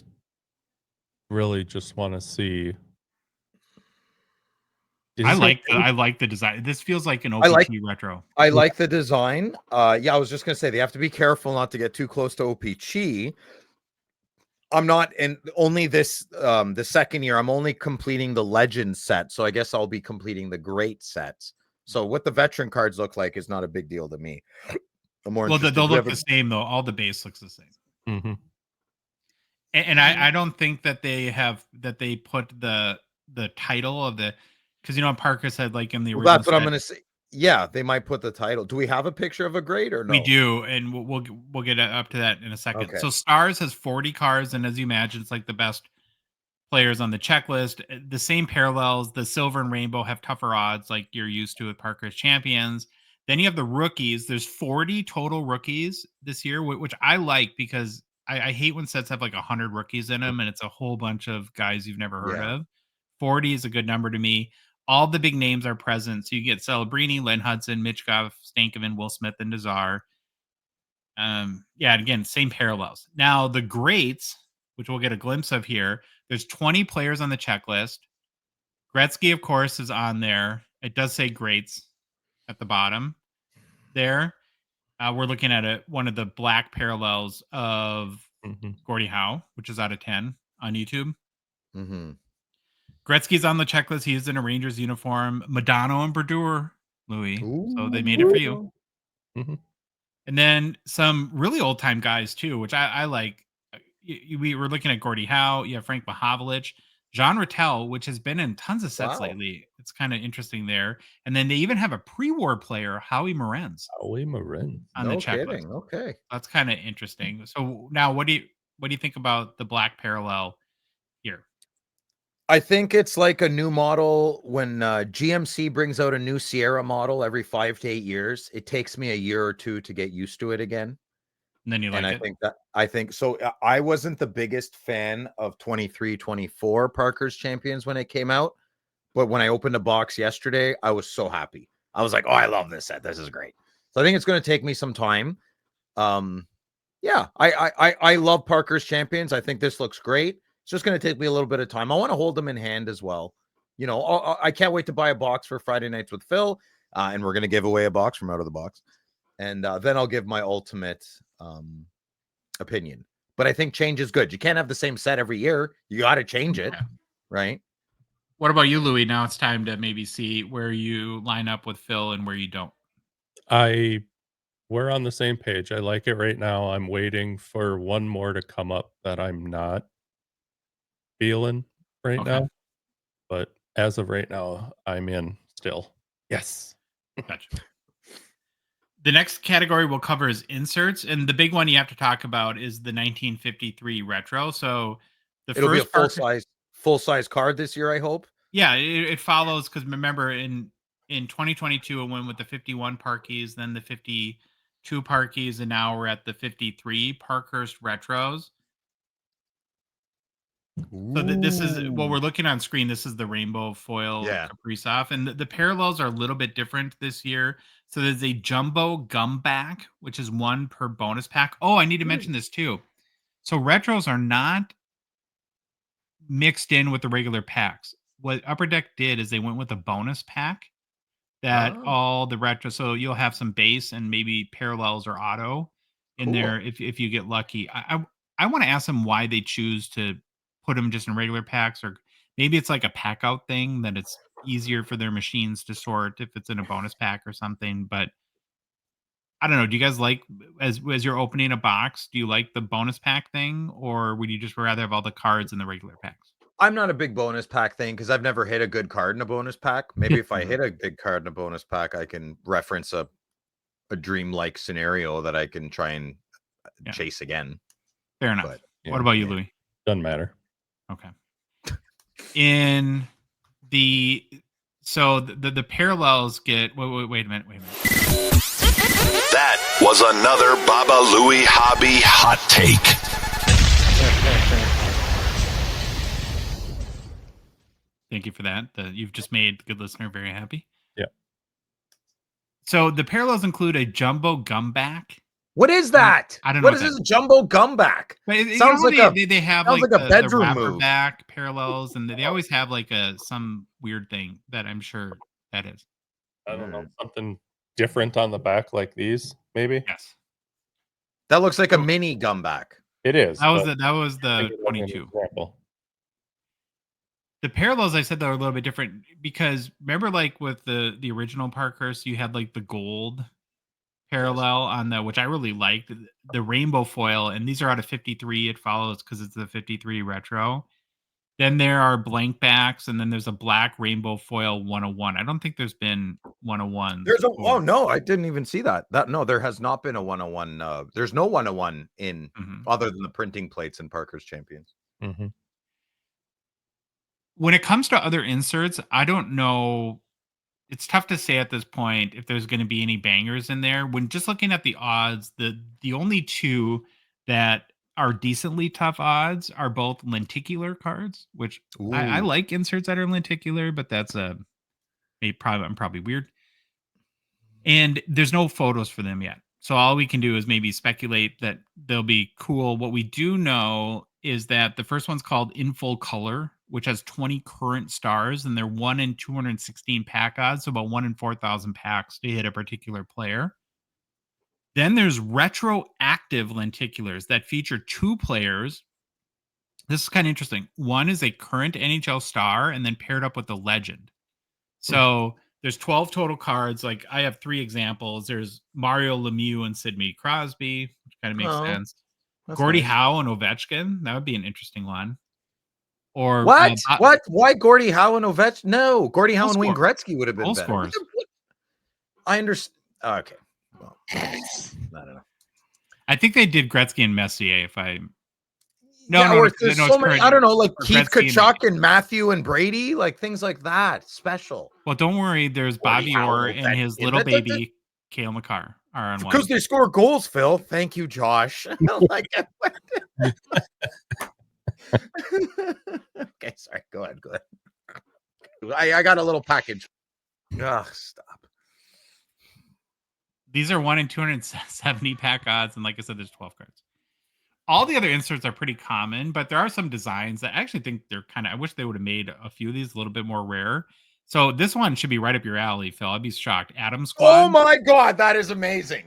really just want to see. I like the design. This feels like an I like- O-Pee-Chee retro. I like the design. Yeah, I was just gonna say they have to be careful not to get too close to O-Pee-Chee. I'm not in only this the second year. I'm only completing the legend set, so I guess I'll be completing the great sets. So what the veteran cards look like is not a big deal to me. I'm more Well, interested. they'll Do you look have the same though. All the base looks the same. Mhm. And I don't think that they put the title of the, because you know Parkhurst had like in the Well, original that's what I'm set, gonna say. Yeah, they might put the title. Do we have a picture of a grade or no? we do, and we'll get up to that in a second. Okay. So Stars has 40 cards, and as you imagine, it's like the best players on the checklist. The same parallels. The silver and rainbow have tougher odds, like you're used to with Parkhurst Champions. Then you have the rookies. There's 40 total rookies this year, which I like because I hate when sets have like 100 rookies in them, and it's a whole bunch of guys you've never heard Yeah. of. 40 is a good number to me. All the big names are present. So you get Celebrini, Len Hudson, Mitch Goff, Stankoven, Will Smith, and Nazar. Yeah, and again, same parallels. Now, the greats, which we'll get a glimpse of here, there's 20 players on the checklist. Gretzky, of course, is on there. It does say greats at the bottom there. We're looking at one of the black parallels of Mhm. Gordie Howe, which is out of 10 on YouTube. Mm-hmm. Gretzky's on the checklist. He is in a Rangers uniform. Madonna and Brodeur, Louis. So they made it for you. Mhm. And then some really old time guys too, which I like. We were looking at Gordie Howe. You have Frank Mahovlich, Jean Rattel, which has been in tons of sets Wow. lately. It's kind of interesting there. And then they even have a pre-war player, Howie Morenz, Howie Marin. on the No checklist. kidding. Okay. That's kind of interesting. So now, what do you think about the black parallel here? I think it's like a new model when GMC brings out a new Sierra model every 5 to 8 years. It takes me a year or two to get used to it again. And then you like And it. I think so. I wasn't the biggest fan of 23-24 Parkhurst Champions when it came out, but when I opened the box yesterday, I was so happy. I was like, "Oh, I love this set. This is great." So I think it's going to take me some time. Yeah, I love Parkhurst Champions. I think this looks great. It's just going to take me a little bit of time. I want to hold them in hand as well. You know, I can't wait to buy a box for Friday Nights with Phil, and we're going to give away a box from out of the box, and then I'll give my ultimate opinion. But I think change is good. You can't have the same set every year. You got to change it, Yeah. right? What about you, Louis? Now it's time to maybe see where you line up with Phil and where you don't. We're on the same page. I like it right now. I'm waiting for one more to come up that I'm not feeling right Okay. now. But as of right now, I'm in still. Yes. Gotcha. The next category we'll cover is inserts, and the big one you have to talk about is the 1953 retro. So It'll be a first full size card this year, I hope. Yeah, it follows because remember in 2022 it went with the 51 Parkies, then the 52 Parkies, and now we're at the 53 Parkhurst retros. So this is what we're looking on screen. This is the rainbow foil Kaprizov, and the parallels are a little bit different this year. So there's a jumbo gum back, which is one per bonus pack. Oh, I need to mention this too. So retros are not mixed in with the regular packs. What Upper Deck did is they went with a bonus pack that all the retro. So you'll have some base and maybe parallels or auto in there if you get lucky. I want to ask them why they choose to put them just in regular packs, or maybe it's like a pack out thing that it's easier for their machines to sort if it's in a bonus pack or something. But I don't know. Do you guys like, as you're opening a box, do you like the bonus pack thing, or would you just rather have all the cards in the regular packs? I'm not a big bonus pack thing because I've never hit a good card in a bonus pack. Maybe if I hit a big card in a bonus pack, I can reference a dream-like scenario that I can try and chase again. Fair enough. But, what about you, Louis? Doesn't matter. Okay. So the parallels get wait a minute. That was another Baba Louie hobby hot take. Thank you for that. You've just made the good listener very happy. Yeah. So the parallels include a jumbo gumback. What is that? I don't know. What is this jumbo gumback? Sounds like they have like a bedroom the move. back parallels, and they always have like some weird thing that I'm sure that is. I don't know, something different on the back like these, maybe. Yes, that looks like a mini gumback. It is. That was the 22. The parallels, I said, that are a little bit different because remember, like with the original Parkhurst, you had like the gold parallel on the, which I really liked, the rainbow foil, and these are out of 53. It follows because it's the 53 retro. Then there are blank backs, and then there's a black rainbow foil 101. I don't think there's been 101. Oh no, I didn't even see that. No, there has not been a 101. There's no 101 in other than the printing plates in Parkhurst Champions. Mm-hmm. When it comes to other inserts, I don't know. It's tough to say at this point if there's going to be any bangers in there. When just looking at the odds, the only two that are decently tough odds are both lenticular cards, which I like inserts that are lenticular, but that's I'm probably weird. And there's no photos for them yet. So all we can do is maybe speculate that they'll be cool. What we do know is that the first one's called In Full Color, which has 20 current stars, and they're 1 in 216 pack odds, so about 1 in 4,000 packs to hit a particular player. Then there's retroactive lenticulars that feature 2 players. This is kind of interesting. One is a current NHL star and then paired up with a legend. So there's 12 total cards. Like I have 3 examples. There's Mario Lemieux and Sidney Crosby, which kind of makes sense. Gordie Howe and Ovechkin. That would be an interesting one. Or what? Why Gordie Howe and Ovechkin? No, Gordie Howe and Wayne Gretzky would have been better. Scores. I understand. Okay. Well, I don't know. I think they did Gretzky and Messier. I don't know, like Keith Tkachuk and Matthew and Brady, like things like that. Special. Well, don't worry. There's Bobby Orr and his little baby Cale Makar are on one. Because they score goals, Phil. Thank you, Josh. Like, okay, sorry. Go ahead. I got a little package. Ugh, stop. These are 1 in 270 pack odds, and like I said, there's 12 cards. All the other inserts are pretty common, but there are some designs that I actually think they're kind of. I wish they would have made a few of these a little bit more rare. So this one should be right up your alley, Phil. I'd be shocked. Adam Squad. Oh my God, that is amazing.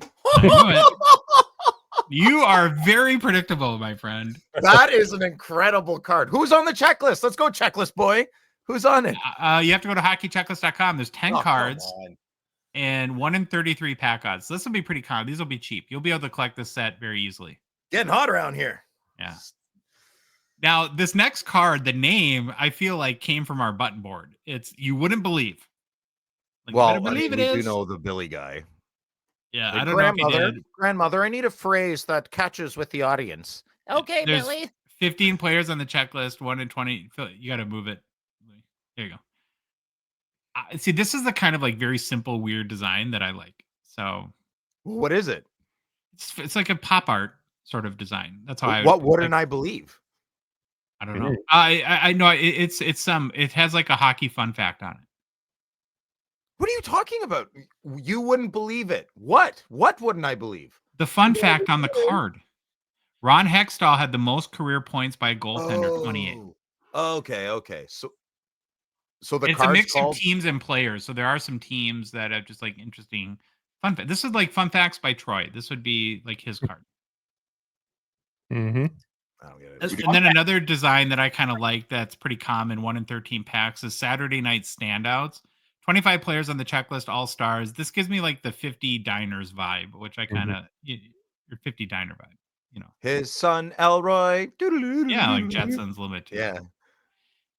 You are very predictable, my friend. That is an incredible card. Who's on the checklist? Let's go, checklist boy. Who's on it? You have to go to hockeychecklist.com. There's 10 cards and 1 in 33 pack odds. So this will be pretty common. These will be cheap. You'll be able to collect this set very easily. Getting hot around here. Yeah. Now, this next card, the name, I feel like came from our button board. It's You Wouldn't Believe. Like, well, believe we do know the Billy guy. Yeah, like, I don't know if he did. Grandmother, I need a phrase that catches with the audience. Okay, There's Billy. 15 players on the checklist, 1 in 20. You got to move it. There you go. See, this is the kind of like very simple, weird design that I like. So, what is it? It's like a pop art sort of design. That's how What wouldn't I believe? I don't know. I know it has like a hockey fun fact on it. What are you talking about? You wouldn't believe it. What wouldn't I believe? The fun fact on the card. Ron Hextall had the most career points by a goaltender, 28. Okay. So it's a mix of teams and players. So there are some teams that have just like interesting fun facts. This is like fun facts by Troy. This would be like his card. Mm-hmm. I don't get it. And then another design that I kind of like that's pretty common, 1 in 13 packs, is Saturday Night Standouts. 25 players on the checklist, all stars. This gives me like the 50 Diners vibe, which I kind of, your 50 Diner vibe, you know. His son, Elroy. Yeah, like Jetsons a little bit too. Yeah.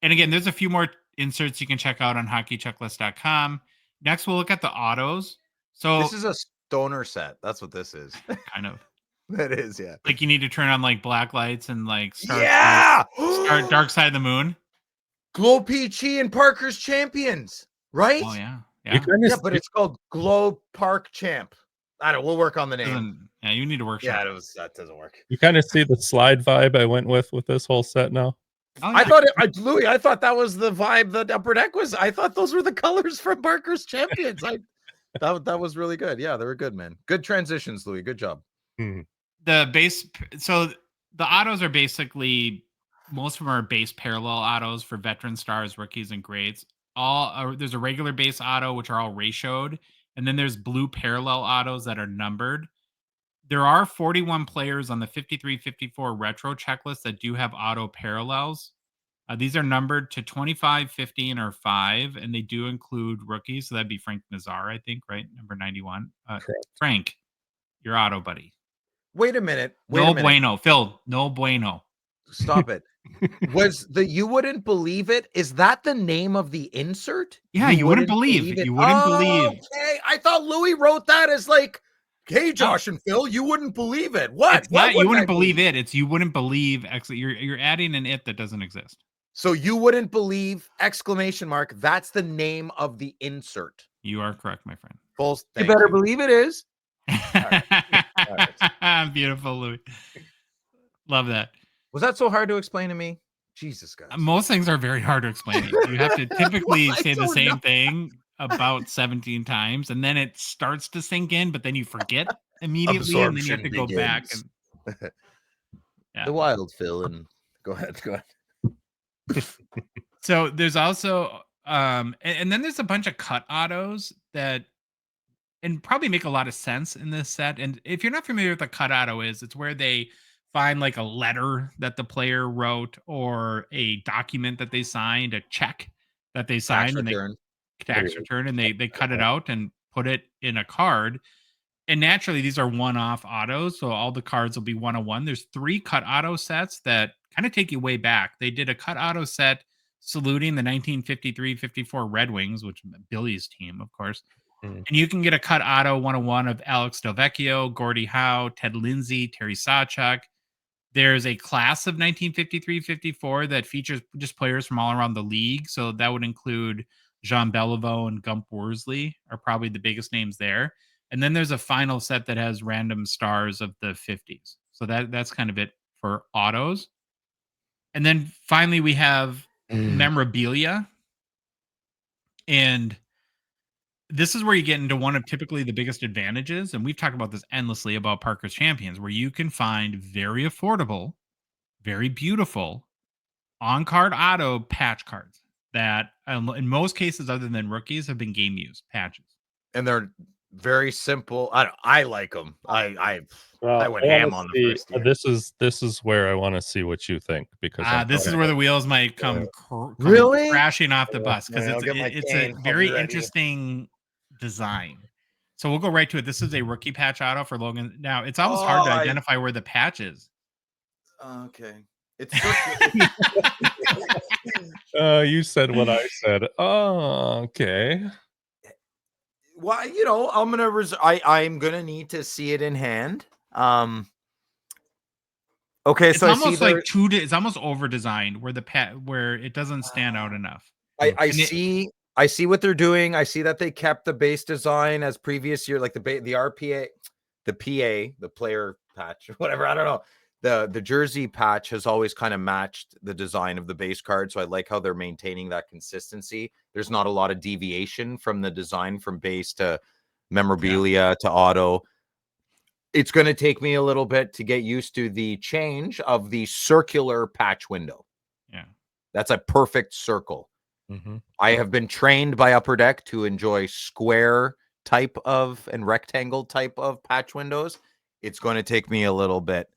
And again, there's a few more inserts you can check out on hockeychecklist.com. Next, we'll look at the autos. So This is a stoner set. That's what this is. kind of. That is, yeah. Like you need to turn on like black lights and like start Dark Side of the Moon. O-Pee-Chee and Parkhurst Champions, right? Oh yeah. You Yeah. kinda Yeah, but it's called Globe Park Champ. I don't. We'll work on the name. Yeah, you need to workshop. Yeah, that doesn't work. You kind of see the slide vibe I went with this whole set now. Oh, I yeah. thought Louis. I thought that was the vibe that Upper Deck was. I thought those were the colors from Parkhurst Champions. That was really good. Yeah, they were good, man. Good transitions, Louis. Good job. The base, so the autos are basically, most of them are base parallel autos for veteran stars, rookies, and greats. There's a regular base auto, which are all ratioed, and then there's blue parallel autos that are numbered. There are 41 players on the 53-54 retro checklist that do have auto parallels. These are numbered to 25, 50, and or 5, and they do include rookies. So that'd be Frank Nazar, I think, right? Number 91. Frank, your auto buddy. Wait a minute. Bueno, Phil. No bueno. Stop it. Was the You Wouldn't Believe It? Is that the name of the insert? Yeah, you wouldn't believe. It? You wouldn't believe. Okay, I thought Louis wrote that as like, hey, Josh and Phil, you wouldn't believe it. What? It's not, you wouldn't believe it. It's you wouldn't believe. You're adding an it that doesn't exist. So you wouldn't believe ! That's the name of the insert. You are correct, my friend. You better believe it is. Beautiful, Louis. Love that. Was that so hard to explain to me? Jesus, guys. Most things are very hard to explain. You have to typically Well, I say the don't same know. thing about 17 times, and then it starts to sink in, but then you forget immediately, and then you have to go back. And The wild Phil. And go ahead. So there's also and then there's a bunch of cut autos that and probably make a lot of sense in this set. And if you're not familiar with what a cut auto is, it's where they find like a letter that the player wrote or a document that they signed, a check that they signed, tax return, and they cut it out and put it in a card. And naturally, these are one-off autos, so all the cards will be one-on-one. There's 3 cut auto sets that kind of take you way back. They did a cut auto set saluting the 1953-54 Red Wings, which is Billy's team, of course. And you can get a cut auto 101 of Alex Delvecchio, Gordie Howe, Ted Lindsay, Terry Sawchuk. There's a class of 1953-54 that features just players from all around the league. So that would include Jean Beliveau and Gump Worsley are probably the biggest names there. And then there's a final set that has random stars of the 50s. So that's kind of it for autos. And then finally we have memorabilia. And this is where you get into one of typically the biggest advantages. And we've talked about this endlessly about Parkhurst Champions, where you can find very affordable, very beautiful on-card auto patch cards that in most cases, other than rookies, have been game used patches. And they're very simple. I like them. I went ham on the first year. This is where I want to see what you think, because this is where the wheels might come really crashing off the bus, because Yeah, it's a very interesting design. So we'll go right to it. This is a rookie patch auto for Logan. Now it's almost hard to identify where the patch is. Okay. It's you said what I said. Oh, okay. Well, you know, I'm gonna need to see it in hand. Okay, It's so almost like it's almost over designed where where it doesn't stand out enough. I see what they're doing. I see that they kept the base design as previous year, like the RPA, the PA, the player patch, whatever. I don't know. The jersey patch has always kind of matched the design of the base card. So I like how they're maintaining that consistency. There's not a lot of deviation from the design from base to memorabilia to auto. It's going to take me a little bit to get used to the change of the circular patch window. Yeah. That's a perfect circle. I have been trained by Upper Deck to enjoy square type of and rectangle type of patch windows. It's going to take me a little bit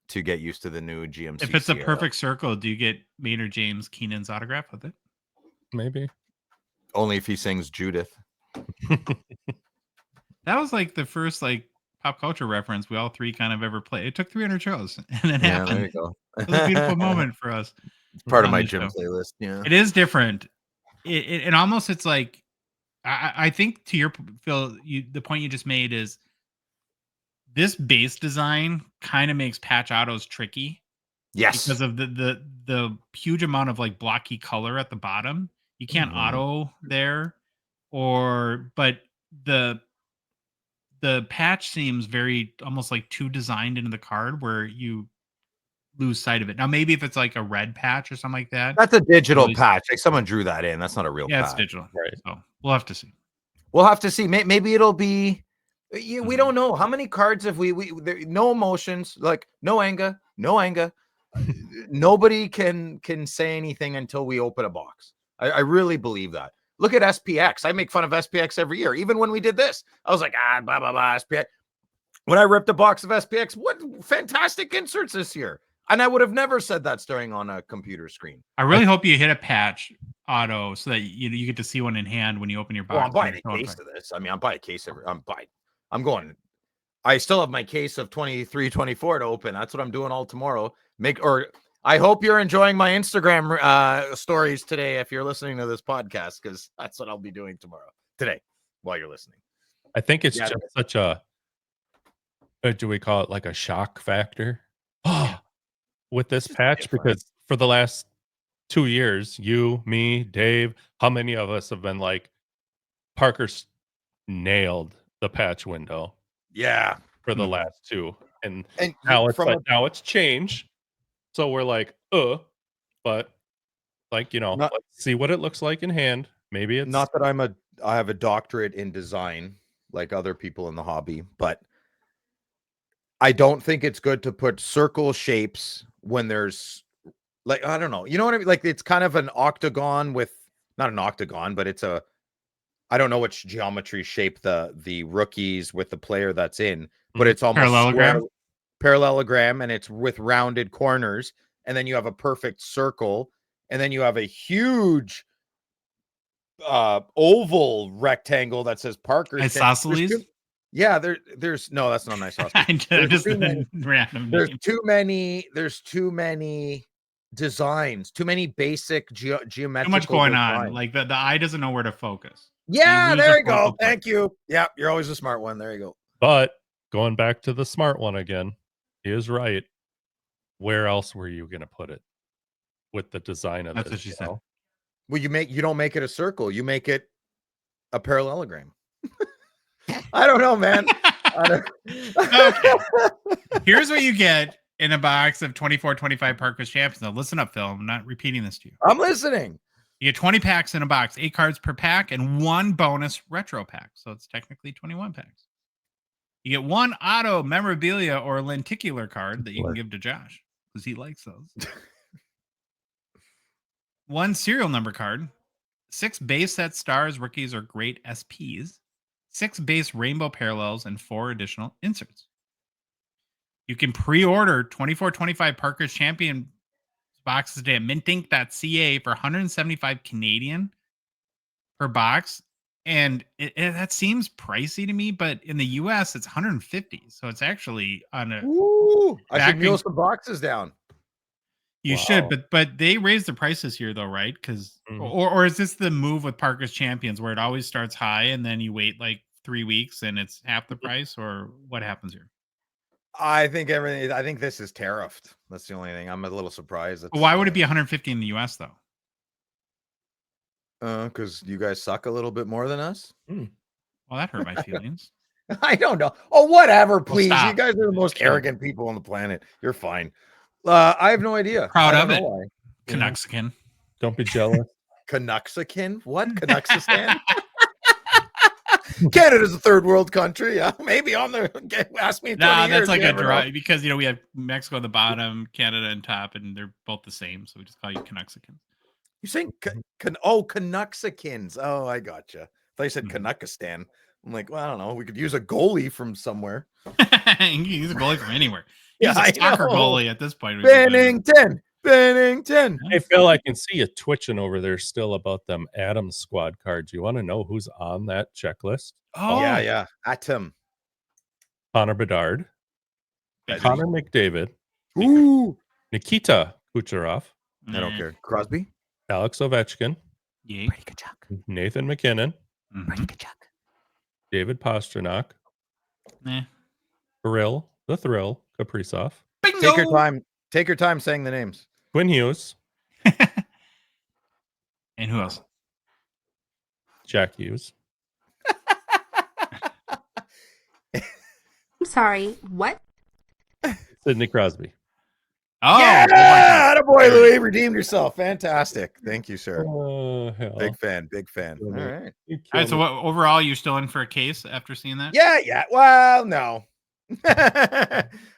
to get used to the new GMC. If it's a Sierra. perfect circle, do you get Maynard James Keenan's autograph with it? Maybe. Only if he sings Judith. That was like the first like pop culture reference we all three kind of ever played. It took 300 shows and it There happened. you go. It was a beautiful moment for us. It's part of on my this gym show. playlist. Yeah. It is different. It almost, it's like, I think to your, Phil, the point you just made is this base design kind of makes patch autos tricky. Yes. Because of the huge amount of like blocky color at the bottom. You can't auto there, but the patch seems very almost like too designed into the card where you lose sight of it. Now maybe if it's like a red patch or something like that. That's a digital really, patch. Like someone drew that in. That's not a real patch. It's digital. Right. So we'll have to see. We'll have to see. Maybe it'll be. We don't know how many cards have we there, no emotions, like no anger. Nobody can say anything until we open a box. I really believe that. Look at SPX. I make fun of SPX every year. Even when we did this, I was like, blah blah blah SPX. When I ripped a box of SPX, what fantastic inserts this year. And I would have never said that staring on a computer screen. I really hope you hit a patch auto so that you get to see one in hand when you open your box. Well, I'm buying a case of this. I mean, I'm buying a case of I'm going. I still have my case of 23, 24 to open. That's what I'm doing all tomorrow. I hope you're enjoying my Instagram stories today if you're listening to this podcast, because that's what I'll be doing today while you're listening. I think it's just such a, do we call it like a shock factor? With this patch, because for the last 2 years, you, me, Dave, how many of us have been like, Parker's nailed the patch window? Yeah, for the last two, and now it's changed. So we're like, but like let's see what it looks like in hand. Maybe it's not that I have a doctorate in design like other people in the hobby, but I don't think it's good to put circle shapes when there's like, I don't know, you know what I mean? Like it's kind of an octagon with not an octagon, but it's I don't know which geometry shape the rookies with the player that's in, but it's almost parallelogram, and it's with rounded corners, and then you have a perfect circle, and then you have a huge oval rectangle that says Parker. Isosceles? Yeah, there's no, that's not nice. There's too many designs, too many basic geometrical. Too much going design. on. Like the eye doesn't know where to focus. Yeah, there you go. Thank you. Yeah, you're always a smart one. There you go. But going back to the smart one again, he is right. Where else were you going to put it with the design of That's this? what she said. Well, you don't make it a circle. You make it a parallelogram. I don't know, man. Okay. Here's what you get in a box of 24-25 Parkhurst Champions. Now, listen up, Phil. I'm not repeating this to you. I'm listening. You get 20 packs in a box, 8 cards per pack, and 1 bonus retro pack. So it's technically 21 packs. You get 1 auto memorabilia or lenticular card that you can give to Josh because he likes those. 1 serial number card, 6 base set stars, rookies, or great SPs, 6 base rainbow parallels, and 4 additional inserts. You can pre-order 24-25 Parkhurst Champion boxes today at mintink.ca for 175 Canadian per box. And that seems pricey to me, but in the US it's 150. So it's actually on a I should mule some boxes down. You should, but they raised the prices here though, right? Because or is this the move with Parkhurst Champions where it always starts high and then you wait like 3 weeks and it's half the price, or what happens here? I think this is tariffed. That's the only thing. I'm a little surprised. Why would it be 150 in the US though? Because you guys suck a little bit more than us. Well, that hurt my feelings. I don't know. Oh, whatever, please. Well, you guys are the most arrogant people on the planet. You're fine. I have no idea. Proud of it. Canucksican. Don't be jealous. Canucksican? What? Canucksistan? Canada's a third world country. Yeah, maybe on there. Ask me. Nah, that's like a dry because we have Mexico at the bottom, Canada on top, and they're both the same. So we just call you Canucksicans. You're saying Canucksikins? Oh, I gotcha. thought you said Kanakistan. I'm like, well, I don't know. We could use a goalie from somewhere. You can use a goalie from anywhere. Yeah, He's a I soccer know. goalie at this point. would be better. Bennington. Hey Phil, I can see you twitching over there still about them Adams squad cards. You want to know who's on that checklist? Oh, Yeah. Atom. Connor Bedard, Big Connor McDavid, Ooh. Nikita Kucherov, I don't care. Crosby. Alex Ovechkin, Yeah. Nathan McKinnon, Mhm. David Pastrnak, Nah. Kirill, the Thrill, Kaprizov, Bingo! Take your time. Take your time saying the names. Quinn Hughes, And who else? Jack Hughes, I'm sorry, what? Sidney Crosby. Oh, Yeah, boy, Louis, redeemed yourself. Fantastic. Thank you, sir. Hell. Big fan. All right. You All right, killed so me. what, overall, you're still in for a case after seeing that? Yeah. Well, no.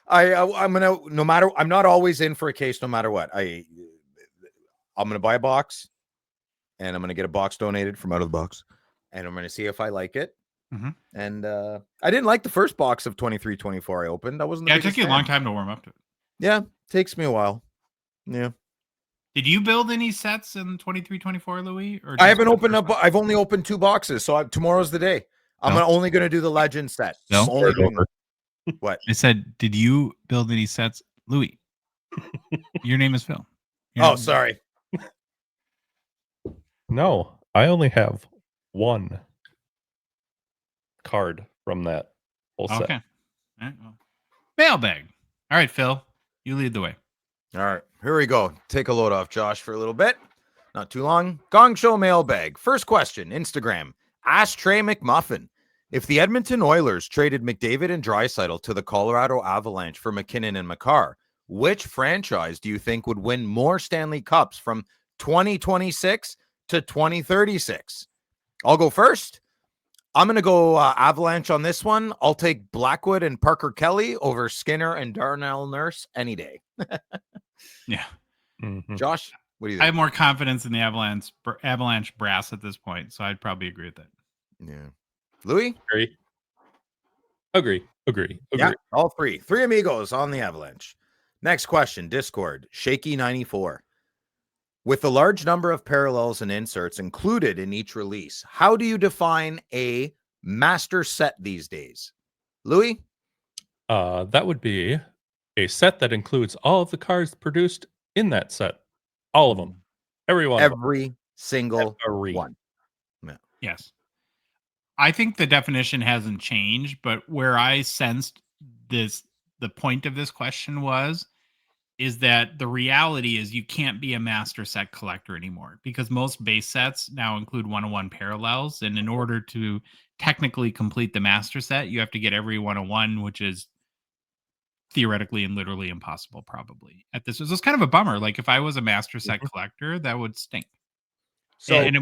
I'm gonna no matter. I'm not always in for a case, no matter what. I'm gonna buy a box, and I'm gonna get a box donated from out of the box, and I'm gonna see if I like it. Mhm. And I didn't like the first box of 23-24 I opened. I wasn't. Yeah, it took you a long time to warm up to it. Yeah, takes me a while. Yeah, Did you build any sets in 23-24, Louis? Or I just haven't the opened first up. box? I've only opened 2 boxes, so tomorrow's the day. I'm No. only gonna do the legend set. No. I'm only doing Over. what? I said, did you build any sets, Louis? Your name is Phil. Oh, sorry. No, I only have one card from that whole set. Okay. All right, well. Mailbag. All right, Phil, you lead the way. All right, here we go. Take a load off Josh for a little bit. Not too long. Gongshow Mailbag. First question, Instagram. Ashtray McMuffin. If the Edmonton Oilers traded McDavid and Draisaitl to the Colorado Avalanche for McKinnon and Makar, which franchise do you think would win more Stanley Cups from 2026 to 2036? I'll go first. I'm going to go Avalanche on this one. I'll take Blackwood and Parker Kelly over Skinner and Darnell Nurse any day. Yeah. Mhm. Josh, what do you I have think? more confidence in the Avalanche brass at this point, so I'd probably agree with that. Yeah. Louis? Agree. Yeah, all three. 3 amigos on the Avalanche. Next question, Discord. Shaky94. With a large number of parallels and inserts included in each release, how do you define a master set these days? Louis? That would be a set that includes all of the cards produced in that set. All of them. Every one of them. Every single Every. one. Yes. I think the definition hasn't changed, but where I sensed the point of this question is that the reality is you can't be a master set collector anymore because most base sets now include 1-on-1 parallels. And in order to technically complete the master set, you have to get every 1-on-1, which is theoretically and literally impossible probably at this. So it's kind of a bummer. Like if I was a master set collector, that would stink. So and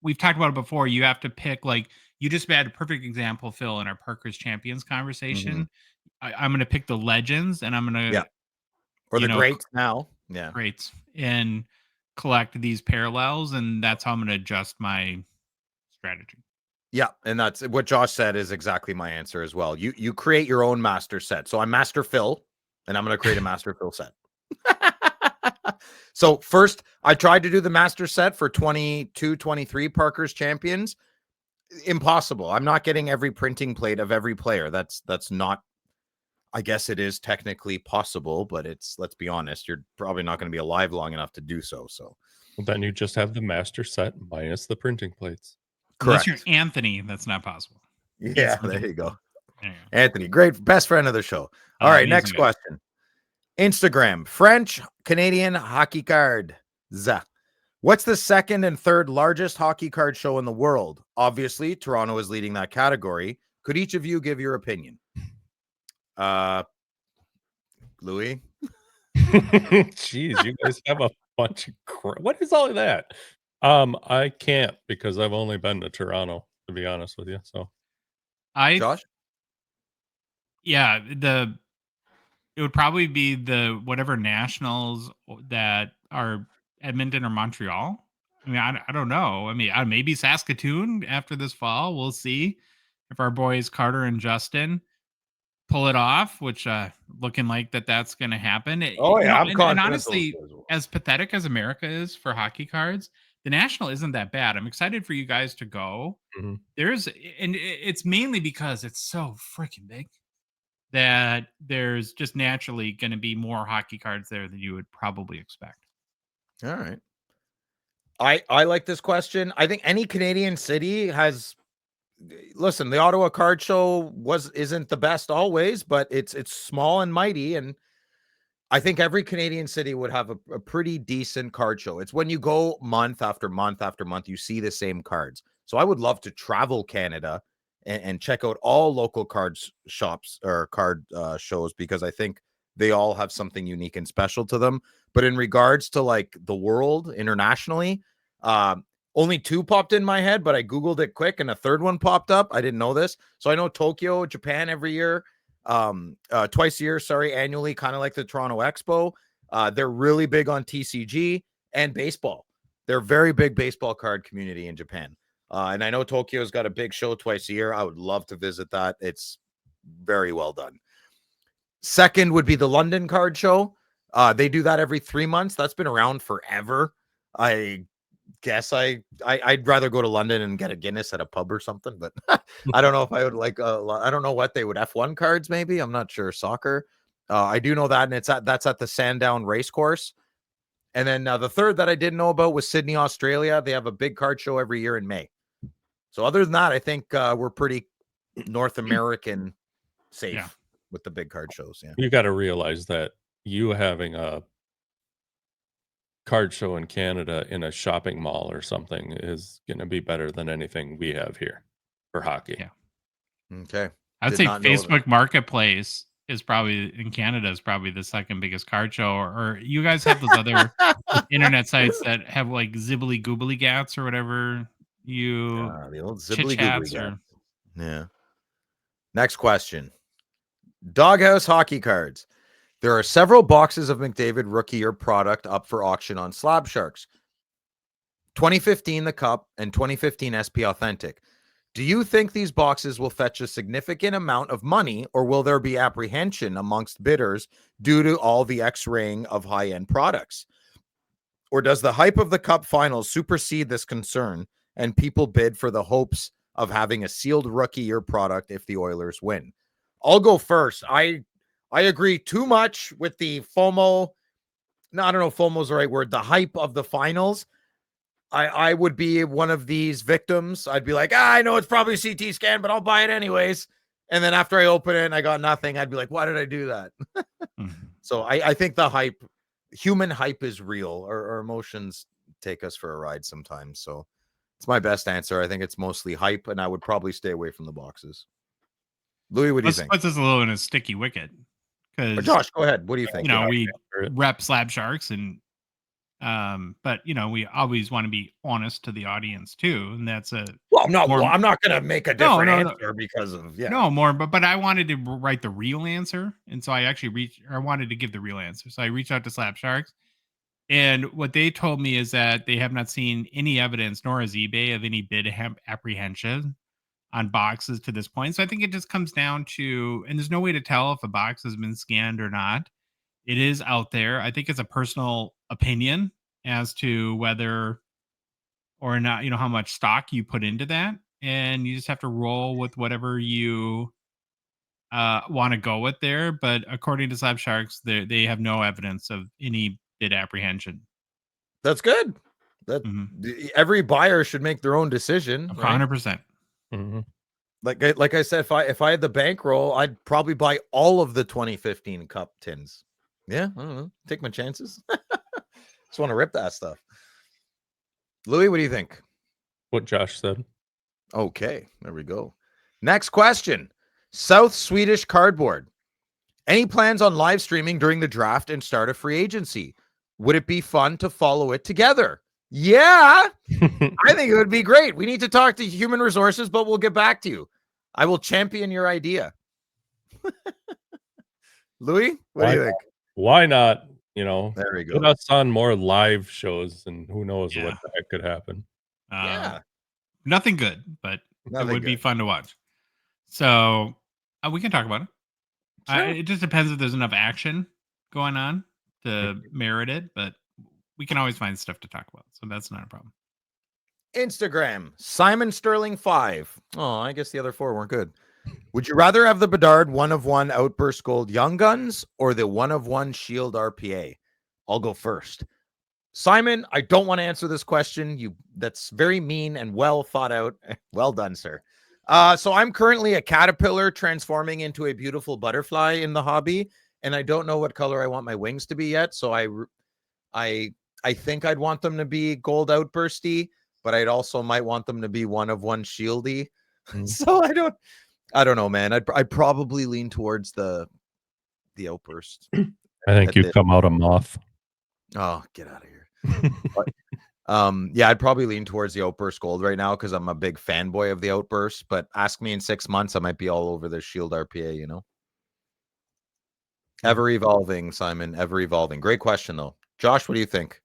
we've talked about it before. You have to pick, like, you just had a perfect example, Phil, in our Parkhurst Champions conversation. I'm going to pick the legends, and I'm going to Yeah. Or the greats now. Yeah. greats and collect these parallels, and that's how I'm going to adjust my strategy. Yeah, and that's what Josh said is exactly my answer as well. You create your own master set. So I'm Master Phil, and I'm going to create a Master Phil set. So first, I tried to do the master set for 22-23 Parkhurst Champions. Impossible. I'm not getting every printing plate of every player. That's not. I guess it is technically possible, but let's be honest, you're probably not going to be alive long enough to do so. So Then you just have the master set minus the printing plates. Unless correct. you're Anthony, that's not possible. Yeah, there you go. There you go. Anthony, great, best friend of the show. All right, easy next guy. question. Instagram, French Canadian Hockey Cards. What's the second and third largest hockey card show in the world? Obviously, Toronto is leading that category. Could each of you give your opinion? Louis? Jeez, you guys have a bunch of crap. What is all of that? I can't because I've only been to Toronto, to be honest with you. So Josh? Yeah, it would probably be the whatever nationals that are Edmonton or Montreal. I mean, I don't know. I mean, maybe Saskatoon after this fall. We'll see if our boys Carter and Justin pull it off, which looking like that's going to happen. Oh yeah, I'm And confident. honestly, as pathetic as America is for hockey cards, the national isn't that bad. I'm excited for you guys to go. Mm-hmm. It's mainly because it's so freaking big that there's just naturally going to be more hockey cards there than you would probably expect. All right. I like this question. I think any Canadian city has. Listen, the Ottawa Card Show isn't the best always, but it's small and mighty, and I think every Canadian city would have a pretty decent card show. It's when you go month after month after month, you see the same cards. So I would love to travel Canada and check out all local cards shops or card shows, because I think they all have something unique and special to them. But in regards to like the world internationally, only 2 popped in my head, but I Googled it quick and a third one popped up. I didn't know this. So I know Tokyo, Japan every year, twice a year, annually, kind of like the Toronto Expo. They're really big on TCG and baseball. They're a very big baseball card community in Japan. And I know Tokyo's got a big show twice a year. I would love to visit that. It's very well done. Second would be the London Card Show. They do that every 3 months. That's been around forever. I guess I'd rather go to London and get a Guinness at a pub or something, but I don't know if I would like I don't know what they would, F1 cards maybe, I'm not sure. Soccer, I do know that, and that's at the Sandown Racecourse. And then the third that I didn't know about was Sydney, Australia. They have a big card show every year in May. So other than that, I think we're pretty North American safe with the big card shows. Yeah, you got to realize that you having a card show in Canada in a shopping mall or something is going to be better than anything we have here for hockey. Yeah. Okay. I'd say Facebook Marketplace is probably in Canada is probably the second biggest card show, or you guys have those other internet sites that have like Zibbly Goobly Gats or whatever the old Zibbly chit-chats Goobly Gats. Yeah. Next question. Doghouse hockey cards. There are several boxes of McDavid rookie year product up for auction on Slab Sharks. 2015 The Cup and 2015 SP Authentic. Do you think these boxes will fetch a significant amount of money, or will there be apprehension amongst bidders due to all the X-raying of high-end products? Or does the hype of the Cup Finals supersede this concern and people bid for the hopes of having a sealed rookie year product if the Oilers win? I'll go first. I agree too much with the FOMO. No, I don't know if FOMO is the right word. The hype of the finals. I would be one of these victims. I'd be like, I know it's probably CT scan, but I'll buy it anyways. And then after I open it and I got nothing, I'd be like, why did I do that? So I think the hype, human hype, is real. Our emotions take us for a ride sometimes. So it's my best answer. I think it's mostly hype, and I would probably stay away from the boxes. Louis, what do you think? Puts us a little in a sticky wicket. Josh, go ahead. What do you think? We rep Slab Sharks, and but we always want to be honest to the audience too, and that's I'm not going to make a different answer because of but I wanted to write the real answer, and so I actually wanted to give the real answer. So I reached out to Slab Sharks, and what they told me is that they have not seen any evidence, nor has eBay, of any bid apprehension on boxes to this point. So I think it just comes down to, and there's no way to tell if a box has been scanned or not. It is out there. I think it's a personal opinion as to whether or not, how much stock you put into that. And you just have to roll with whatever you want to go with there. But according to Slab Sharks, they have no evidence of any bid apprehension. That's good. Every buyer should make their own decision. 100%. Mm-hmm. Like I said, if I had the bankroll, I'd probably buy all of the 2015 Cup tins. Yeah, I don't know. Take my chances. Just want to rip that stuff. Louis, what do you think? What Josh said. Okay, there we go. Next question. South Swedish Cardboard. Any plans on live streaming during the draft and start a free agency? Would it be fun to follow it together? Yeah, I think it would be great. We need to talk to human resources, but we'll get back to you. I will champion your idea. Louis, what do you think? Why not? There we get go. us on more live shows, and who knows Yeah. what the heck could happen. Yeah. Nothing good, but Nothing it would be good. fun to watch. So we can talk about it. Sure. It just depends if there's enough action going on to merit it, but we can always find stuff to talk about. So that's not a problem. Instagram, Simon Sterling 5. Oh, I guess the other 4 weren't good. Would you rather have the Bedard 1-of-1 Outburst Gold Young Guns or the 1-of-1 Shield RPA? I'll go first. Simon, I don't want to answer this question. That's very mean and well thought out. Well done, sir. So I'm currently a caterpillar transforming into a beautiful butterfly in the hobby, and I don't know what color I want my wings to be yet. So I think I'd want them to be gold outbursty, but I'd also might want them to be 1-of-1 shieldy. So I don't know, man. I'd probably lean towards the outburst. I think you come out a moth. Oh, get out of here. Yeah, I'd probably lean towards the outburst gold right now because I'm a big fanboy of the outburst. But ask me in 6 months, I might be all over the Shield RPA. Ever evolving, Simon. Ever evolving. Great question though, Josh. What do you think?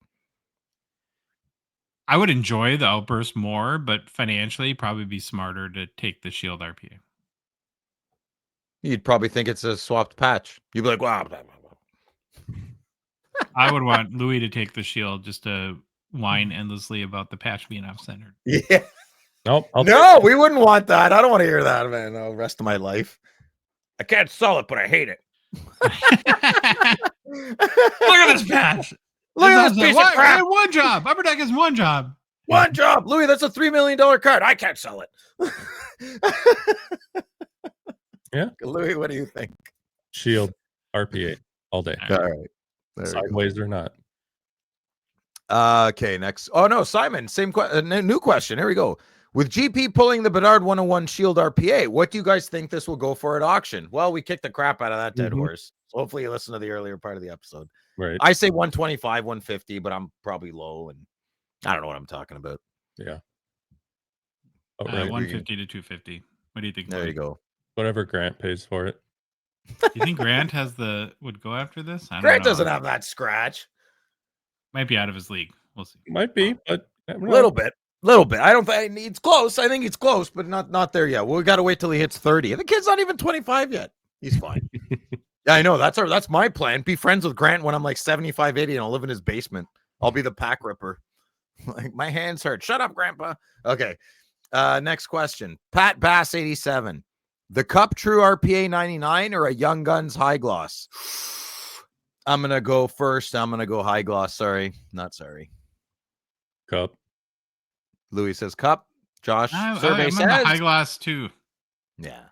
I would enjoy the outburst more, but financially, probably be smarter to take the Shield RPA. You'd probably think it's a swapped patch. You'd be like, wow. I would want Louis to take the Shield just to whine endlessly about the patch being off-centered. Yeah. Nope. No, we wouldn't want that. I don't want to hear that, man. The rest of my life. I can't sell it, but I hate it. Look at this patch. Look at this piece of crap. One job. Upper Deck is one job. One job. Louis, that's a $3 million card. I can't sell it. Yeah. Louis, what do you think? Shield RPA all day. All right. There we go. Sideways or not. Okay, next. Oh, no, Simon, same new question. Here we go. With GP pulling the Bedard 1-of-1 Shield RPA, what do you guys think this will go for at auction? Well, we kicked the crap out of that dead horse. So hopefully you listen to the earlier part of the episode. Right. I say 125, 150, but I'm probably low, and I don't know what I'm talking about. Yeah. 150 to 250. What do you think? There you go. Whatever Grant pays for it. You think Grant would go after this? I don't Grant know. doesn't have that scratch. Might be out of his league. We'll see. Might be, but Little bit. I don't think it's close. I think it's close, but not there yet. We got to wait till he hits 30. The kid's not even 25 yet. He's fine. Yeah, I know. That's my plan. Be friends with Grant when I'm like 75, 80, and I'll live in his basement. I'll be the pack ripper. Like, my hands hurt. Shut up, Grandpa. Okay. Next question. Pat Bass 87. The Cup True RPA 99 or a Young Guns High Gloss? I'm gonna go first. I'm gonna go high gloss. Sorry, not sorry. Cup. Louis says cup. Josh, I'm survey on says the high glass too. yeah.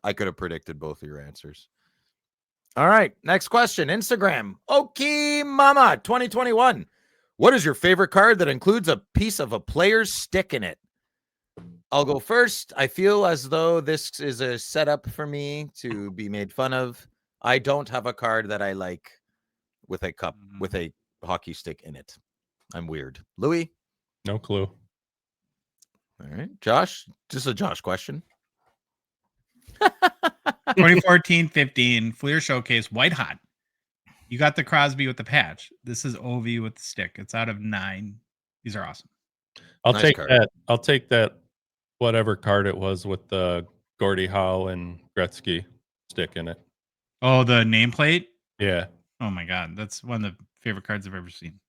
I could have predicted both of your answers. All right, next question. Instagram. Okay, Mama 2021. What is your favorite card that includes a piece of a player's stick in it? I'll go first. I feel as though this is a setup for me to be made fun of. I don't have a card that I like with a cup with a hockey stick in it. I'm weird. Louis? No clue. All right. Josh? Just a Josh question. 2014-15 Fleer Showcase White Hot. You got the Crosby with the patch. This is OV with the stick. It's out of 9. These are awesome. I'll Nice take card. that. I'll take that. Whatever card it was with the Gordie Howe and Gretzky stick in it. Oh, the nameplate? Yeah. Oh my God. That's one of the favorite cards I've ever seen.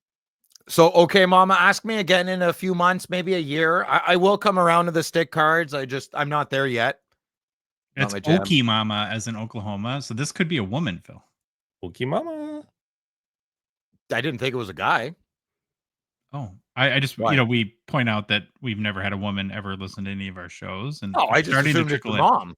So, okay, Mama, ask me again in a few months, maybe a year. I will come around to the stick cards. I'm not there yet. Not It's my jam. Okie Mama as in Oklahoma. So this could be a woman, Phil. Pokey Mama. I didn't think it was a guy. Oh, I just, Why? we point out that we've never had a woman ever listen to any of our shows. And Oh, I it's just starting to assumed it's trickle your in. mom.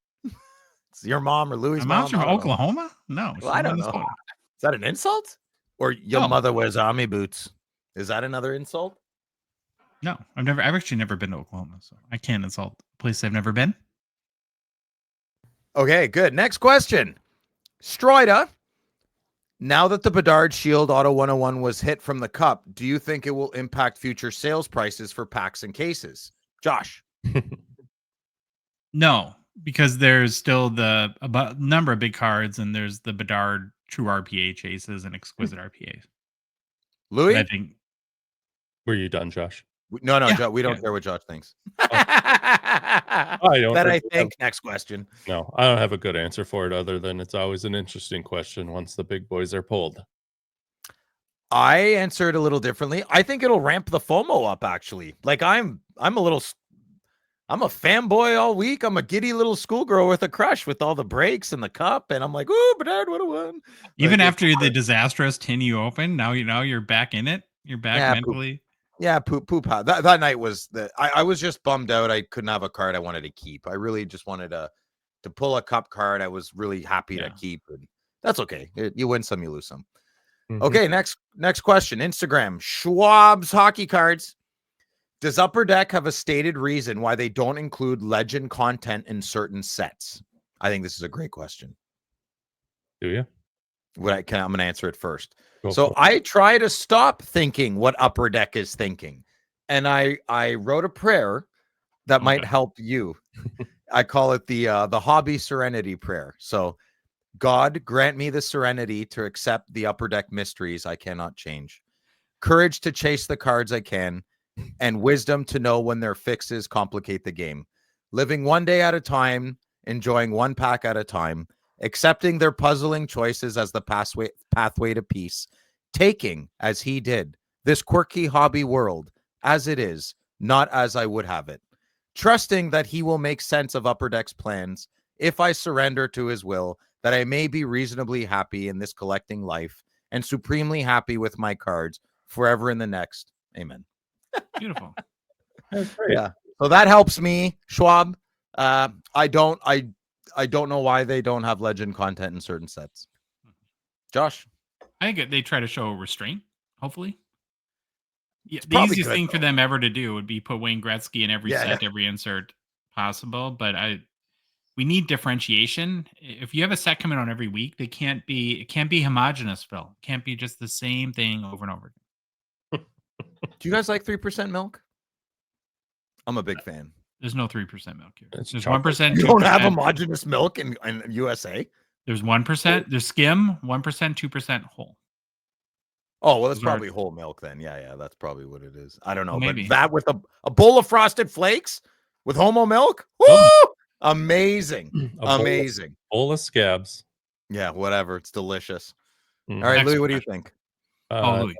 It's your mom or Louis' My mom's mom. from I don't know. Oklahoma? No. Well, I she's don't in know. Minnesota. Is that an insult? Or your No. mother wears army boots? Is that another insult? No, I've actually never been to Oklahoma, so I can't insult a place I've never been. Okay, good. Next question. Stroida. Now that the Bedard Shield Auto 101 was hit from the cup, do you think it will impact future sales prices for packs and cases? Josh. No, because there's still the number of big cards, and there's the Bedard true RPA chases and exquisite RPAs. Louis? I think. Were you done, Josh? No, Yeah, we don't yeah. care what Josh thinks. I don't That I really think. Next question. No, I don't have a good answer for it other than it's always an interesting question once the big boys are pulled. I answered a little differently. I think it'll ramp the FOMO up, actually. Like I'm a fanboy all week. I'm a giddy little schoolgirl with a crush with all the breaks and the cup, and I'm like, "Ooh, but Dad would have won." Even Like, after the disastrous tin you opened, now you're back in it. You're back Yeah, mentally. Yeah, poop. That night was I was just bummed out. I couldn't have a card I wanted to keep. I really just wanted to pull a cup card. I was really happy to keep, and that's okay. You win some, you lose some. Okay, next question. Instagram, Schwab's Hockey Cards. Does Upper Deck have a stated reason why they don't include legend content in certain sets? I think this is a great question. Do you? I'm going to answer it first. Go So for it. I try to stop thinking what Upper Deck is thinking. And I wrote a prayer that might help you. I call it the hobby serenity prayer. So God, grant me the serenity to accept the Upper Deck mysteries I cannot change, courage to chase the cards I can, and wisdom to know when their fixes complicate the game. Living one day at a time, enjoying one pack at a time, accepting their puzzling choices as the pathway to peace, taking, as he did, this quirky hobby world as it is, not as I would have it, trusting that he will make sense of Upper Deck's plans if I surrender to his will, that I may be reasonably happy in this collecting life and supremely happy with my cards forever in the next. Amen. Beautiful. Yeah. So that helps me, Schwab. I don't know why they don't have legend content in certain sets. Josh? I think they try to show restraint, hopefully. Yeah, It's the probably easiest good, thing though. for them ever to do would be put Wayne Gretzky in every Yeah, set, every insert possible. But we need differentiation. If you have a set coming on every week, it can't be homogenous, Phil. It can't be just the same thing over and over again. Do you guys like 3% milk? I'm a big fan. There's no 3% milk here. It's There's chocolate. 1%. You don't have 2%. homogenous milk in USA? There's 1%. There's skim, 1%, 2% whole. Oh, well, that's Those are- probably whole milk then. Yeah, that's probably what it is. I don't know. Maybe. But that with a bowl of Frosted Flakes with homo milk? Woo! Oh. Amazing. A Amazing. bowl of scabs. Yeah, whatever. It's delicious. Mm. All right, Next Louis, what do you question. think? Louis.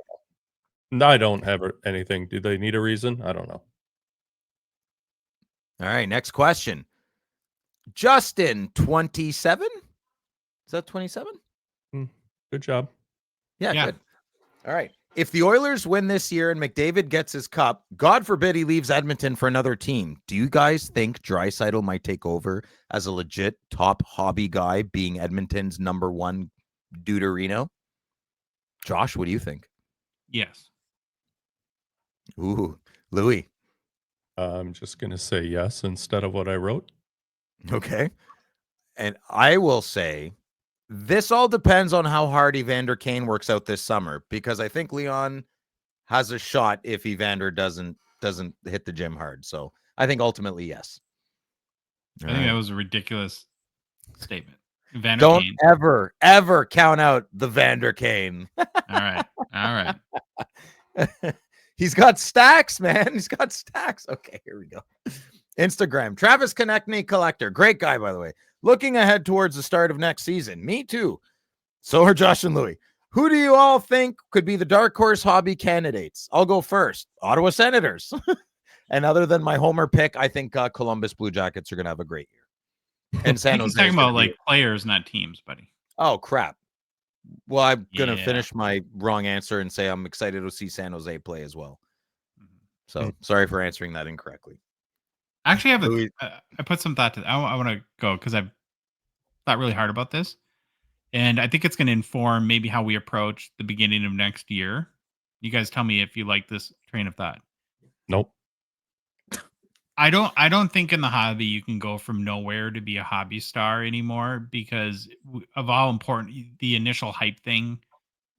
No, I don't have anything. Do they need a reason? I don't know. All right, next question. Justin, 27? Is that 27? Good job. Yeah, Yeah. good. All right. If the Oilers win this year and McDavid gets his cup, God forbid he leaves Edmonton for another team, do you guys think Draisaitl might take over as a legit top hobby guy, being Edmonton's number one Deuterino? Josh, what do you think? Yes. Ooh, Louis. I'm just going to say yes instead of what I wrote. Okay. And I will say this all depends on how hard Evander Kane works out this summer, because I think Leon has a shot if Evander doesn't hit the gym hard. So I think ultimately yes. I think that was a ridiculous statement. Vander Don't Kane. ever count out the Vander Kane. All right. He's got stacks, man. He's got stacks. Okay, here we go. Instagram, Travis Konechny Collector. Great guy, by the way. Looking ahead towards the start of next season. Me too. So are Josh and Louis. Who do you all think could be the dark horse hobby candidates? I'll go first. Ottawa Senators. And other than my homer pick, I think Columbus Blue Jackets are going to have a great year. And San He's Jose. talking about like players, not teams, buddy. Oh, crap. Well, I'm going to Yeah. finish my wrong answer and say I'm excited to see San Jose play as well. So sorry for answering that incorrectly. Actually, I put some thought to that. I want to go because I've thought really hard about this. And I think it's going to inform maybe how we approach the beginning of next year. You guys tell me if you like this train of thought. Nope. I don't think in the hobby you can go from nowhere to be a hobby star anymore because of how important the initial hype thing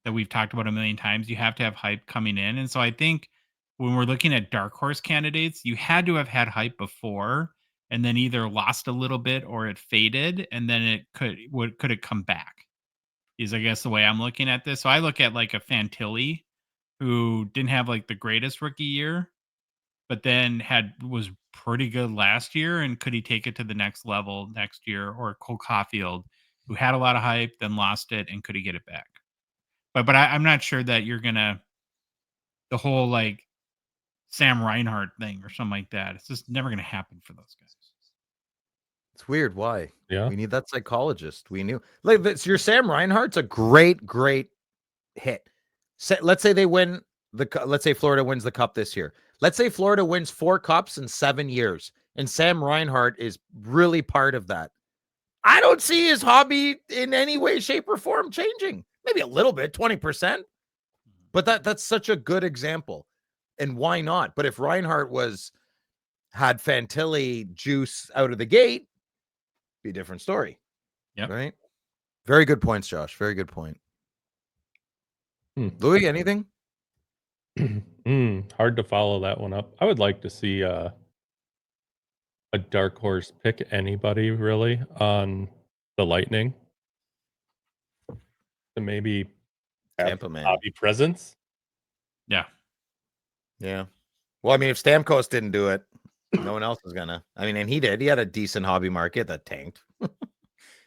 that we've talked about a million times. You have to have hype coming in. And so I think when we're looking at dark horse candidates, you had to have had hype before and then either lost a little bit or it faded and then it could it come back. is, I guess, the way I'm looking at this. So I look at like a Fantilli who didn't have like the greatest rookie year, but then was pretty good last year. And could he take it to the next level next year? Or Cole Caulfield, who had a lot of hype, then lost it, and could he get it back? But I'm not sure that you're gonna the whole like Sam Reinhart thing or something like that. It's just never gonna happen for those guys. It's weird. Why? Yeah. We need that psychologist. We knew. Like, your Sam Reinhart's a great hit. Let's say they win let's say Florida wins the cup this year. Let's say Florida wins 4 cups in 7 years, and Sam Reinhart is really part of that. I don't see his hobby in any way, shape, or form changing. Maybe a little bit, 20%. But that's such a good example. And why not? But if Reinhart had Fantilli juice out of the gate, be a different story. Yep. Right? Very good points, Josh. Very good point. Louis, anything? Hard to follow that one up. I would like to see a dark horse pick anybody really on the Lightning to maybe have Tampa, man. hobby presence. Yeah. Yeah. Well, I mean, if Stamkos didn't do it, no one else was gonna. I mean, and he did. He had a decent hobby market that tanked.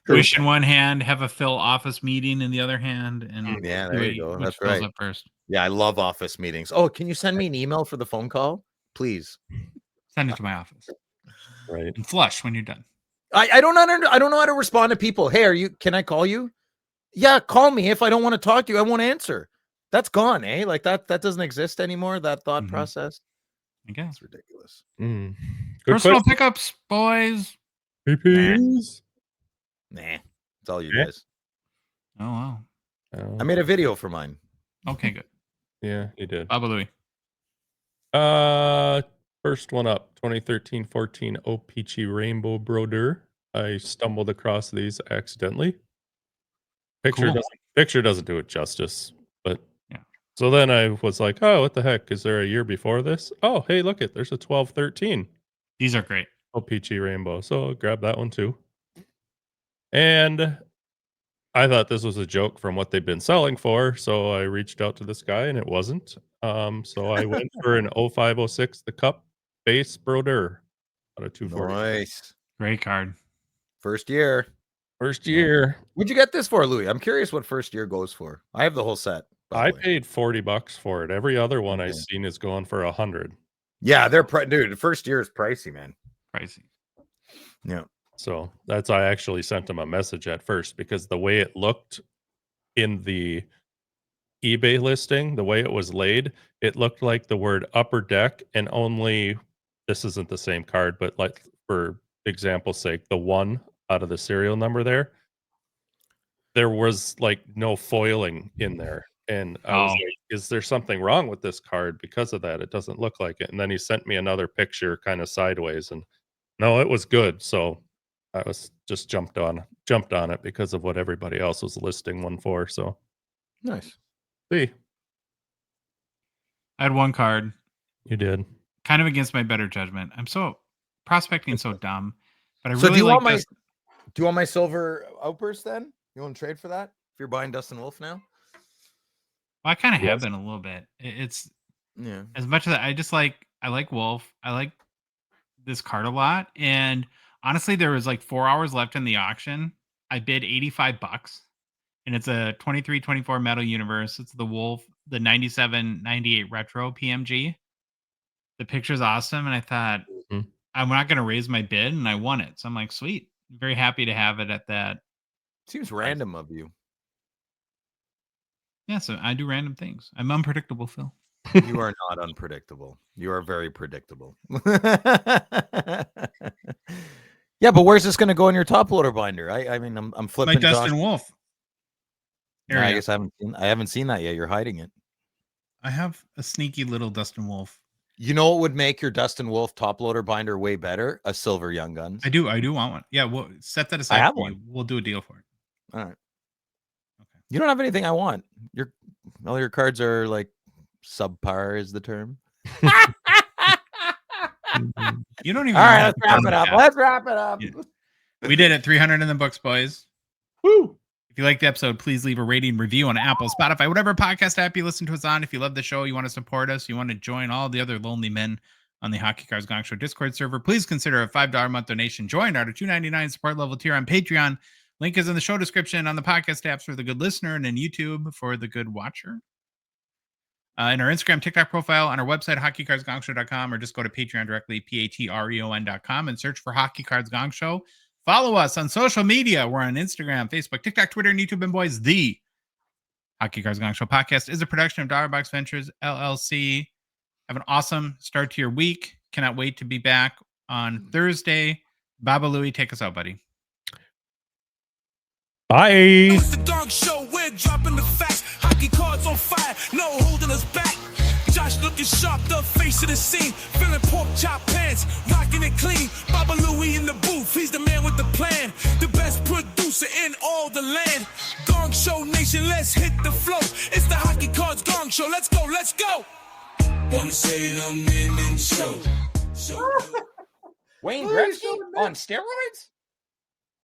Wish in one hand, have a Phil office meeting in the other hand, and Yeah, there you go. which That's fills right. up first. Yeah, I love office meetings. Oh, can you send me an email for the phone call, please? Send it to my office. Right. And flush when you're done. I don't know how to respond to people. Hey, can I call you? Yeah, call me. If I don't want to talk to you, I won't answer. That's gone, eh? Like that doesn't exist anymore, that thought process. I guess. It's ridiculous. Good Personal question. pickups, boys. PPs. Nah, it's all you Yeah. guys. Oh, wow. I made a video for mine. Okay, good. Yeah, you did. Baba Louie. First one up, 2013-14 O-Pee-Chee Rainbow Brodeur. I stumbled across these accidentally. Picture doesn't do it justice, but yeah. So then I was like, oh, what the heck? Is there a year before this? Oh, hey, look it. There's a 12-13. These are great. O-Pee-Chee Rainbow. So I'll grab that one too. And I thought this was a joke from what they've been selling for, so I reached out to this guy, and it wasn't. So I went for an 05-06, the Cup base Brodeur out of 240. Nice. Great card. First year. First year. What'd you get this for, Louis? I'm curious what first year goes for. I have the whole set. I paid $40 for it. Every other one I've seen is going for $100. Yeah, dude, the first year is pricey, man. Pricey. Yeah. So I actually sent him a message at first because the way it looked in the eBay listing, the way it was laid, it looked like the word upper deck and only, this isn't the same card, but like for example's sake, the 1 out of the serial number there was like no foiling in there. And I was like, is there something wrong with this card because of that? It doesn't look like it. And then he sent me another picture kind of sideways, and no, it was good. So I was just jumped on it because of what everybody else was listing one for. So nice. See, I had one card. You did. Kind of against my better judgment. I'm so prospecting so dumb, but I So really do you want my silver outburst then? You want to trade for that? If you're buying Dustin Wolf now? Well, I kind of have been a little bit. It's as much as I like Wolf. I like this card a lot. And honestly, there was like 4 hours left in the auction. I bid $85 and it's a 23-24 Metal Universe. It's the Wolf, the 97-98 Retro PMG. The picture's awesome. And I thought, I'm not going to raise my bid, and I won it. So I'm like, sweet. Very happy to have it at that. Seems random of you. Yeah, so I do random things. I'm unpredictable, Phil. You are not unpredictable. You are very predictable. Yeah, but where's this going to go in your top loader binder? I mean, I'm flipping. Like Dustin Wolf. No, I guess I haven't seen that yet. You're hiding it. I have a sneaky little Dustin Wolf. You know what would make your Dustin Wolf top loader binder way better? A silver Young Guns. I do want one. Yeah, we'll set that aside. I have for one. you. We'll do a deal for it. All right. Okay. You don't have anything I want. All your cards are like subpar is the term. You don't even. All right, let's wrap it up. Let's wrap it up. Yeah. We did it. 300 in the books, boys. Woo! If you like the episode, please leave a rating review on Apple, Spotify, whatever podcast app you listen to us on. If you love the show, you want to support us, you want to join all the other lonely men on the Hockey Cards Gongshow Discord server, please consider a $5 a month donation. Join our $2.99 support level tier on Patreon. Link is in the show description on the podcast apps for the good listener and in YouTube for the good watcher. In our Instagram, TikTok profile, on our website, hockeycardsgongshow.com, or just go to Patreon directly, patreon.com, and search for Hockey Cards Gong Show. Follow us on social media. We're on Instagram, Facebook, TikTok, Twitter, and YouTube. And boys, the Hockey Cards Gong Show podcast is a production of Dollarbox Ventures, LLC. Have an awesome start to your week. Cannot wait to be back on Thursday. Baba Louie, take us out, buddy. Bye. It's the Gong Show, we're dropping the facts. Hockey cards on fire, no holding us back. Josh looking sharp, the face of the scene. Feeling pork chop pants, rocking it clean. Baba Louie in the booth, he's the man with the plan. The best producer in all the land. Gong Show Nation, let's hit the flow. It's the Hockey Cards Gong Show, let's go, let's go. Wanna say the men in show. Wayne Gretzky on steroids?